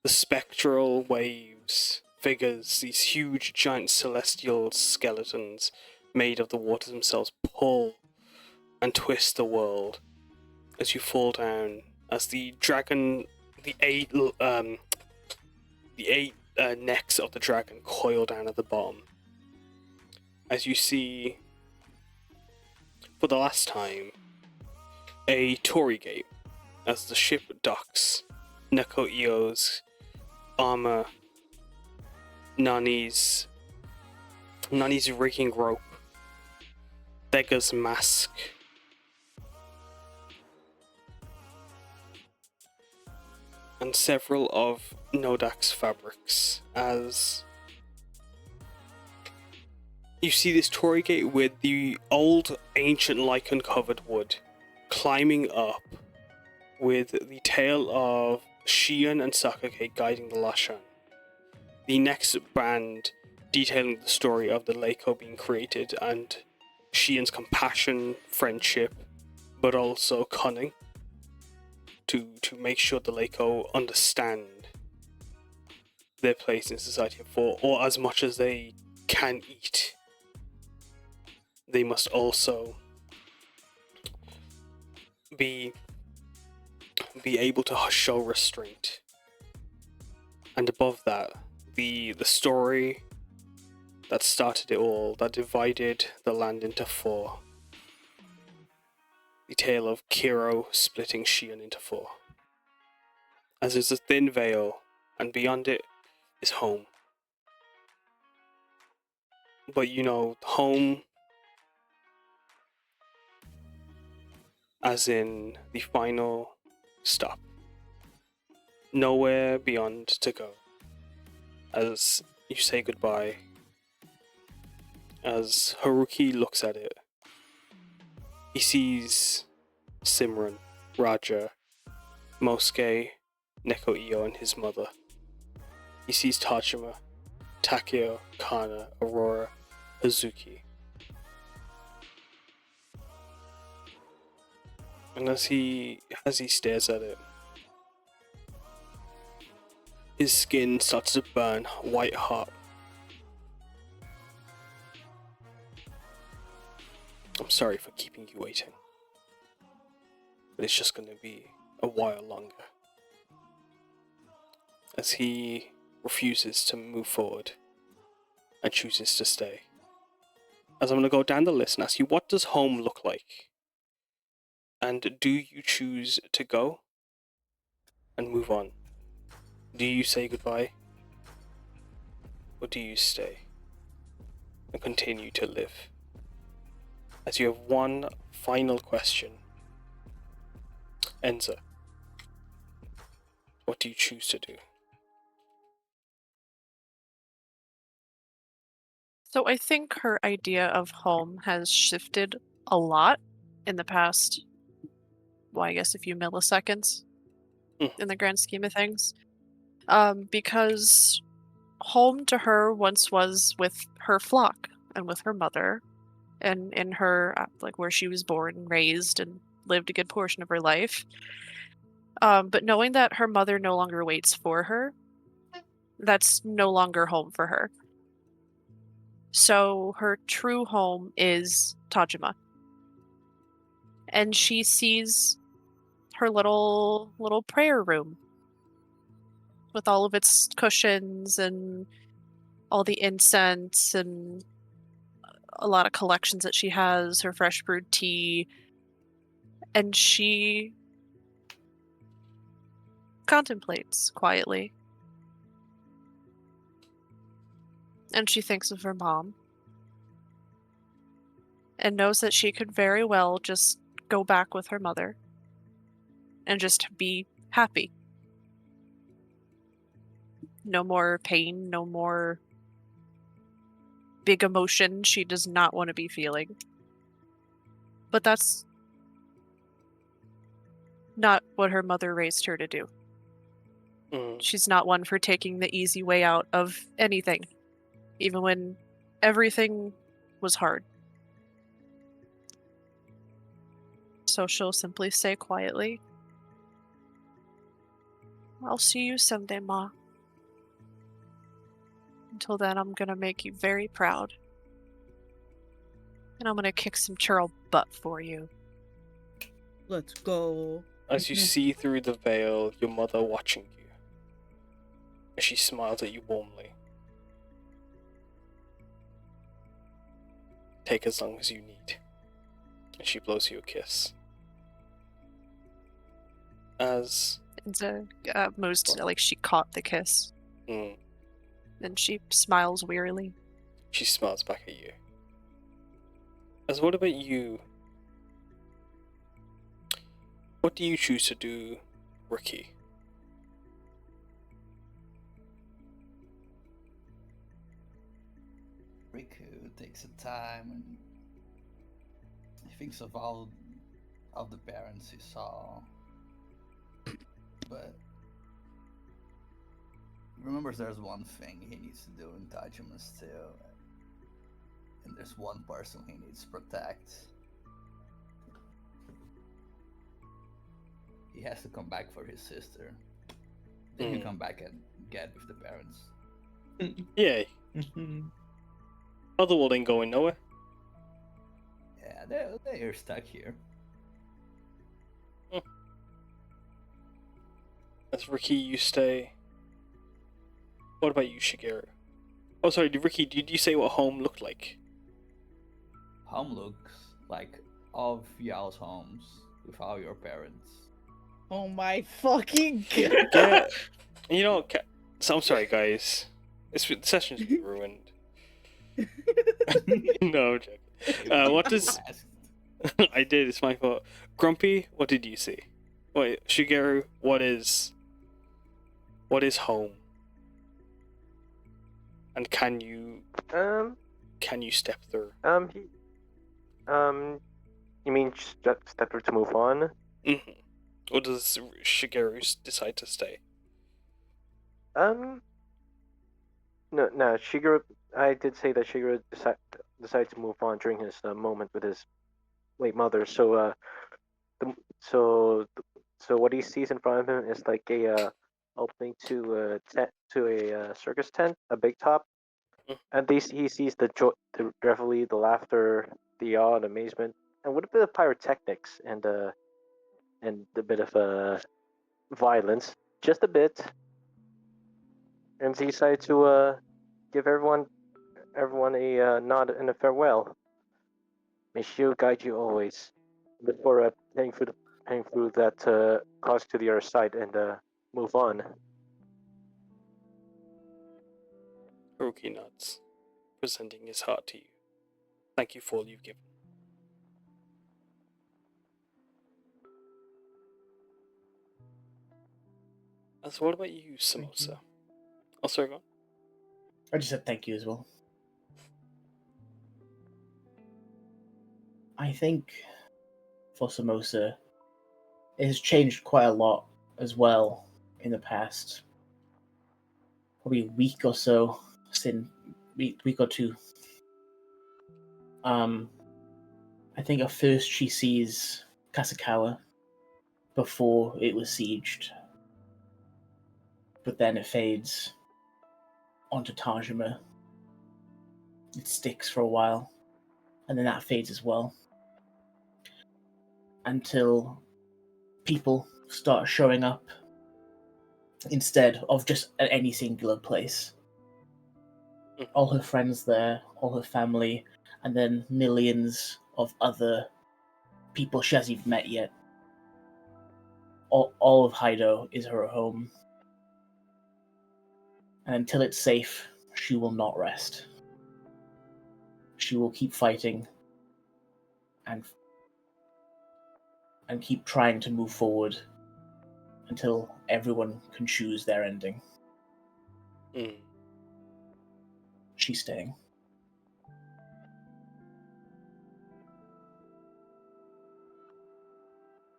the spectral waves, figures, these huge giant celestial skeletons made of the waters themselves pull and twist the world as you fall down, as the dragon, the eight necks of the dragon coil down at the bottom. As you see, for the last time, a torii gate as the ship docks. Neko Io's armor, Nani's rigging rope, Beggar's mask, and several of Nodak's fabrics, as you see this torii gate with the old ancient lichen covered wood climbing up, with the tale of Shion and Sakake guiding the Lashan. The next band detailing the story of the Leiko being created and Shion's compassion, friendship, but also cunning to make sure the Leiko understand their place in society, for or as much as they can eat, they must also be able to show restraint. And above that, the story that started it all, that divided the land into four. The tale of Kiro splitting Shion into four. As there's a thin veil, and beyond it is home. But you know, home as in the final stop. Nowhere beyond to go. As you say goodbye, as Haruki looks at it, he sees Simran, Raja, Mosuke, Neko-Iyo and his mother. He sees Tajima, Takeo, Karna, Aurora, Hazuki. And as he stares at it, his skin starts to burn white hot. I'm sorry for keeping you waiting, but it's just gonna be a while longer. As he refuses to move forward and chooses to stay. As I'm gonna go down the list and ask you, what does home look like? And do you choose to go and move on? Do you say goodbye? Or do you stay and continue to live? As you have one final question. Enza, what do you choose to do? So I think her idea of home has shifted a lot in the past, well, I guess a few milliseconds in the grand scheme of things. Because home to her once was with her flock and with her mother and in her, like, where she was born and raised and lived a good portion of her life. But knowing that her mother no longer waits for her, that's no longer home for her. So her true home is Tajima. And she sees her little prayer room with all of its cushions and all the incense and a lot of collections that she has, her fresh brewed tea. And she contemplates quietly. And she thinks of her mom. And knows that she could very well just go back with her mother. And just be happy. No more pain, no more big emotion she does not want to be feeling. But that's not what her mother raised her to do. She's not one for taking the easy way out of anything, even when everything was hard. So she'll simply say quietly, "I'll see you someday, Ma. Until then, I'm gonna make you very proud. And I'm gonna kick some Churel butt for you." Let's go. As you see through the veil, your mother watching you. As she smiles at you warmly. Take as long as you need. And she blows you a kiss. As... Enza moves to, like, she caught the kiss. And she smiles wearily. She smiles back at you. As what about you? What do you choose to do, Ricky? Riku takes a time and he thinks of all of the parents he saw, but remembers there's one thing he needs to do in Tajima still, and there's one person he needs to protect. He has to come back for his sister. Then you come back and get with the parents. Yay. Otherworld ain't going nowhere. Yeah, they're stuck here. As Ricky, you stay. What about you, Shigeru? Oh, sorry, Ricky, did you say what home looked like? Home looks like all of y'all's homes without your parents. Oh my fucking god. Get, you know, so I'm sorry, guys. The session's been ruined. No, I'm joking. What does I did? It's my fault. Grumpy, what did you see? Wait, Shigeru, what is home? And can you step through? He, you mean step through to move on? Mm-hmm. Or does Shigeru decide to stay? No, Shigeru. I did say that Shigeru decided to move on during his moment with his late mother. So, the, so, so what he sees in front of him is like a opening to a tent, to a circus tent, a big top, and he sees the joy, the revelry, the laughter, the awe and amazement, and with a bit of pyrotechnics and a bit of violence, just a bit. And he decided to give everyone a nod and a farewell. May Shield guide you always. Before heading through that cross to the other side and move on. Haruki nods, presenting his heart to you. Thank you for all you've given. So what about you, Samosa? Oh, sorry, go on. I just said thank you as well. I think for Samosa, it has changed quite a lot as well in the past. Probably a week or so, week or two. I think at first she sees Kasakawa before it was sieged, but then it fades onto Tajima. It sticks for a while, and then that fades as well. Until people start showing up instead of just at any singular place. All her friends there, all her family, and then millions of other people she hasn't even met yet. All of Haido is her home. And until it's safe, she will not rest. She will keep fighting and keep trying to move forward until everyone can choose their ending. She's staying.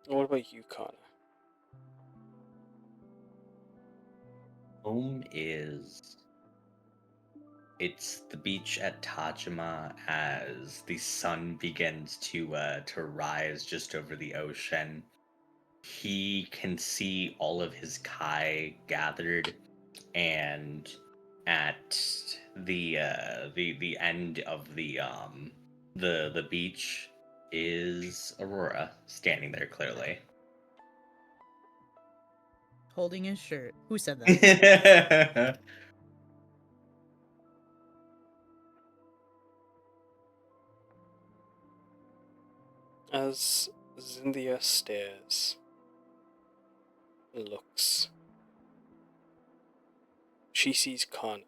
What about you, Karna? Home is. It's the beach at Tajima as the sun begins to rise just over the ocean. He can see all of his kai gathered, and at the end of the beach is Aurora standing there clearly. Holding his shirt. Who said that? As Zinthia stares and looks, she sees Karna.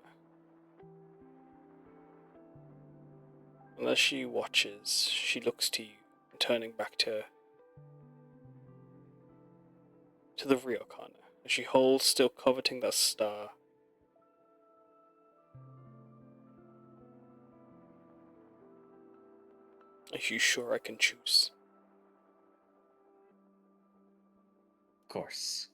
And as she watches, she looks to you, turning back to the real Karna, as she holds, still coveting that star. Are you sure I can choose? Of course.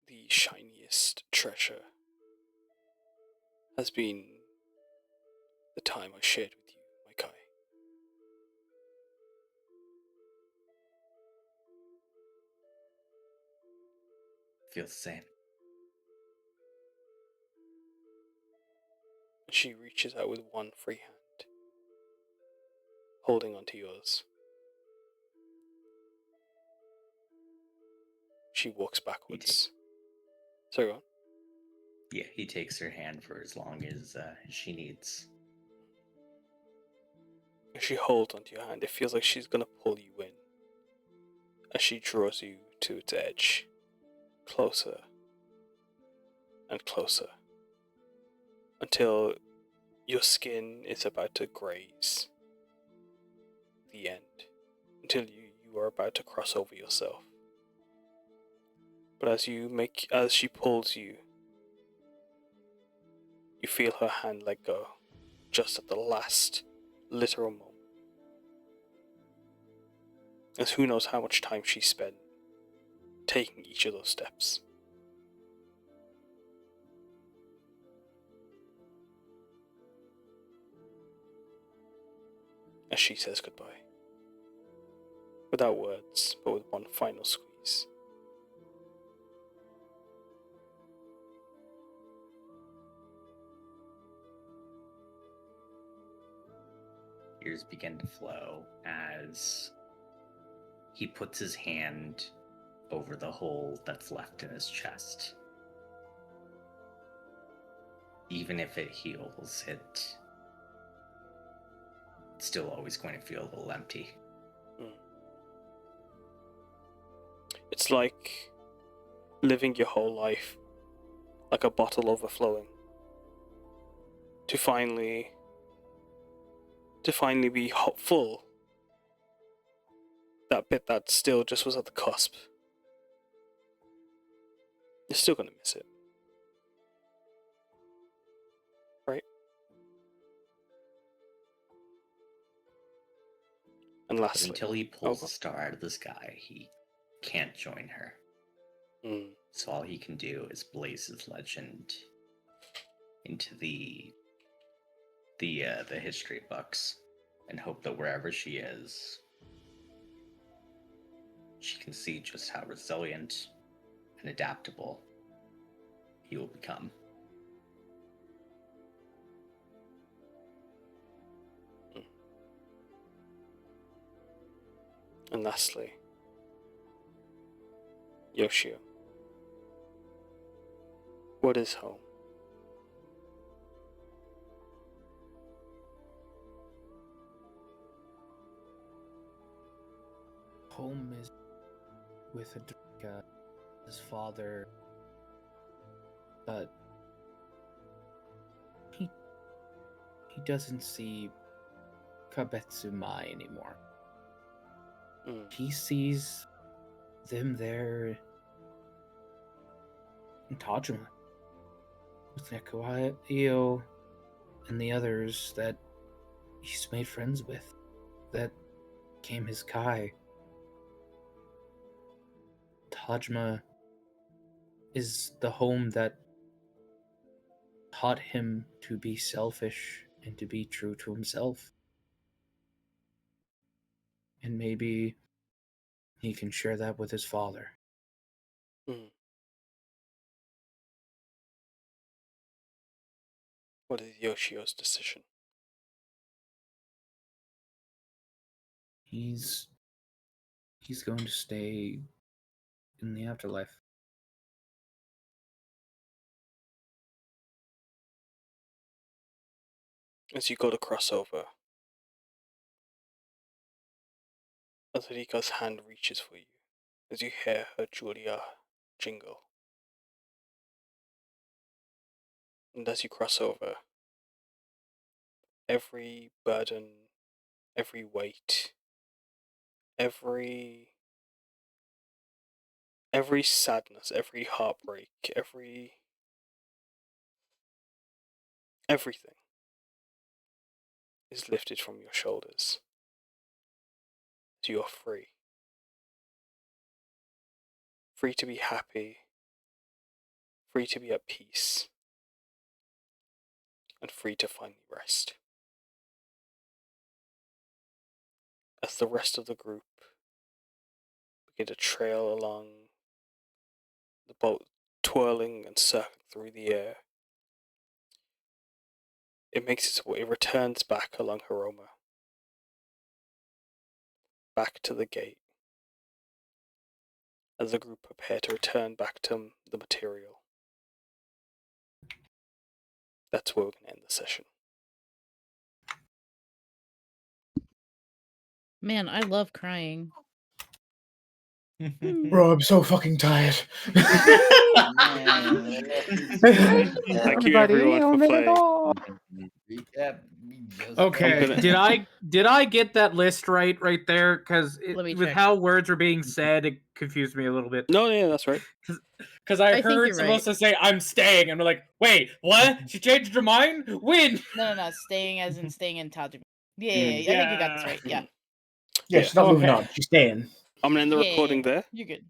The shiniest treasure has been the time I shared with you, my Kai. Feels the same. she reaches out with one free hand, holding onto yours. She walks backwards. Sorry, go on. Yeah, he takes her hand for as long as she needs. As she holds onto your hand, it feels like she's gonna pull you in. As she draws you to its edge, closer and closer, until your skin is about to graze the end, until you are about to cross over yourself. But as she pulls you, you feel her hand let go, just at the last literal moment. As who knows how much time she spent taking each of those steps. As she says goodbye. Without words, but with one final squeeze. Tears begin to flow as he puts his hand over the hole that's left in his chest. Even if it heals, it's still always going to feel a little empty. It's like living your whole life like a bottle overflowing. To finally be full. That bit that still just was at the cusp. You're still gonna miss it. Right? And But lastly, until he pulls a star out of the sky, he can't join her. So all he can do is blaze his legend into the history books and hope that wherever she is, she can see just how resilient and adaptable he will become. And lastly, Yoshio. What is home? Home is with Adrika, his father, but he doesn't see Kabetsumai anymore. He sees them there in Tajima with Nekuayo and the others that he's made friends with, that became his Kai. Tajima is the home that taught him to be selfish and to be true to himself. And maybe he can share that with his father. What is Yoshio's decision? He's going to stay in the afterlife. As you go to cross over, Azurika's hand reaches for you as you hear her Julia jingle. And as you cross over, every burden, every weight, every sadness, every heartbreak, everything is lifted from your shoulders. So you're free. Free to be happy, free to be at peace, and free to finally rest. As the rest of the group begin to trail along the boat, twirling and circling through the air, It makes its way, it returns back along Hiroma. Back to the gate. As the group prepare to return back to the material. That's where we're going to end the session. Man, I love crying. Bro, I'm so fucking tired. Thank you everyone for playing. Okay, did I get that list right there? Because Let me with check. how words were being said, it confused me a little bit. No, yeah, that's right. Because I think heard you're right. Samosa say, "I'm staying," and I'm like, "Wait, what? She changed her mind? When?" No, staying as in staying in Tajima. Yeah, Mm. I think you got this right. Yeah. Yeah, she's not moving Okay. on. She's staying. I'm going to end the Yeah, recording there. You're good.